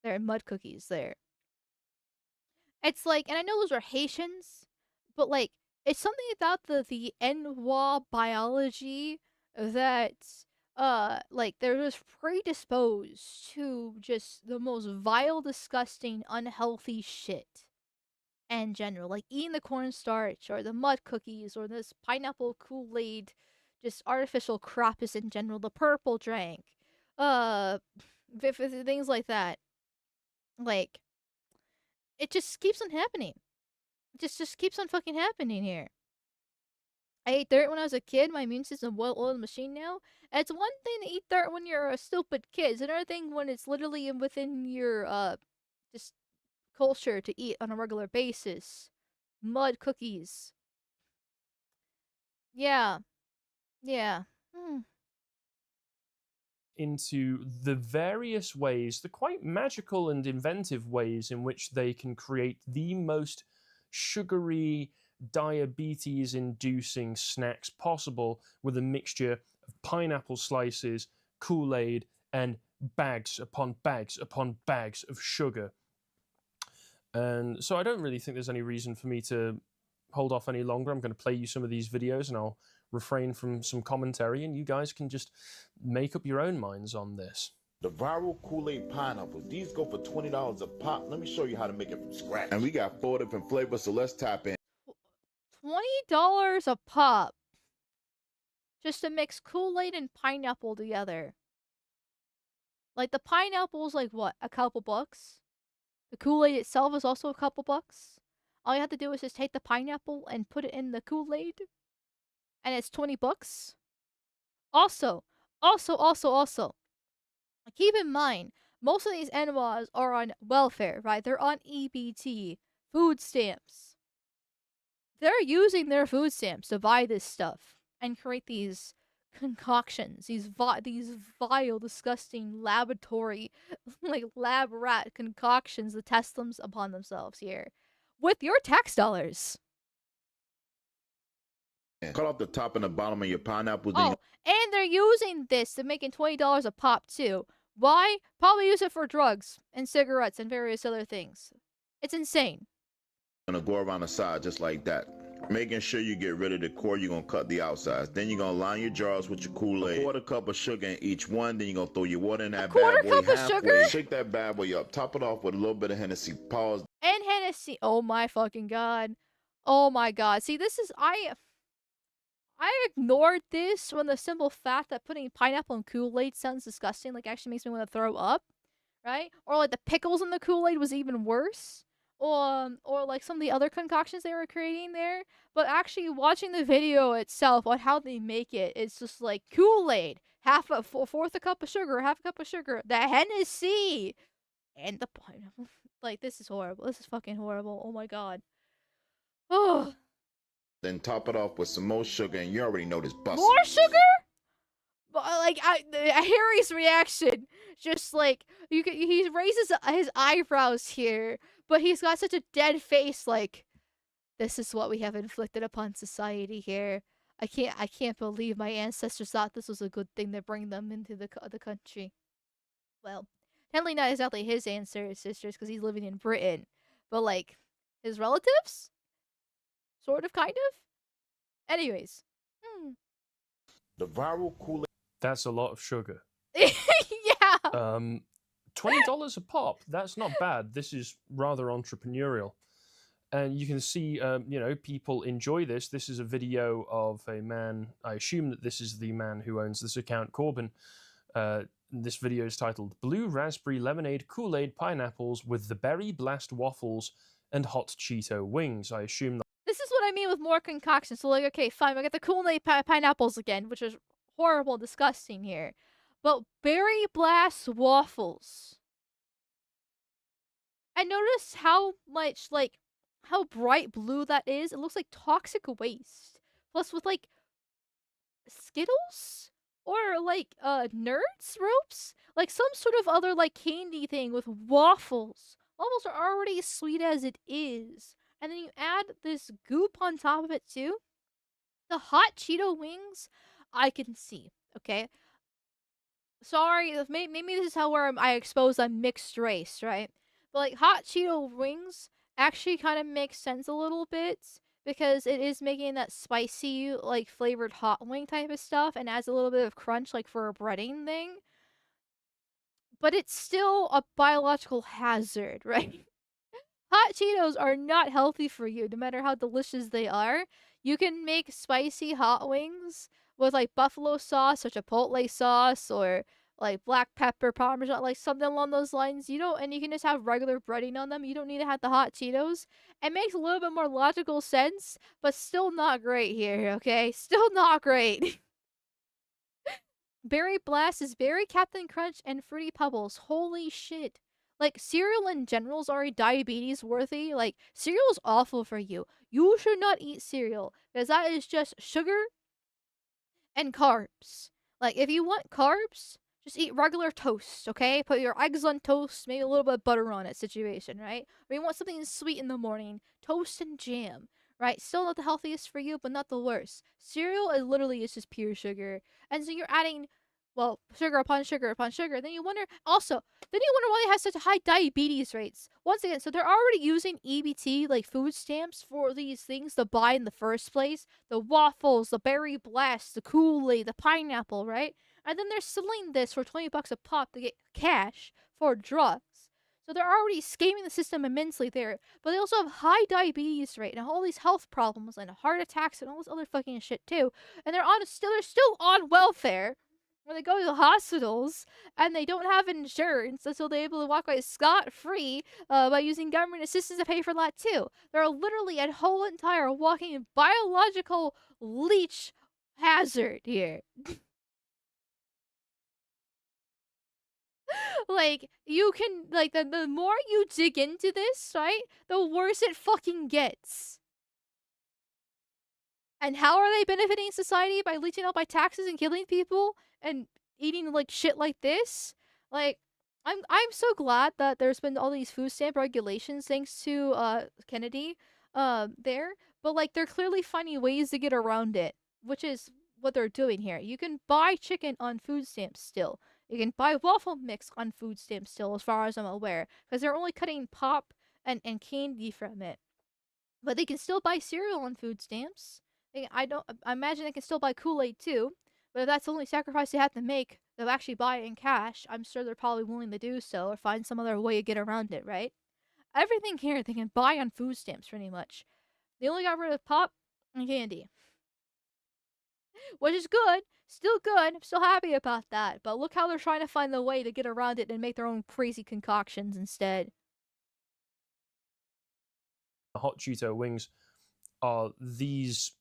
They're mud cookies there. It's like, and I know those are Haitians, but like, it's something about the Enwa biology that like they're just predisposed to just the most vile, disgusting, unhealthy shit in general. Like eating the cornstarch or the mud cookies or this pineapple Kool-Aid, just artificial crap is in general, the purple drink. Uh things like that. Like it just keeps on happening. Just keeps on fucking happening here. I ate dirt when I was a kid. My immune system well-oiled machine now. And it's one thing to eat dirt when you're a stupid kid. It's another thing when it's literally within your just culture to eat on a regular basis. Mud cookies. Yeah. Yeah. Hmm. Into the various ways, the quite magical and inventive ways in which they can create the most sugary, diabetes inducing snacks possible with a mixture of pineapple slices, Kool Aid, and bags upon bags upon bags of sugar. And so I don't really think there's any reason for me to hold off any longer. I'm going to play you some of these videos and I'll refrain from some commentary, and you guys can just make up your own minds on this. The viral Kool-Aid pineapples. These go for $20 a pop. Let me show you how to make it from scratch. And we got 4 different flavors, so let's tap in. $20 a pop. Just to mix Kool-Aid and pineapple together. Like, the pineapple's like, what, a couple bucks? The Kool-Aid itself is also a couple bucks. All you have to do is just take the pineapple and put it in the Kool-Aid. And it's 20 bucks. Also, keep in mind, most of these NWAs are on welfare, right? They're on EBT, food stamps. They're using their food stamps to buy this stuff and create these concoctions, these vile, disgusting laboratory, like lab rat concoctions to test them upon themselves here with your tax dollars. Cut off the top and the bottom of your pineapple. Oh, and they're using this to making $20 a pop too. Why? Probably use it for drugs and cigarettes and various other things. It's insane. You're gonna go around the side just like that. Making sure you get rid of the core, you're gonna cut the outsides. Then you're gonna line your jars with your Kool-Aid. A quarter cup of sugar in each one. Then you're gonna throw your water in that bad boy cup of sugar? Shake that bad boy up. Top it off with a little bit of Hennessy. Pause. And Hennessy. Oh my fucking god. Oh my god. See, this is I ignored this when the simple fact that putting pineapple in Kool-Aid sounds disgusting, like actually makes me want to throw up, right? Or like the pickles in the Kool-Aid was even worse. Or like some of the other concoctions they were creating there. But actually watching the video itself on how they make it, it's just like Kool-Aid, fourth a cup of sugar, half a cup of sugar, the Hennessy, and the pineapple. Like, this is horrible. This is fucking horrible. Oh my god. Oh. Then top it off with some more sugar, and you already know this bust. More sugar? But like, Harry's reaction, just like he raises his eyebrows here, but he's got such a dead face. Like, this is what we have inflicted upon society here. I can't believe my ancestors thought this was a good thing to bring them into the country. Well, technically not exactly his ancestors, because he's living in Britain, but like his relatives. Sort of, kind of? Anyways. The viral Kool-Aid. That's a lot of sugar. Yeah! $20 a pop. That's not bad. This is rather entrepreneurial. And you can see, you know, people enjoy this. This is a video of a man. I assume that this is the man who owns this account, Corbin. This video is titled Blue Raspberry Lemonade Kool-Aid Pineapples with the Berry Blast Waffles and Hot Cheeto Wings. I assume that. This is what I mean with more concoctions. So, like, okay, fine, we got the Kool-Aid pineapples again, which is horrible, disgusting here. But Berry Blast Waffles. And notice how much, like, how bright blue that is. It looks like toxic waste. Plus with, like, Skittles? Or, like, Nerds ropes? Like, some sort of other, like, candy thing with waffles. Waffles are already sweet as it is. And then you add this goop on top of it, too. The hot Cheeto wings, I can see, okay? Sorry, maybe this is how I expose a mixed race, right? But, like, hot Cheeto wings actually kind of makes sense a little bit. Because it is making that spicy, like, flavored hot wing type of stuff. And adds a little bit of crunch, like, for a breading thing. But it's still a biological hazard, right? Hot Cheetos are not healthy for you, no matter how delicious they are. You can make spicy hot wings with, like, buffalo sauce or chipotle sauce or, like, black pepper, parmesan, like, something along those lines. And you can just have regular breading on them. You don't need to have the hot Cheetos. It makes a little bit more logical sense, but still not great here, okay? Still not great. Berry Blast is Berry Captain Crunch and Fruity Pebbles. Holy shit. Like, cereal in general is already diabetes worthy. Like, cereal is awful for you. You should not eat cereal, because that is just sugar and carbs. Like, if you want carbs, just eat regular toast, okay? Put your eggs on toast, maybe a little bit of butter on it situation, right? Or you want something sweet in the morning, toast and jam, right? Still not the healthiest for you, but not the worst. Cereal is literally just pure sugar. And so you're adding well, sugar upon sugar upon sugar. Then you wonder why they have such high diabetes rates. Once again, so they're already using EBT, like food stamps, for these things to buy in the first place. The waffles, the berry blast, the Kool-Aid, the pineapple, right? And then they're selling this for $20 a pop to get cash for drugs. So they're already scamming the system immensely there. But they also have high diabetes rate and all these health problems and heart attacks and all this other fucking shit too. And they're still on welfare when they go to the hospitals and they don't have insurance, and so they're able to walk away scot-free by using government assistance to pay for that too. They're literally a whole entire walking biological leech hazard here. Like, you can, like, the more you dig into this, right, the worse it fucking gets. And how are they benefiting society? By leeching out by taxes and killing people and eating like shit like this? Like, I'm so glad that there's been all these food stamp regulations thanks to Kennedy there, but like they're clearly finding ways to get around it, which is what they're doing here. You can buy chicken on food stamps still. You can buy waffle mix on food stamps still, as far as I'm aware, because they're only cutting pop and candy from it. But they can still buy cereal on food stamps. I imagine they can still buy Kool-Aid too. But if that's the only sacrifice they have to make, they'll actually buy it in cash. I'm sure they're probably willing to do so or find some other way to get around it, right? Everything here they can buy on food stamps pretty much. They only got rid of pop and candy. Which is good. Still good. I'm still happy about that. But look how they're trying to find the way to get around it and make their own crazy concoctions instead. Hot Cheeto wings are these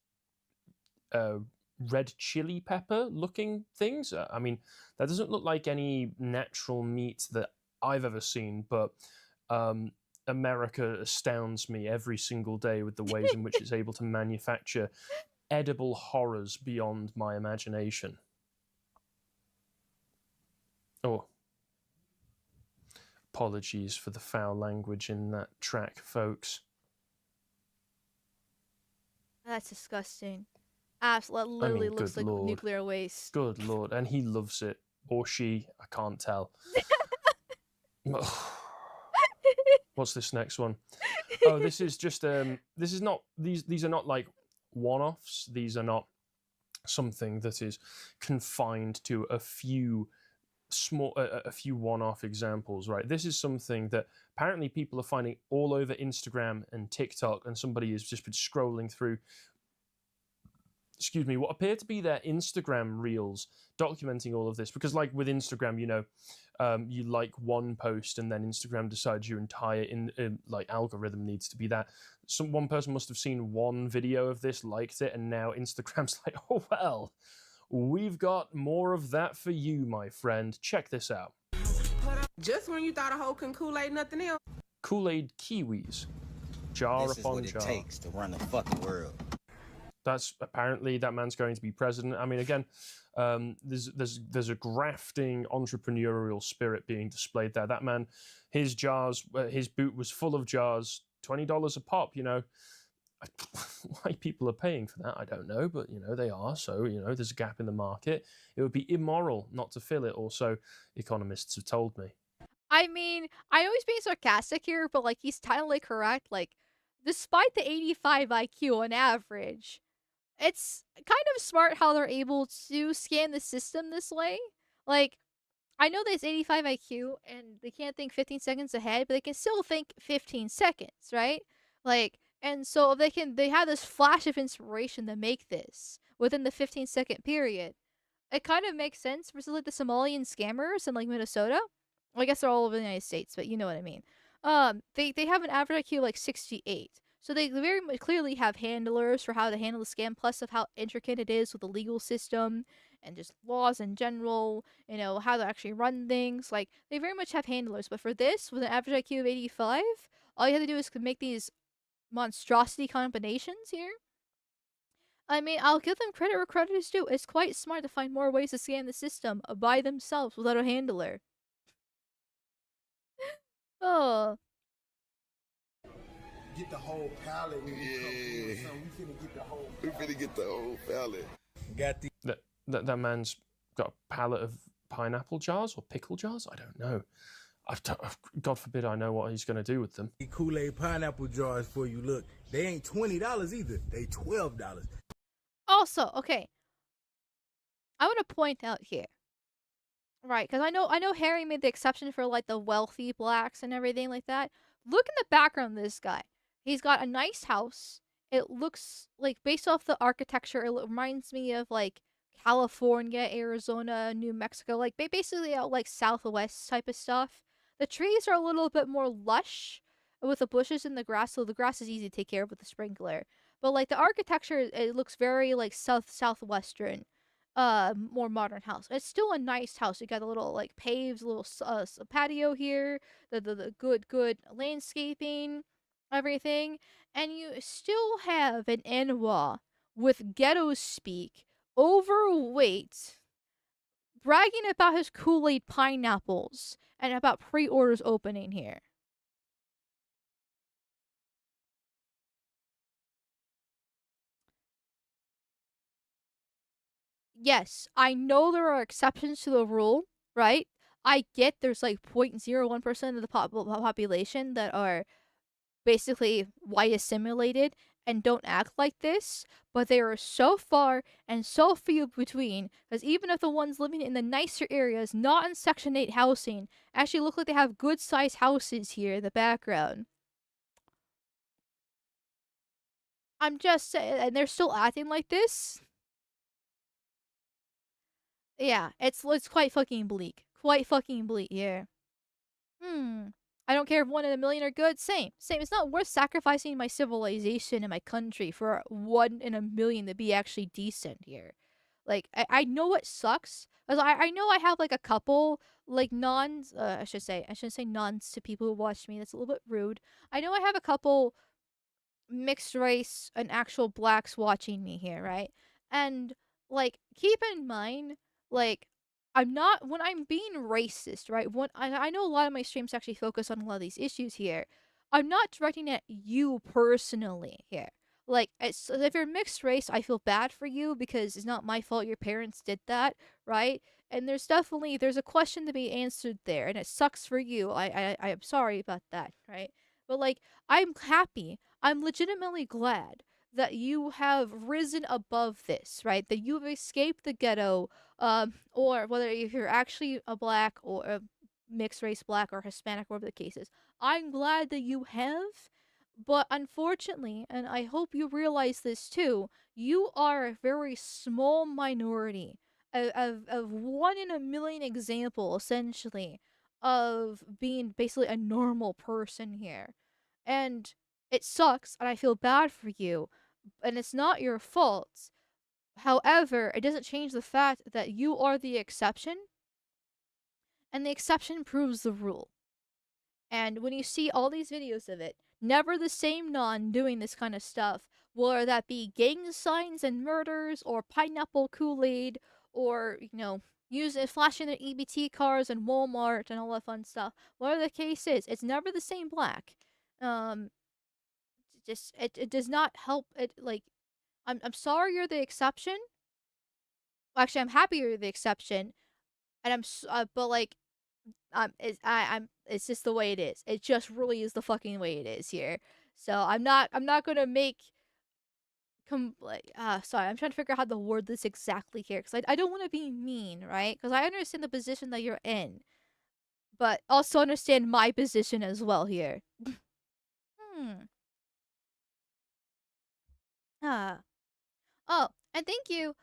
red chili pepper looking things. I mean, that doesn't look like any natural meat that I've ever seen, but America astounds me every single day with the ways in which it's able to manufacture edible horrors beyond my imagination. Oh, apologies for the foul language in that track, folks. That's disgusting. Absolutely, literally looks like nuclear waste. Good lord, and he loves it, or she. I can't tell. What's this next one? Oh, this is just this is not these are not like one-offs. These are not something that is confined to a few one-off examples, right? This is something that apparently people are finding all over Instagram and TikTok, and somebody has just been scrolling through, excuse me, what appear to be their Instagram reels documenting all of this. Because like with Instagram, you know, you like one post and then Instagram decides your entire like algorithm needs to be that. One person must have seen one video of this, liked it, and now Instagram's like, oh well, we've got more of that for you, my friend. Check this out. Just when you thought a hoe can Kool-Aid nothing else. Kool-Aid Kiwis. Jar this upon is jar. what it takes to run the fucking world. That's apparently that man's going to be president. I mean, again, there's a grafting entrepreneurial spirit being displayed there. That man, his jars, his boot was full of jars, $20 a pop. You know, why people are paying for that, I don't know, but you know they are. So you know, there's a gap in the market. It would be immoral not to fill it. Also, economists have told me. I mean, I know he's being sarcastic here, but like he's totally correct. Like, despite the 85 IQ on average, it's kind of smart how they're able to scan the system this way. Like, I know there's 85 IQ and they can't think 15 seconds ahead, but they can still think 15 seconds, right? Like, and so they have this flash of inspiration to make this within the 15-second period. It kind of makes sense for like the Somalian scammers in like Minnesota. Well, I guess they're all over the United States, but you know what I mean. They have an average IQ like 68. So they very clearly have handlers for how to handle the scam, plus of how intricate it is with the legal system and just laws in general, you know, how to actually run things. Like, they very much have handlers. But for this, with an average IQ of 85, all you have to do is make these monstrosity combinations here. I mean, I'll give them credit where credit is due. It's quite smart to find more ways to scam the system by themselves without a handler. Oh. Get the whole palette when we come through. So we finna get the whole palette. We finna get the whole palette. That man's got a pallet of pineapple jars or pickle jars. I don't know. God forbid I know what he's going to do with them. Kool-Aid pineapple jars for you. Look, they ain't $20 either. They $12. Also, okay, I want to point out here, right? Because I know Harry made the exception for like the wealthy blacks and everything like that. Look in the background of this guy. He's got a nice house. It looks like, based off the architecture, it reminds me of like California, Arizona, New Mexico, like basically out like Southwest type of stuff. The trees are a little bit more lush with the bushes and the grass, so the grass is easy to take care of with the sprinkler. But like the architecture, it looks very like southwestern, more modern house. It's still a nice house. You got a little like paves, a little patio here, the good landscaping, everything, and you still have an Enwa with ghetto speak, overweight, bragging about his Kool-Aid pineapples and about pre-orders opening here. Yes, I know there are exceptions to the rule, right? I get there's like 0.01% of the population that are basically white assimilated and don't act like this, but they are so far and so few between, because even if the ones living in the nicer areas, not in Section 8 housing, actually look like they have good sized houses here in the background. I'm just saying, and they're still acting like this? Yeah, it's quite fucking bleak. Quite fucking bleak here. I don't care if 1 in a million are good. Same. It's not worth sacrificing my civilization and my country for 1 in a million to be actually decent here. Like, I know it sucks. Cause I know I have like a couple like nons. I shouldn't say nons to people who watch me. That's a little bit rude. I know I have a couple mixed race and actual blacks watching me here, right? And like, keep in mind, like, I'm not, when I'm being racist, right? When I know a lot of my streams actually focus on a lot of these issues here. I'm not directing at you personally here. Like, if you're mixed race, I feel bad for you because it's not my fault your parents did that, right? And there's a question to be answered there, and it sucks for you. I am sorry about that, right? But like, I'm happy. I'm legitimately glad that you have risen above this, right? That you've escaped the ghetto, or whether if you're actually a black or a mixed race black or Hispanic, whatever the case is. I'm glad that you have, but unfortunately, and I hope you realize this too, you are a very small minority of 1 in a million example, essentially, of being basically a normal person here. And it sucks, and I feel bad for you, and it's not your fault. However, it doesn't change the fact that you are the exception, and the exception proves the rule. And when you see all these videos of it, never the same non doing this kind of stuff, whether that be gang signs and murders, or pineapple Kool-Aid, or, flashing their EBT cars in Walmart and all that fun stuff. Whatever the case is, it's never the same black. It does not help it. Like, I'm sorry you're the exception. Well, actually, I'm happy you're the exception, and but like, it's just the way it is. It just really is the fucking way it is here. So I'm not gonna make sorry, I'm trying to figure out how to word this exactly here, because I don't want to be mean, right? Because I understand the position that you're in, but also understand my position as well here. hmm. Ah. Oh, and thank you,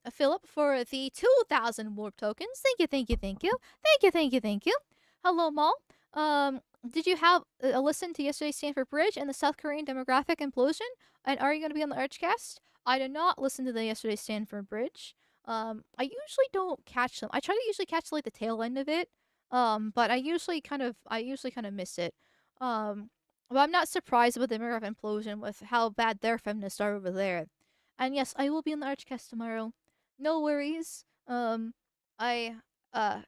Philip, for the 2,000 warp tokens. Thank you, thank you, thank you. Thank you, thank you, thank you. Hello, Maul. Did you have a listen to yesterday's Stanford Bridge and the South Korean demographic implosion? And are you going to be on the Archcast? I did not listen to the yesterday's Stanford Bridge. I usually don't catch them. I try to usually catch like the tail end of it. But I usually kind of miss it. But I'm not surprised about the demographic implosion with how bad their feminists are over there. And yes, I will be on the Archcast tomorrow. No worries. I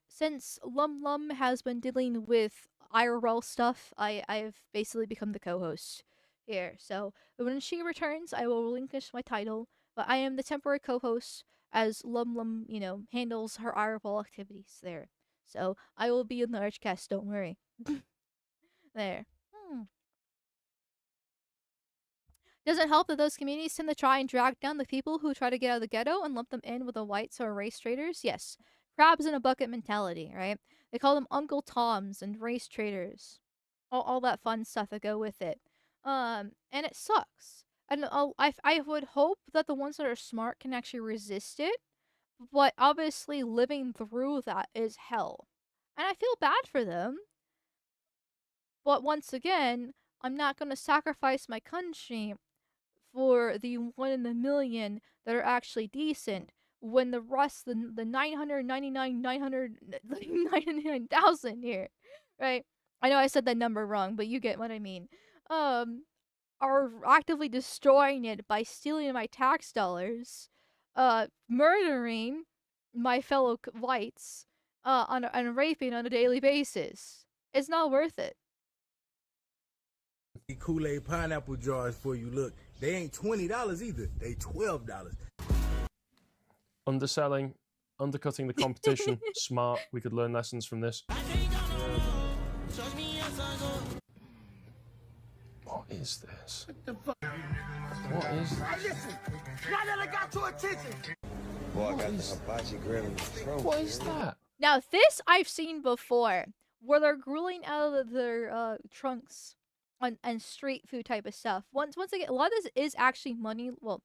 since Lum Lum has been dealing with IRL stuff, I've basically become the co-host here. So when she returns, I will relinquish my title, but I am the temporary co-host as Lum, handles her eyeball activities there. So I will be in the Archcast, don't worry. There. Does it help that those communities tend to try and drag down the people who try to get out of the ghetto and lump them in with the whites or race traders? Yes. Crabs in a bucket mentality, right? They call them Uncle Toms and race traders. All that fun stuff that go with it. And it sucks. And I would hope that the ones that are smart can actually resist it. But obviously living through that is hell. And I feel bad for them. But once again, I'm not going to sacrifice my country for the 1 in a million that are actually decent when the rest, the 999,000 here, right? I know I said that number wrong, but you get what I mean. Are actively destroying it by stealing my tax dollars, murdering my fellow whites, and raping on a daily basis. It's not worth it. Kool-Aid pineapple jars for you. Look, they ain't $20 either. They $12. Underselling, undercutting the competition. Smart. We could learn lessons from this. What is this? What is this? Now that I got your attention. Boy, I got the hibachi grill in the trunk. What is that? Now this I've seen before, where they're grilling out of their trunks and street food type of stuff. Once again, a lot of this is actually money. Well,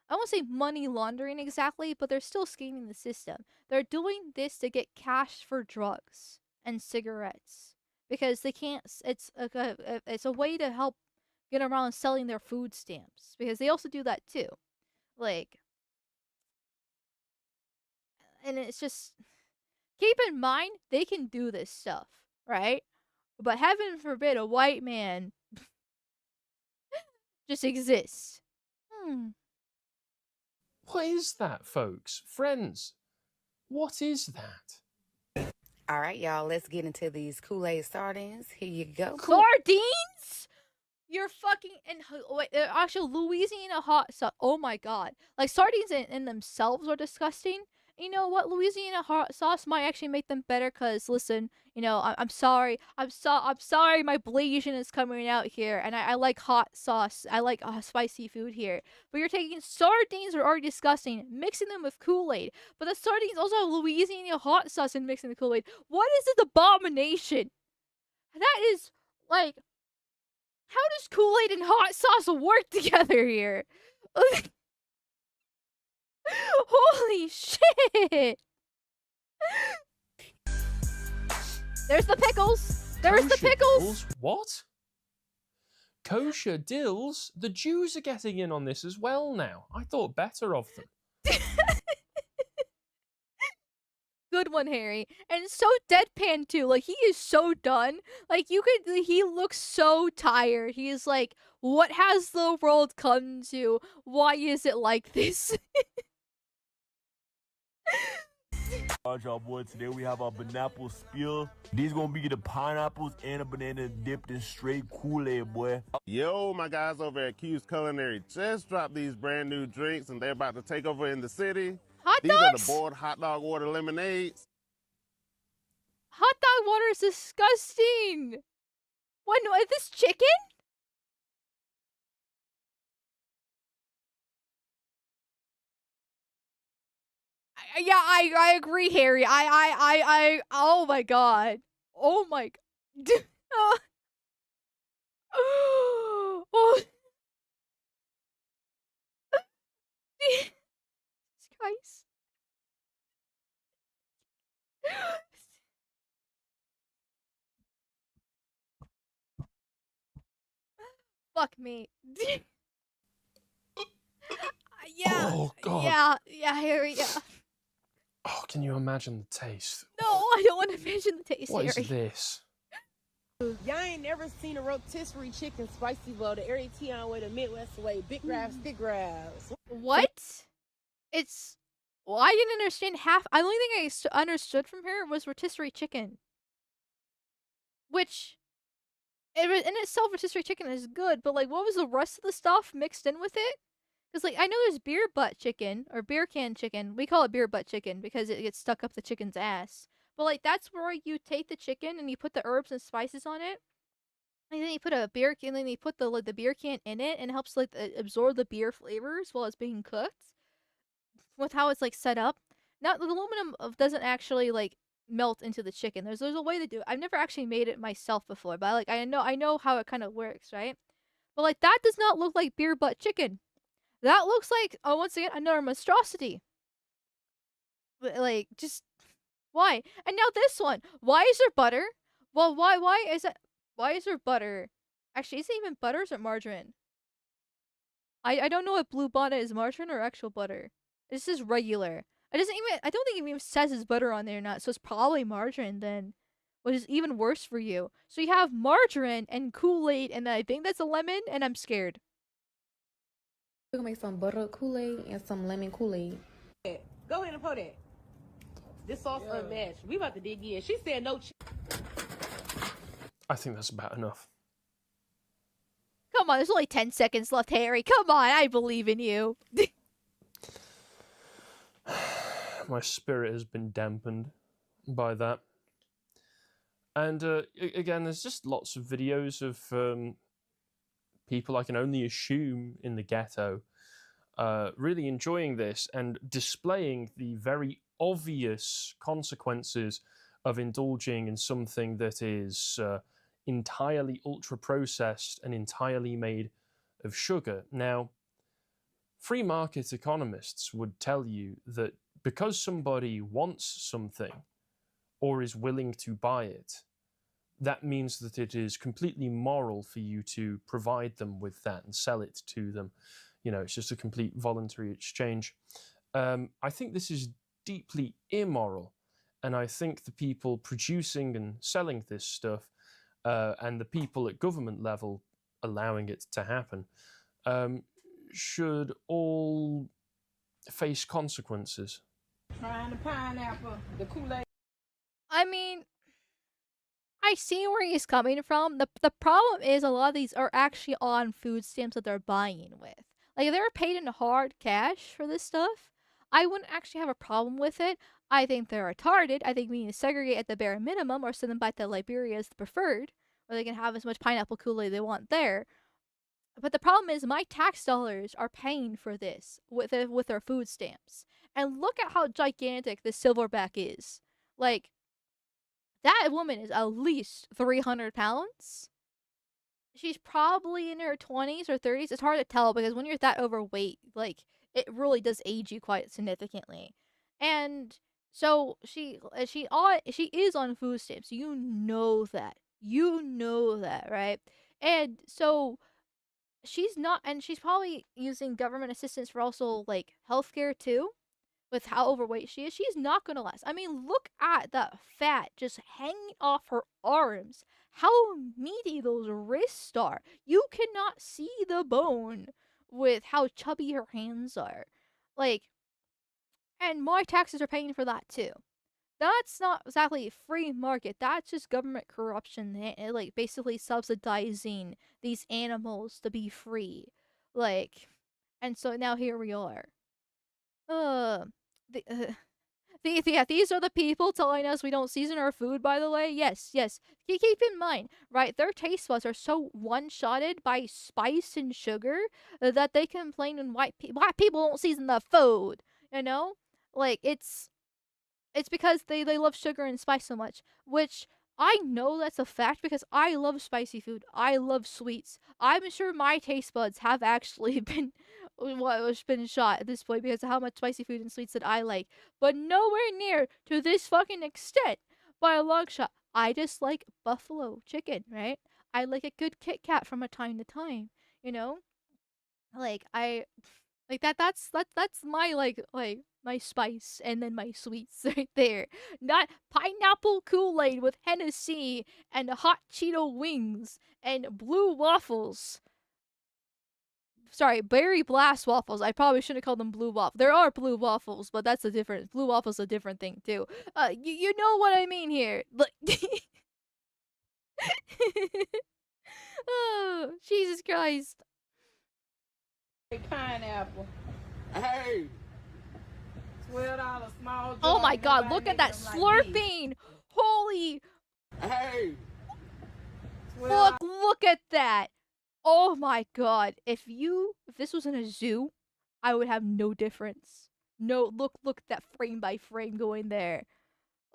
I won't say money laundering exactly, but they're still scheming the system. They're doing this to get cash for drugs and cigarettes because they can't. It's a way to help get around selling their food stamps because they also do that too. Like, and it's just keep in mind they can do this stuff, right? But heaven forbid a white man just exists. What is that, folks? Friends, what is that? All right, y'all, let's get into these Kool-Aid sardines. Here you go. Sardines? You're fucking wait, actually Louisiana hot sauce. Oh my god. Like sardines in themselves are disgusting. You know what? Louisiana hot sauce might actually make them better cuz listen, I'm sorry. I'm sorry my Blasian is coming out here and I like hot sauce. I like spicy food here. But you're taking sardines that are already disgusting, mixing them with Kool-Aid. But the sardines also have Louisiana hot sauce and mixing the Kool-Aid. What is this abomination? That is like, how does Kool-Aid and hot sauce work together here? Holy shit! There's the pickles! There's the Kosher pickles! dills? What? Kosher dills? The Jews are getting in on this as well now. I thought better of them. Good one, Harry. And so deadpan too. Like he is so done. Like he looks so tired. He is like, what has the world come to? Why is it like this? Alright, y'all boys, today we have our pineapple spear. These gonna be the pineapples and a banana dipped in straight Kool-Aid, boy. Yo, my guys over at Q's Culinary just dropped these brand new drinks and they're about to take over in the city. Hot These dogs? are the boiled hot dog water lemonades. Hot dog water is disgusting. What? No, is this chicken? Yeah, I agree, Harry. Oh my god. Oh my. Oh. Jesus Christ. Fuck me. Yeah. Oh, God. Yeah, Harry, yeah. Oh, can you imagine the taste? No, I don't want to mention the taste, What is Harry. this? Y'all ain't never seen a rotisserie chicken spicy bowl the area Tion way, the Midwest way. Big grabs, thick grabs. What? It's. Well, I didn't understand half. The only thing I understood from her was rotisserie chicken. Which, in itself, rotisserie chicken is good, but like, what was the rest of the stuff mixed in with it? Because, like, I know there's beer butt chicken, or beer can chicken. We call it beer butt chicken because it gets stuck up the chicken's ass. But, like, that's where you take the chicken and you put the herbs and spices on it. And then you put a beer can, and then you put the beer can in it, and it helps, like, absorb the beer flavors while it's being cooked. With how it's, like, set up. Not the aluminum doesn't actually, like, melt into the chicken. There's a way to do it. I've never actually made it myself before, but like I know how it kind of works, right? But like that does not look like beer butt chicken. That looks like, oh, once again, another monstrosity. Like, just why? And now this one. Why is there butter? Well, why is it? Why is there butter? Actually, is it even butter or is it margarine? I don't know if Blue Bonnet is margarine or actual butter. This is regular. I don't think it even says it's butter on there or not, so it's probably margarine then. Which is even worse for you. So you have margarine and Kool-Aid, and I think that's a lemon, and I'm scared. We're gonna make some butter Kool-Aid and some lemon Kool-Aid. Go ahead and pour that. This sauce unmatched. We about to dig in. She said no. I think that's about enough. Come on, there's only 10 seconds left, Harry. Come on, I believe in you. My spirit has been dampened by that. And again, there's just lots of videos of people I can only assume in the ghetto really enjoying this and displaying the very obvious consequences of indulging in something that is entirely ultra-processed and entirely made of sugar. Now, free market economists would tell you that because somebody wants something or is willing to buy it, that means that it is completely moral for you to provide them with that and sell it to them. You know, it's just a complete voluntary exchange. I think this is deeply immoral, and I think the people producing and selling this stuff and the people at government level allowing it to happen should all face consequences. Trying the pineapple, the Kool-Aid. I mean, I see where he's coming from. The problem is a lot of these are actually on food stamps that they're buying with. Like, if they were paid in hard cash for this stuff, I wouldn't actually have a problem with it. I think they're retarded. I think we need to segregate at the bare minimum or send them back to Liberia as the preferred, where they can have as much pineapple Kool-Aid they want there. But the problem is my tax dollars are paying for this with their food stamps. And look at how gigantic this silverback is. Like, that woman is at least 300 pounds. She's probably in her 20s or 30s. It's hard to tell because when you're that overweight, like, it really does age you quite significantly. And so she is on food stamps. You know that. You know that, right? And so she's not, and she's probably using government assistance for also, like, healthcare too, with how overweight she is. She's not gonna last. I mean, look at that fat just hanging off her arms. How meaty those wrists are. You cannot see the bone with how chubby her hands are. Like, and my taxes are paying for that too. That's not exactly free market. That's just government corruption, like, basically subsidizing these animals to be free. Like, and so now here we are. These are the people telling us we don't season our food, by the way. Yes. Keep in mind, right, their taste buds are so one-shotted by spice and sugar that they complain when white people don't season the food, you know? Like, it's because they love sugar and spice so much, which I know that's a fact because I love spicy food. I love sweets. I'm sure my taste buds have actually been shot at this point because of how much spicy food and sweets that I like, but nowhere near to this fucking extent by a long shot. I just like buffalo chicken, right? I like a good Kit Kat from a time to time, you know? Like, that's my like my spice and then my sweets right there. Not pineapple Kool-Aid with Hennessy and hot Cheeto wings and blue waffles. Sorry, berry blast waffles. I probably shouldn't call them blue waffles. There are blue waffles, but that's a different. Blue waffles a different thing too. You know what I mean here. Like, oh, Jesus Christ. Pineapple. Hey. $12 small jar. Oh my god, look at that Nobody making them like slurping! Holy! Hey. Look at that! Oh my god, if this was in a zoo, I would have no difference. No, look at that frame by frame going there.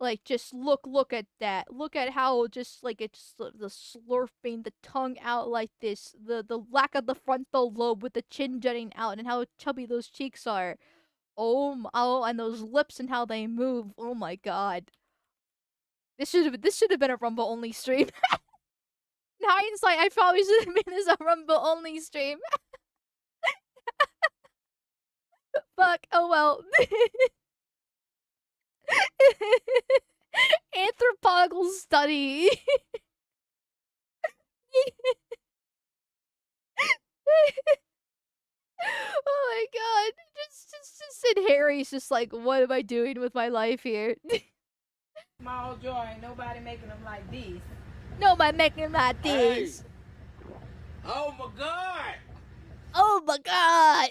Like, just look at that. Look at how just, like, it's the slurping, the tongue out like this, the lack of the frontal lobe with the chin jutting out, and how chubby those cheeks are. Oh, and those lips and how they move. Oh my god. This should have been a Rumble only stream. In hindsight, I probably should have made this a Rumble only stream. Fuck. Oh well. Anthropological study. Oh my god. Just and Harry's just like, what am I doing with my life here? small jar. Ain't nobody making them like this. Nobody making them like this. Hey. Oh my god. Oh my god.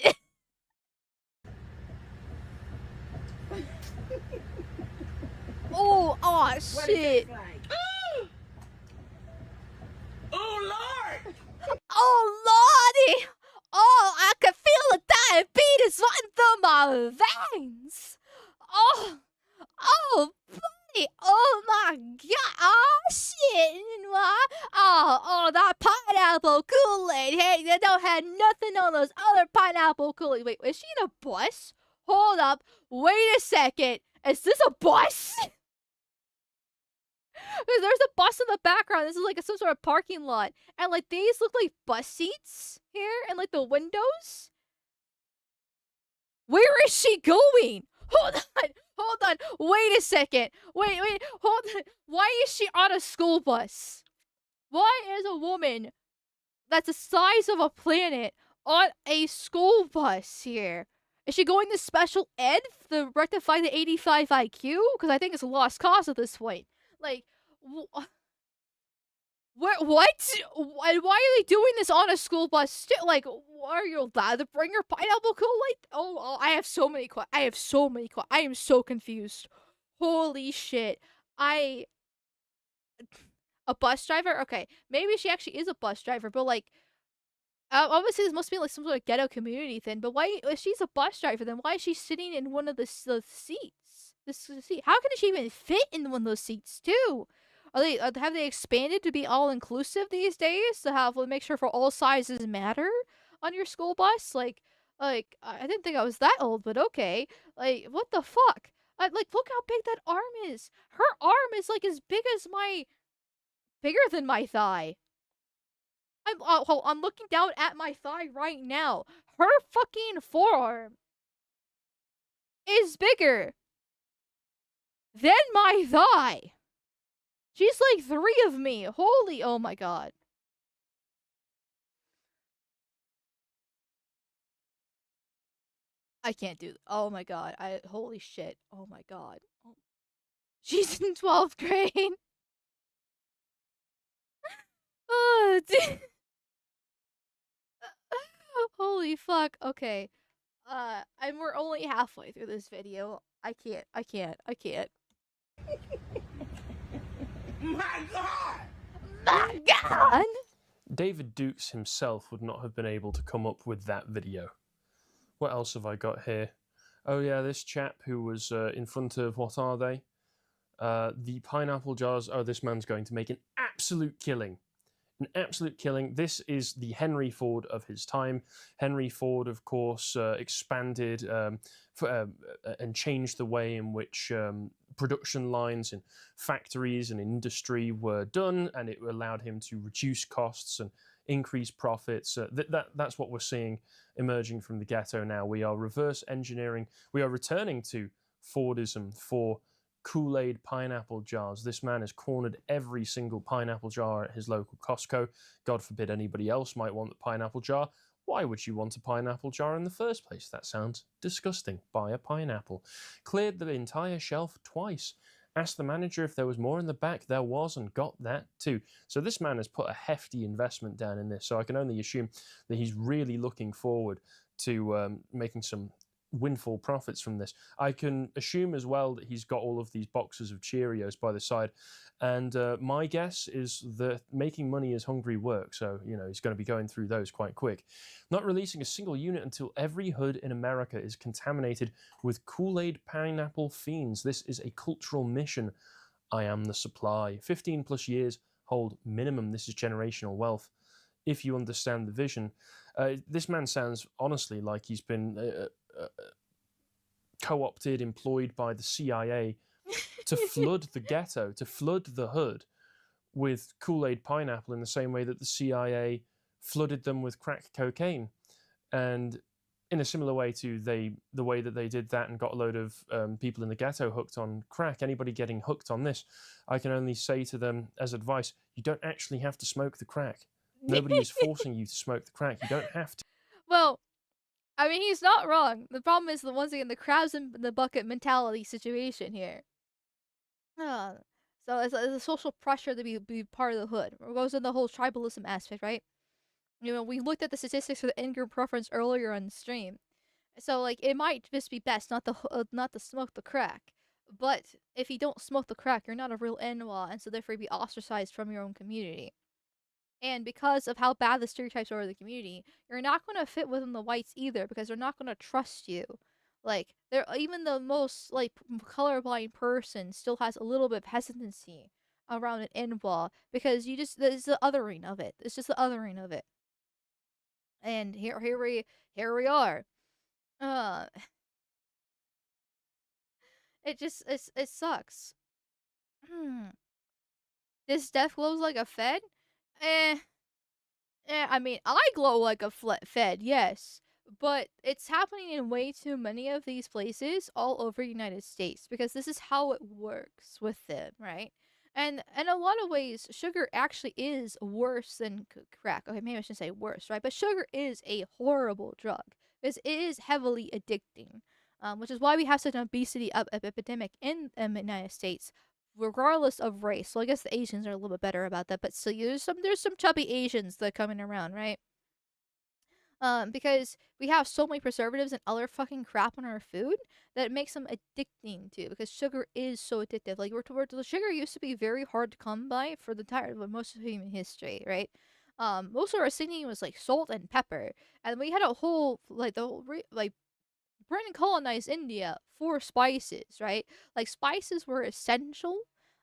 Oh shit. Oh Lord. Oh lordy. Oh, I can feel the diabetes running through my veins. Oh buddy. Oh my god. Oh shit. Oh, that pineapple Kool-Aid. Hey, they don't have nothing on those other pineapple Kool-Aid. Wait, is she in a bus? Hold up. Wait a second. Is this a bus? Because there's a bus in the background. This is like some sort of parking lot. And like these look like bus seats here and like the windows. Where is she going? Hold on. Wait a second. Wait, hold on. Why is she on a school bus? Why is a woman that's the size of a planet on a school bus here? Is she going to special ed to rectify the 85 IQ? Because I think it's a lost cause at this point. Like, what? Why are they doing this on a school bus? Like, are you allowed to bring your pineapple Kool-Aid? Oh, I have so many questions. I am so confused. Holy shit. A bus driver? Okay, maybe she actually is a bus driver, but like, obviously this must be like some sort of ghetto community thing, but why, if she's a bus driver, then why is she sitting in one of the seats? This seat. How can she even fit in one of those seats too? Have they expanded to be all inclusive these days to have make sure for all sizes matter on your school bus? Like I didn't think I was that old, but okay. Like what the fuck? Like look how big that arm is. Her arm is like as bigger than my thigh. I'm looking down at my thigh right now. Her fucking forearm is bigger than my thigh. She's like 3 of me. Holy, oh my god. I can't do oh my god. Holy shit. Oh my god. Oh. She's in 12th grade. Oh, dude. Holy fuck. Okay. And we're only halfway through this video. I can't. My god! My god! David Dukes himself would not have been able to come up with that video. What else have I got here? Oh yeah, this chap who was in front of, what are they? The pineapple jars. Oh, this man's going to make an absolute killing. An absolute killing. This is the Henry Ford of his time. Henry Ford, of course, expanded and changed the way in which production lines in factories and industry were done, and it allowed him to reduce costs and increase profits. That's what we're seeing emerging from the ghetto now. We are reverse engineering. We are returning to Fordism for Kool-Aid pineapple jars. This man has cornered every single pineapple jar at his local Costco. God forbid anybody else might want the pineapple jar. Why would you want a pineapple jar in the first place? That sounds disgusting. Buy a pineapple. Cleared the entire shelf twice. Asked the manager if there was more in the back. There was, and got that too. So this man has put a hefty investment down in this. So I can only assume that he's really looking forward to making some windfall profits from this. I can assume as well that he's got all of these boxes of Cheerios by the side, and my guess is that making money is hungry work, so he's going to be going through those quite quick. Not releasing a single unit until every hood in America is contaminated with Kool-Aid pineapple fiends. This is a cultural mission. I am the supply. 15 plus years hold minimum. This is generational wealth. If you understand the vision, this man sounds honestly like he's been co-opted, employed by the CIA to flood the ghetto, to flood the hood with Kool-Aid pineapple in the same way that the CIA flooded them with crack cocaine. And in a similar way to the way that they did that and got a load of people in the ghetto hooked on crack, anybody getting hooked on this, I can only say to them as advice, you don't actually have to smoke the crack. Nobody is forcing you to smoke the crack. You don't have to. Well, I mean, he's not wrong. The problem is once again the crabs in the bucket mentality situation here. So it's a social pressure to be part of the hood. It goes in the whole tribalism aspect, right? We looked at the statistics for the in-group preference earlier on the stream. So like it might just be best not to smoke the crack. But if you don't smoke the crack, you're not a real NWA, and so therefore you'd be ostracized from your own community. And because of how bad the stereotypes are of the community, you're not going to fit within the whites either, because they're not going to trust you. Like, even the most like colorblind person still has a little bit of hesitancy around an NWA, because it's the othering of it. It's just the othering of it. And here we are. It sucks. This death glows like a Fed? I mean, I glow like a Fed, yes. But it's happening in way too many of these places all over the United States, because this is how it works with them, right? And in a lot of ways, sugar actually is worse than crack. Okay, maybe I shouldn't say worse, right? But sugar is a horrible drug, because it is heavily addicting, which is why we have such an obesity epidemic in the United States, regardless of race. So I guess the Asians are a little bit better about that, but still, there's some chubby Asians that are coming around, right? Because we have so many preservatives and other fucking crap in our food that it makes them addicting too. Because sugar is so addictive. Like sugar used to be very hard to come by for the entire most of human history, right? Most of our seasoning was like salt and pepper, and we had a whole Britain colonized India for spices, right? Like spices were essential,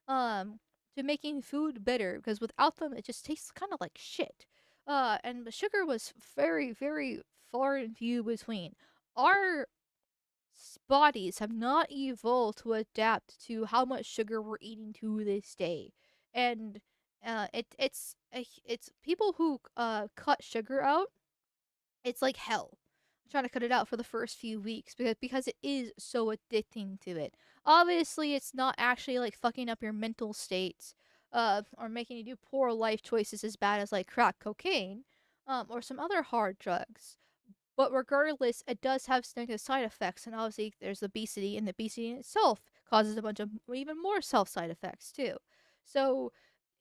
to making food better, because without them it just tastes kind of like shit. And the sugar was very, very far and few between. Our bodies have not evolved to adapt to how much sugar we're eating to this day, and it's people who cut sugar out. It's like hell. I'm trying to cut it out for the first few weeks because it is so addicting to it. Obviously, it's not actually like fucking up your mental states, or making you do poor life choices as bad as like crack cocaine, or some other hard drugs. But regardless, it does have negative side effects, and obviously there's obesity, and the obesity in itself causes a bunch of even more self side effects too. So,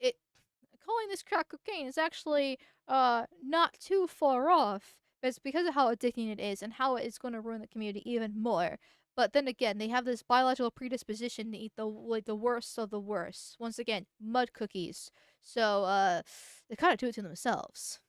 calling this crack cocaine is actually not too far off. It's because of how addicting it is and how it is going to ruin the community even more. But then again, they have this biological predisposition to eat the worst of the worst. Once again, mud cookies. So they kind of do it to themselves.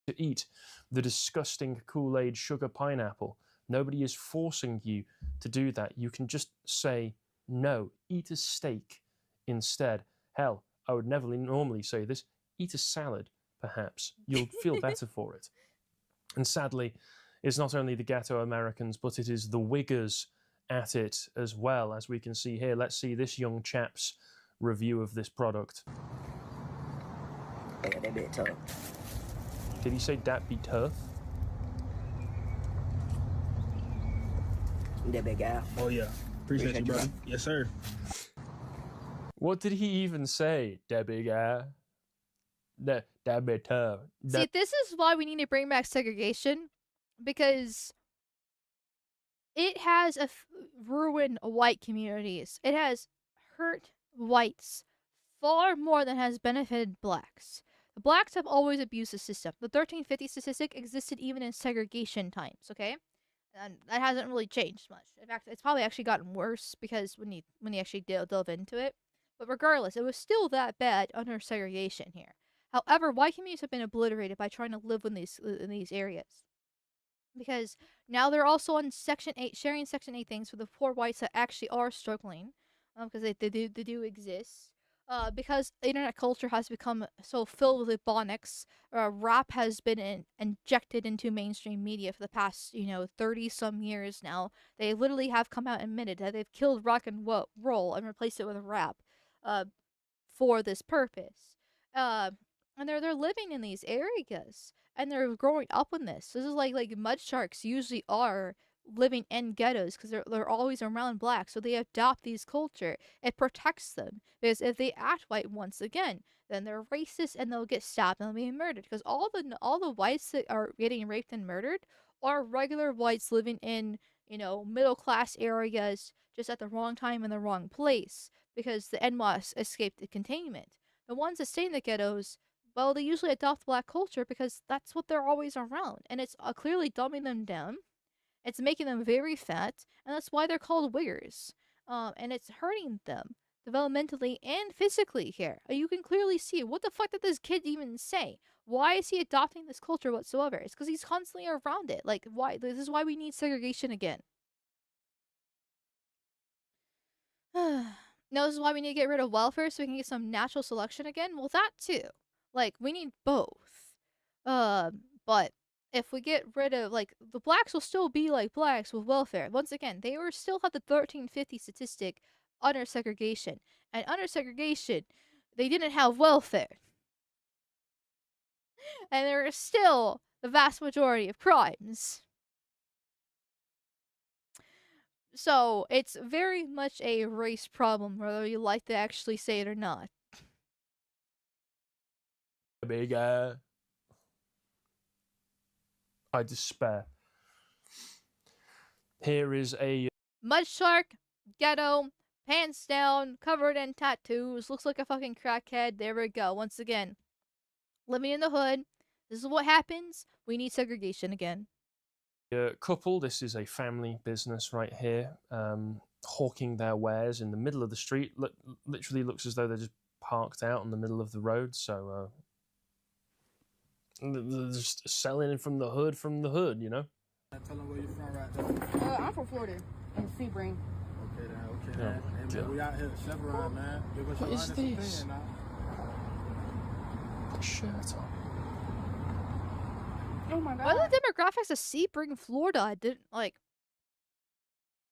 To eat the disgusting Kool-Aid sugar pineapple. Nobody is forcing you to do that. You can just say no. Eat a steak instead. Hell, I would never normally say this. Eat a salad. Perhaps you'll feel better for it. And sadly, it's not only the ghetto Americans, but it is the Wiggers at it as well, as we can see here. Let's see this young chap's review of this product. Yeah, that bit tough. Did he say that be tough? That big guy. Oh yeah, appreciate you, brother. Yes, sir. What did he even say? That big guy. That bit tough. See, this is why we need to bring back segregation, because it has ruined white communities. It has hurt whites far more than has benefited blacks. The blacks have always abused the system. The 1350 statistic existed even in segregation times, okay? And that hasn't really changed much. In fact, it's probably actually gotten worse because when you actually delve into it. But regardless, it was still that bad under segregation here. However, white communities have been obliterated by trying to live in these areas. Because now they're also on Section 8, sharing Section 8 things for the poor whites that actually are struggling. Because they do exist. Because internet culture has become so filled with ebonics, rap has been injected into mainstream media for the past, 30-some years now. They literally have come out and admitted that they've killed rock and roll and replaced it with rap for this purpose. And they're living in these areas, and they're growing up in this. This is like mud sharks usually are living in ghettos because they're always around black, so they adopt these culture. It protects them because if they act white once again, then they're racist and they'll get stabbed and they'll be murdered. Because all the whites that are getting raped and murdered are regular whites living in middle class areas just at the wrong time in the wrong place because the NWAS escaped the containment. The ones that stay in the ghettos, well, they usually adopt black culture because that's what they're always around, and it's clearly dumbing them down. It's making them very fat, and that's why they're called wiggers. And it's hurting them developmentally and physically here. You can clearly see, what the fuck did this kid even say? Why is he adopting this culture whatsoever? It's because he's constantly around it. Like, why? This is why we need segregation again. No, this is why we need to get rid of welfare so we can get some natural selection again. Well, that too. Like, we need both. But if we get rid of, the blacks will still be like blacks with welfare. Once again, they will still have the 1350 statistic under segregation. And under segregation, they didn't have welfare. And there are still the vast majority of crimes. So, it's very much a race problem, whether you like to actually say it or not. Big, I despair. Here is a mud shark, ghetto, pants down, covered in tattoos, looks like a fucking crackhead. There we go. Once again, living in the hood. This is what happens. We need segregation again. Couple. This is a family business right here, hawking their wares in the middle of the street. Literally looks as though they're just parked out in the middle of the road. So they're just selling from the hood, you know? Tell them where you're from right there. I'm from Florida, in Sebring. Okay, man. Hey, man, we out here at Chevron, man. Give us what your is honest this? opinion, Put a shirt on. Oh my god. What are the demographics of Sebring, Florida? I didn't,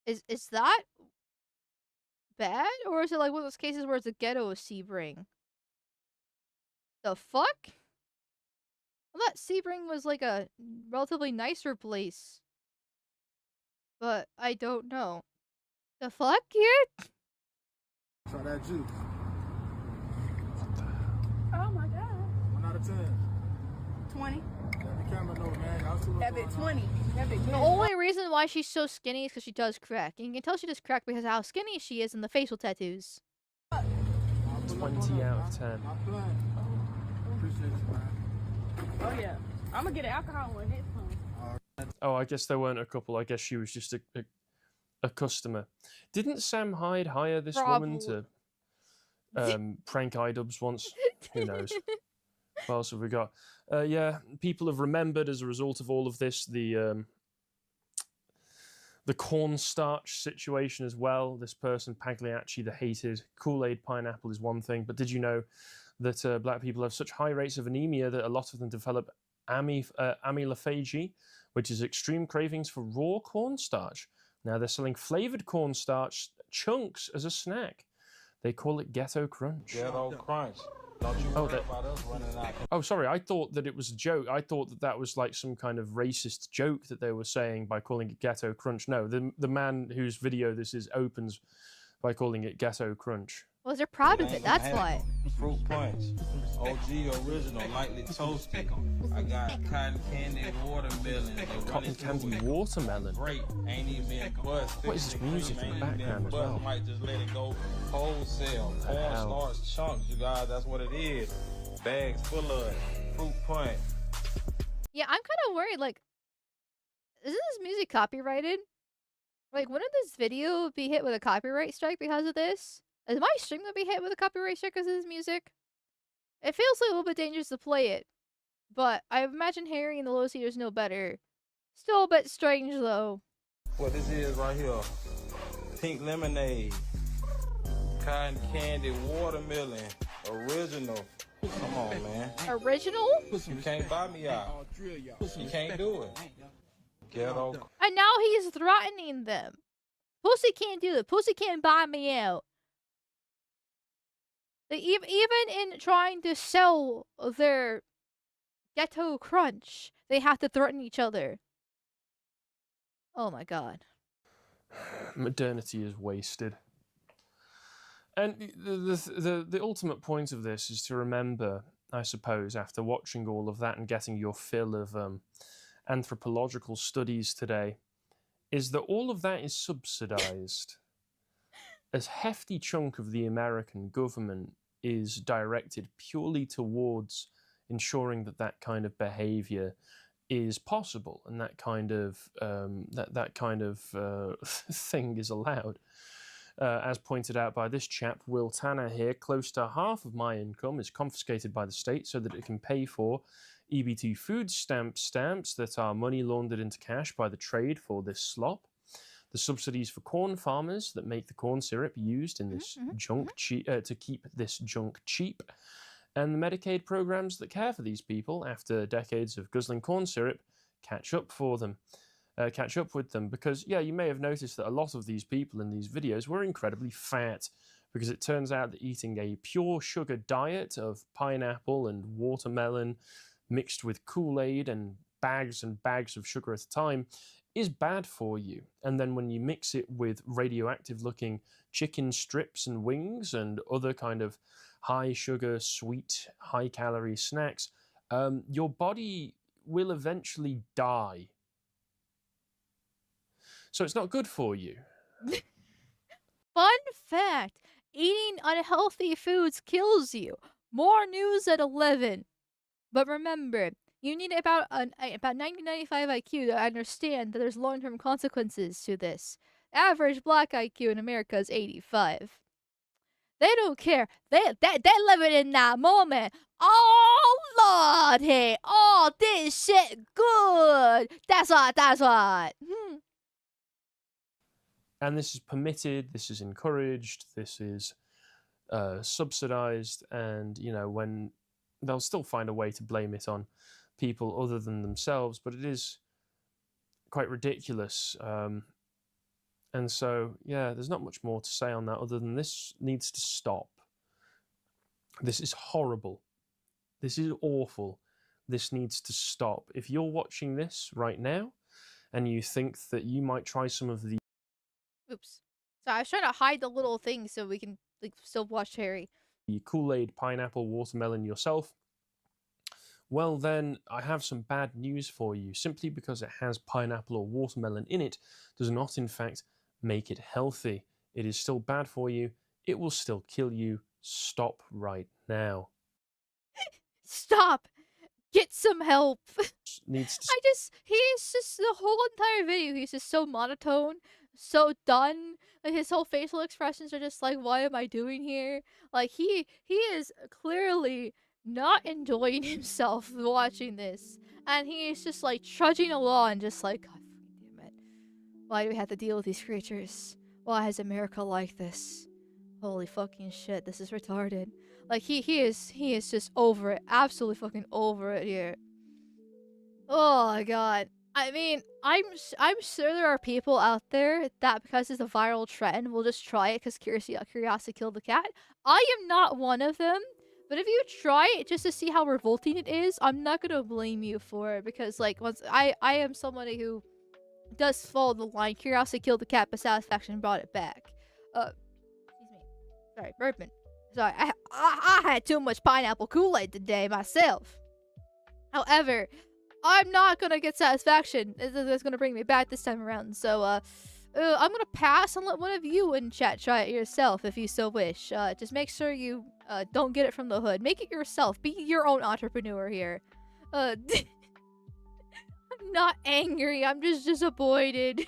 Is that bad? Or is it like one of those cases where it's a ghetto of Sebring? The fuck? I thought Sebring was like a relatively nicer place. But I don't know. The fuck here? Try that juice. Oh my god. 1 out of 10. 20. Let the camera know, man. That bit 20. That bit 20. The only reason why she's so skinny is because she does crack. And you can tell she does crack because of how skinny she is and the facial tattoos. 20 out of 10. Appreciate you, man. Oh yeah. I'm gonna get an alcohol one next time. Oh, I guess there weren't a couple. I guess she was just a customer. Didn't Sam Hyde hire this woman to prank iDubbbz once? Who knows? What else have we got? Yeah, people have remembered as a result of all of this the cornstarch situation as well. This person, Pagliacci, the hated Kool-Aid pineapple is one thing, but did you know that black people have such high rates of anemia that a lot of them develop amylophagy, which is extreme cravings for raw cornstarch. Now they're selling flavored cornstarch chunks as a snack. They call it Ghetto Crunch. Ghetto Crunch. Don't you worry about us running out. Oh, sorry. I thought that it was a joke. I thought that that was like some kind of racist joke that they were saying by calling it Ghetto Crunch. No, the man whose video this is opens by calling it Ghetto Crunch. Well, they're proud of it, that's why. Fruit punch. OG original, lightly toasted. I got cotton candy watermelon. Cotton candy watermelon? Great. Ain't even been bust. What is this music in the background as well? Might just let it go wholesale. Cornstarch chunks, you guys. That's what it is. bags full of fruit punch. Yeah, I'm kind of worried. Like, isn't this music copyrighted? Like, wouldn't this video be hit with a copyright strike because of this? Is my stream gonna be hit with a copyright strike because of this music? It feels like a little bit dangerous to play it, but I imagine Harry and the Low Seeders know better. Still a bit strange though. What this is right here, pink lemonade, cotton candy, watermelon, original. Come on, man. Original? You can't buy me out. You can't do it. Ghetto. And now he's threatening them. Pussy can't do it. Pussy can't buy me out. They even in trying to sell their ghetto crunch, they have to threaten each other. Oh my god. Modernity is wasted. And the ultimate point of this is to remember, I suppose, after watching all of that and getting your fill of anthropological studies today, is that all of that is subsidized. A hefty chunk of the American government is directed purely towards ensuring that that kind of behavior is possible and that kind of thing is allowed. As pointed out by this chap, Will Tanner here, close to half of my income is confiscated by the state so that it can pay for EBT food stamps that are money laundered into cash by the trade for this slop, the subsidies for corn farmers that make the corn syrup used in this junk to keep this junk cheap, and the Medicaid programs that care for these people after decades of guzzling corn syrup catch up with them. Because, yeah, you may have noticed that a lot of these people in these videos were incredibly fat, because it turns out that eating a pure sugar diet of pineapple and watermelon mixed with Kool-Aid and bags of sugar at a time is bad for you. And then when you mix it with radioactive-looking chicken strips and wings and other kind of high-sugar, sweet, high-calorie snacks, your body will eventually die. So it's not good for you. Fun fact, eating unhealthy foods kills you. More news at 11. But remember, you need about 90-95 IQ to understand that there's long-term consequences to this. Average black IQ in America is 85. They don't care. They living in that moment. Oh Lord, hey, oh this shit good. That's what. And this is permitted, this is encouraged, this is subsidized, and when they'll still find a way to blame it on people other than themselves, but it is quite ridiculous. And so, yeah, there's not much more to say on that other than this needs to stop. This is horrible. This is awful. This needs to stop. If you're watching this right now and you think that you might try some of the... Oops. So I was trying to hide the little thing so we can still watch Harry. The Kool-Aid, pineapple, watermelon yourself, well then, I have some bad news for you. Simply because it has pineapple or watermelon in it does not, in fact, make it healthy. It is still bad for you. It will still kill you. Stop right now. Stop! Get some help! Needs to... He's just, the whole entire video, he's just so monotone, so done. Like, his whole facial expressions are just like, what am I doing here? Like, he is clearly not enjoying himself watching this. And he is just like trudging along, just like, God fucking damn it. Why do we have to deal with these creatures? Why is America like this? Holy fucking shit, this is retarded. Like, he is just over it. Absolutely fucking over it here. Oh my god. I mean, I'm sure there are people out there that, because it's a viral trend, will just try it because curiosity killed the cat. I am not one of them. But if you try it just to see how revolting it is, I'm not gonna blame you for it, because like I am somebody who does follow the line. Curiosity killed the cat, but satisfaction brought it back. Excuse me. Sorry, burping. Sorry, I had too much pineapple Kool-Aid today myself. However, I'm not gonna get satisfaction. It's gonna bring me back this time around. So I'm gonna pass and let one of you in chat try it yourself if you so wish. Just make sure you don't get it from the hood. Make it yourself. Be your own entrepreneur here. I'm not angry. I'm just disappointed.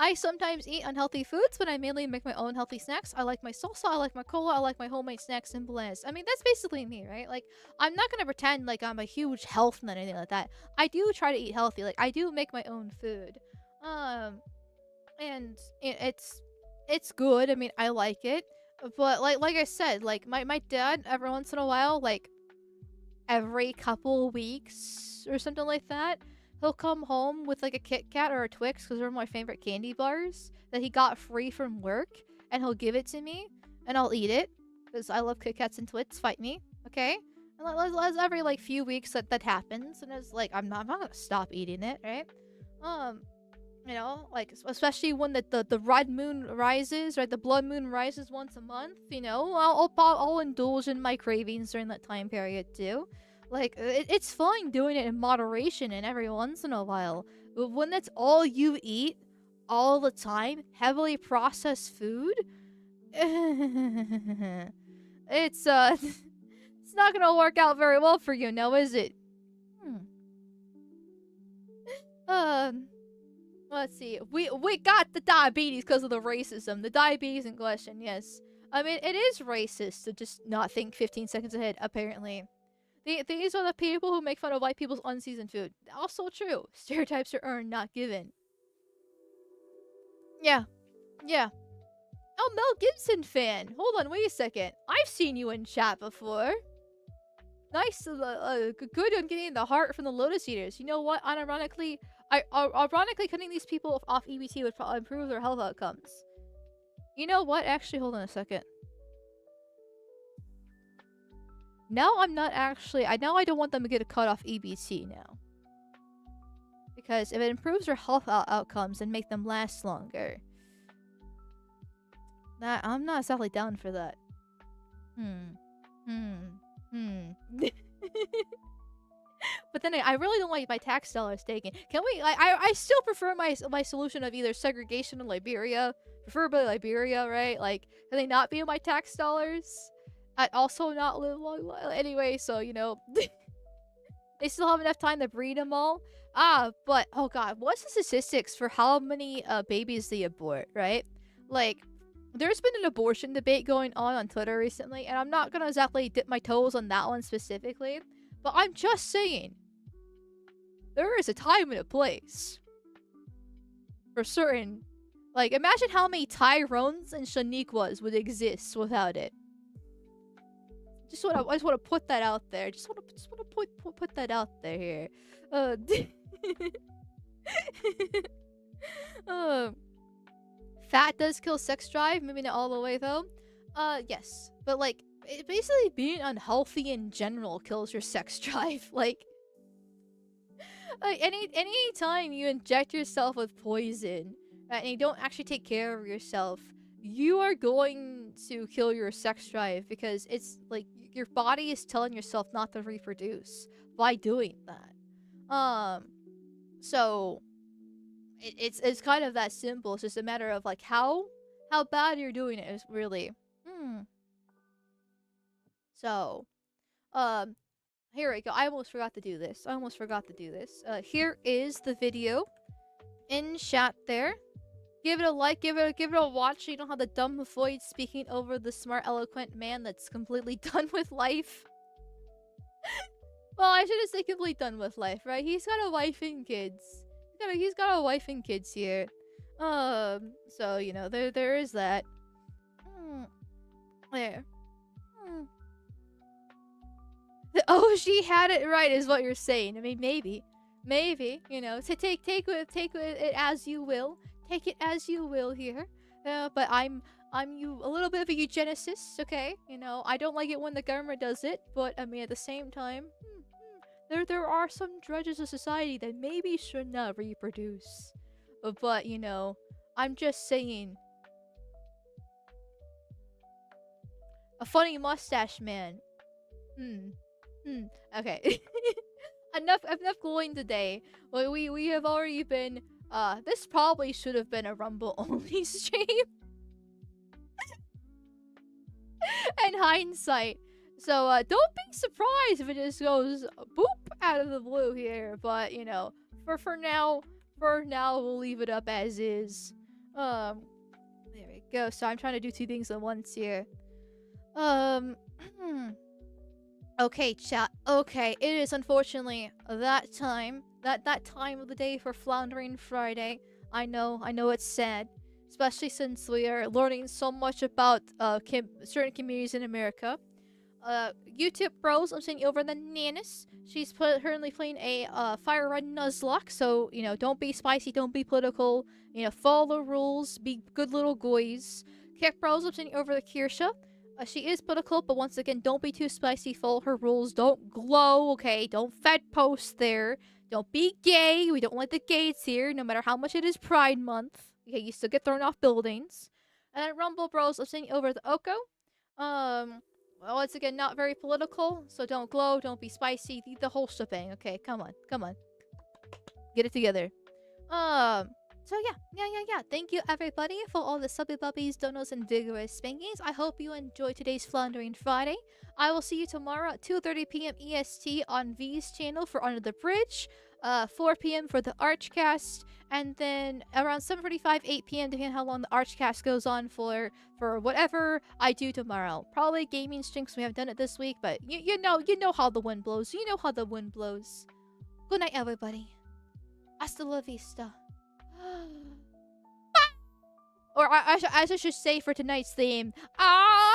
I sometimes eat unhealthy foods, but I mainly make my own healthy snacks. I like my salsa, I like my cola, I like my homemade snacks and blends. I mean, that's basically me, right? Like, I'm not gonna pretend like I'm a huge health nut or anything like that. I do try to eat healthy. Like, I do make my own food. And it's good. I mean, I like it. But like I said, like my dad every once in a while, like every couple weeks or something like that, he'll come home with like a Kit Kat or a Twix, because they're my favorite candy bars that he got free from work, and he'll give it to me, and I'll eat it because I love Kit Kats and Twix. Fight me, okay? And every like few weeks that happens, and it's like I'm not gonna stop eating it, right? You know, like especially when the red moon rises, right? The blood moon rises once a month. You know, I'll indulge in my cravings during that time period too. Like, it's fine doing it in moderation and every once in a while. But when that's all you eat all the time, heavily processed food, it's it's not gonna work out very well for you now, is it? Let's see. We got the diabetes because of the racism. The diabetes in question, yes. I mean, it is racist to just not think 15 seconds ahead, apparently. These are the people who make fun of white people's unseasoned food. Also true. Stereotypes are earned, not given. Yeah. Yeah. Oh, Mel Gibson fan. Hold on, wait a second. I've seen you in chat before. Nice. Good on getting the heart from the Lotus Eaters. You know what? Ironically, cutting these people off EBT would probably improve their health outcomes. You know what? Actually, hold on a second. Now I'm not actually... Now I don't want them to get a cut off EBT now. Because if it improves their health outcomes and make them last longer... I'm not exactly down for that. But then I really don't like my tax dollars taken. Can we... I still prefer my solution of either segregation in Liberia. Preferably Liberia, right? Like, can they not be in my tax dollars? I also not live long anyway, so, you know, they still have enough time to breed them all. But, oh god, what's the statistics for how many babies they abort, right? Like, there's been an abortion debate going on Twitter recently, and I'm not gonna exactly dip my toes on that one specifically, but I'm just saying, there is a time and a place for certain. Like, imagine how many Tyrones and Shaniquas would exist without it. I just want to put that out there. Just want to put that out there here. Fat does kill sex drive, maybe not all the way though. Yes, but like basically being unhealthy in general kills your sex drive. Like any time you inject yourself with poison, right, and you don't actually take care of yourself, you are going to kill your sex drive, because it's like your body is telling yourself not to reproduce by doing that. So it's kind of that simple. It's just a matter of like how bad you're doing it is really. So, here we go. I almost forgot to do this. Here is the video in chat there. Give it a like, give it a watch so you don't have the dumb void speaking over the smart, eloquent man that's completely done with life. Well, I shouldn't say completely done with life, right? He's got a wife and kids. He's got a wife and kids here. So, you know, there is that. There. Oh, she had it right is what you're saying. I mean, maybe, you know, to take it as you will. Take it as you will here. But I'm a little bit of a eugenicist, okay? You know, I don't like it when the government does it, but I mean at the same time, there are some drudges of society that maybe should not reproduce. But you know, I'm just saying. A funny mustache man. Okay. enough glowing today. We have already been. This probably should have been a Rumble only stream. In hindsight. So don't be surprised if it just goes boop out of the blue here. But you know, for now we'll leave it up as is. There we go. So I'm trying to do two things at once here. Okay, chat. Okay, it is unfortunately that time of the day for Floundering Friday. I know it's sad, especially since we are learning so much about certain communities in America. YouTube Bros, I'm sending you over the Nanis. She's currently playing a Fire Red Nuzlocke, so you know, don't be spicy, don't be political. You know, follow the rules, be good little goys. Kick Bros, I'm sending you over the Kirsha. She is political, but once again, don't be too spicy. Follow her rules. Don't glow, okay? Don't fed post there. Don't be gay. We don't like the gays here, no matter how much it is Pride Month. Okay, you still get thrown off buildings. And then Rumble Bros, I'm sending you over the Oko. Well, once again, not very political, so don't glow, don't be spicy, the whole shebang. Okay, come on. Get it together. So yeah. Thank you everybody for all the subby bubbies, donos, and vigorous spankings. I hope you enjoyed today's Floundering Friday. I will see you tomorrow at 2:30 p.m. EST on V's channel for Under the Bridge, 4 p.m. for the Archcast, and then around 7:45, 8 p.m. depending on how long the Archcast goes on for whatever I do tomorrow. Probably gaming streams. We haven't done it this week, but you know how the wind blows. You know how the wind blows. Good night, everybody. Hasta la vista. Or I should say for tonight's theme,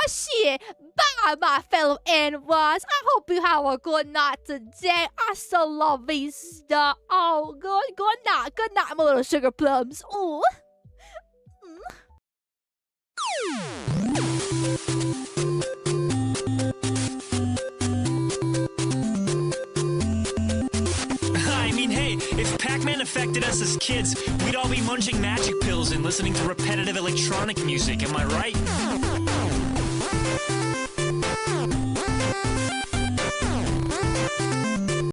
shit, bye my fellow N-Wise. I hope you have a good night today. Hasta la vista. Oh, good night, my little sugar plums. Ooh. I mean, hey, if Pac-Man affected us as kids, we'd all be munching magic pills and listening to repetitive electronic music, am I right?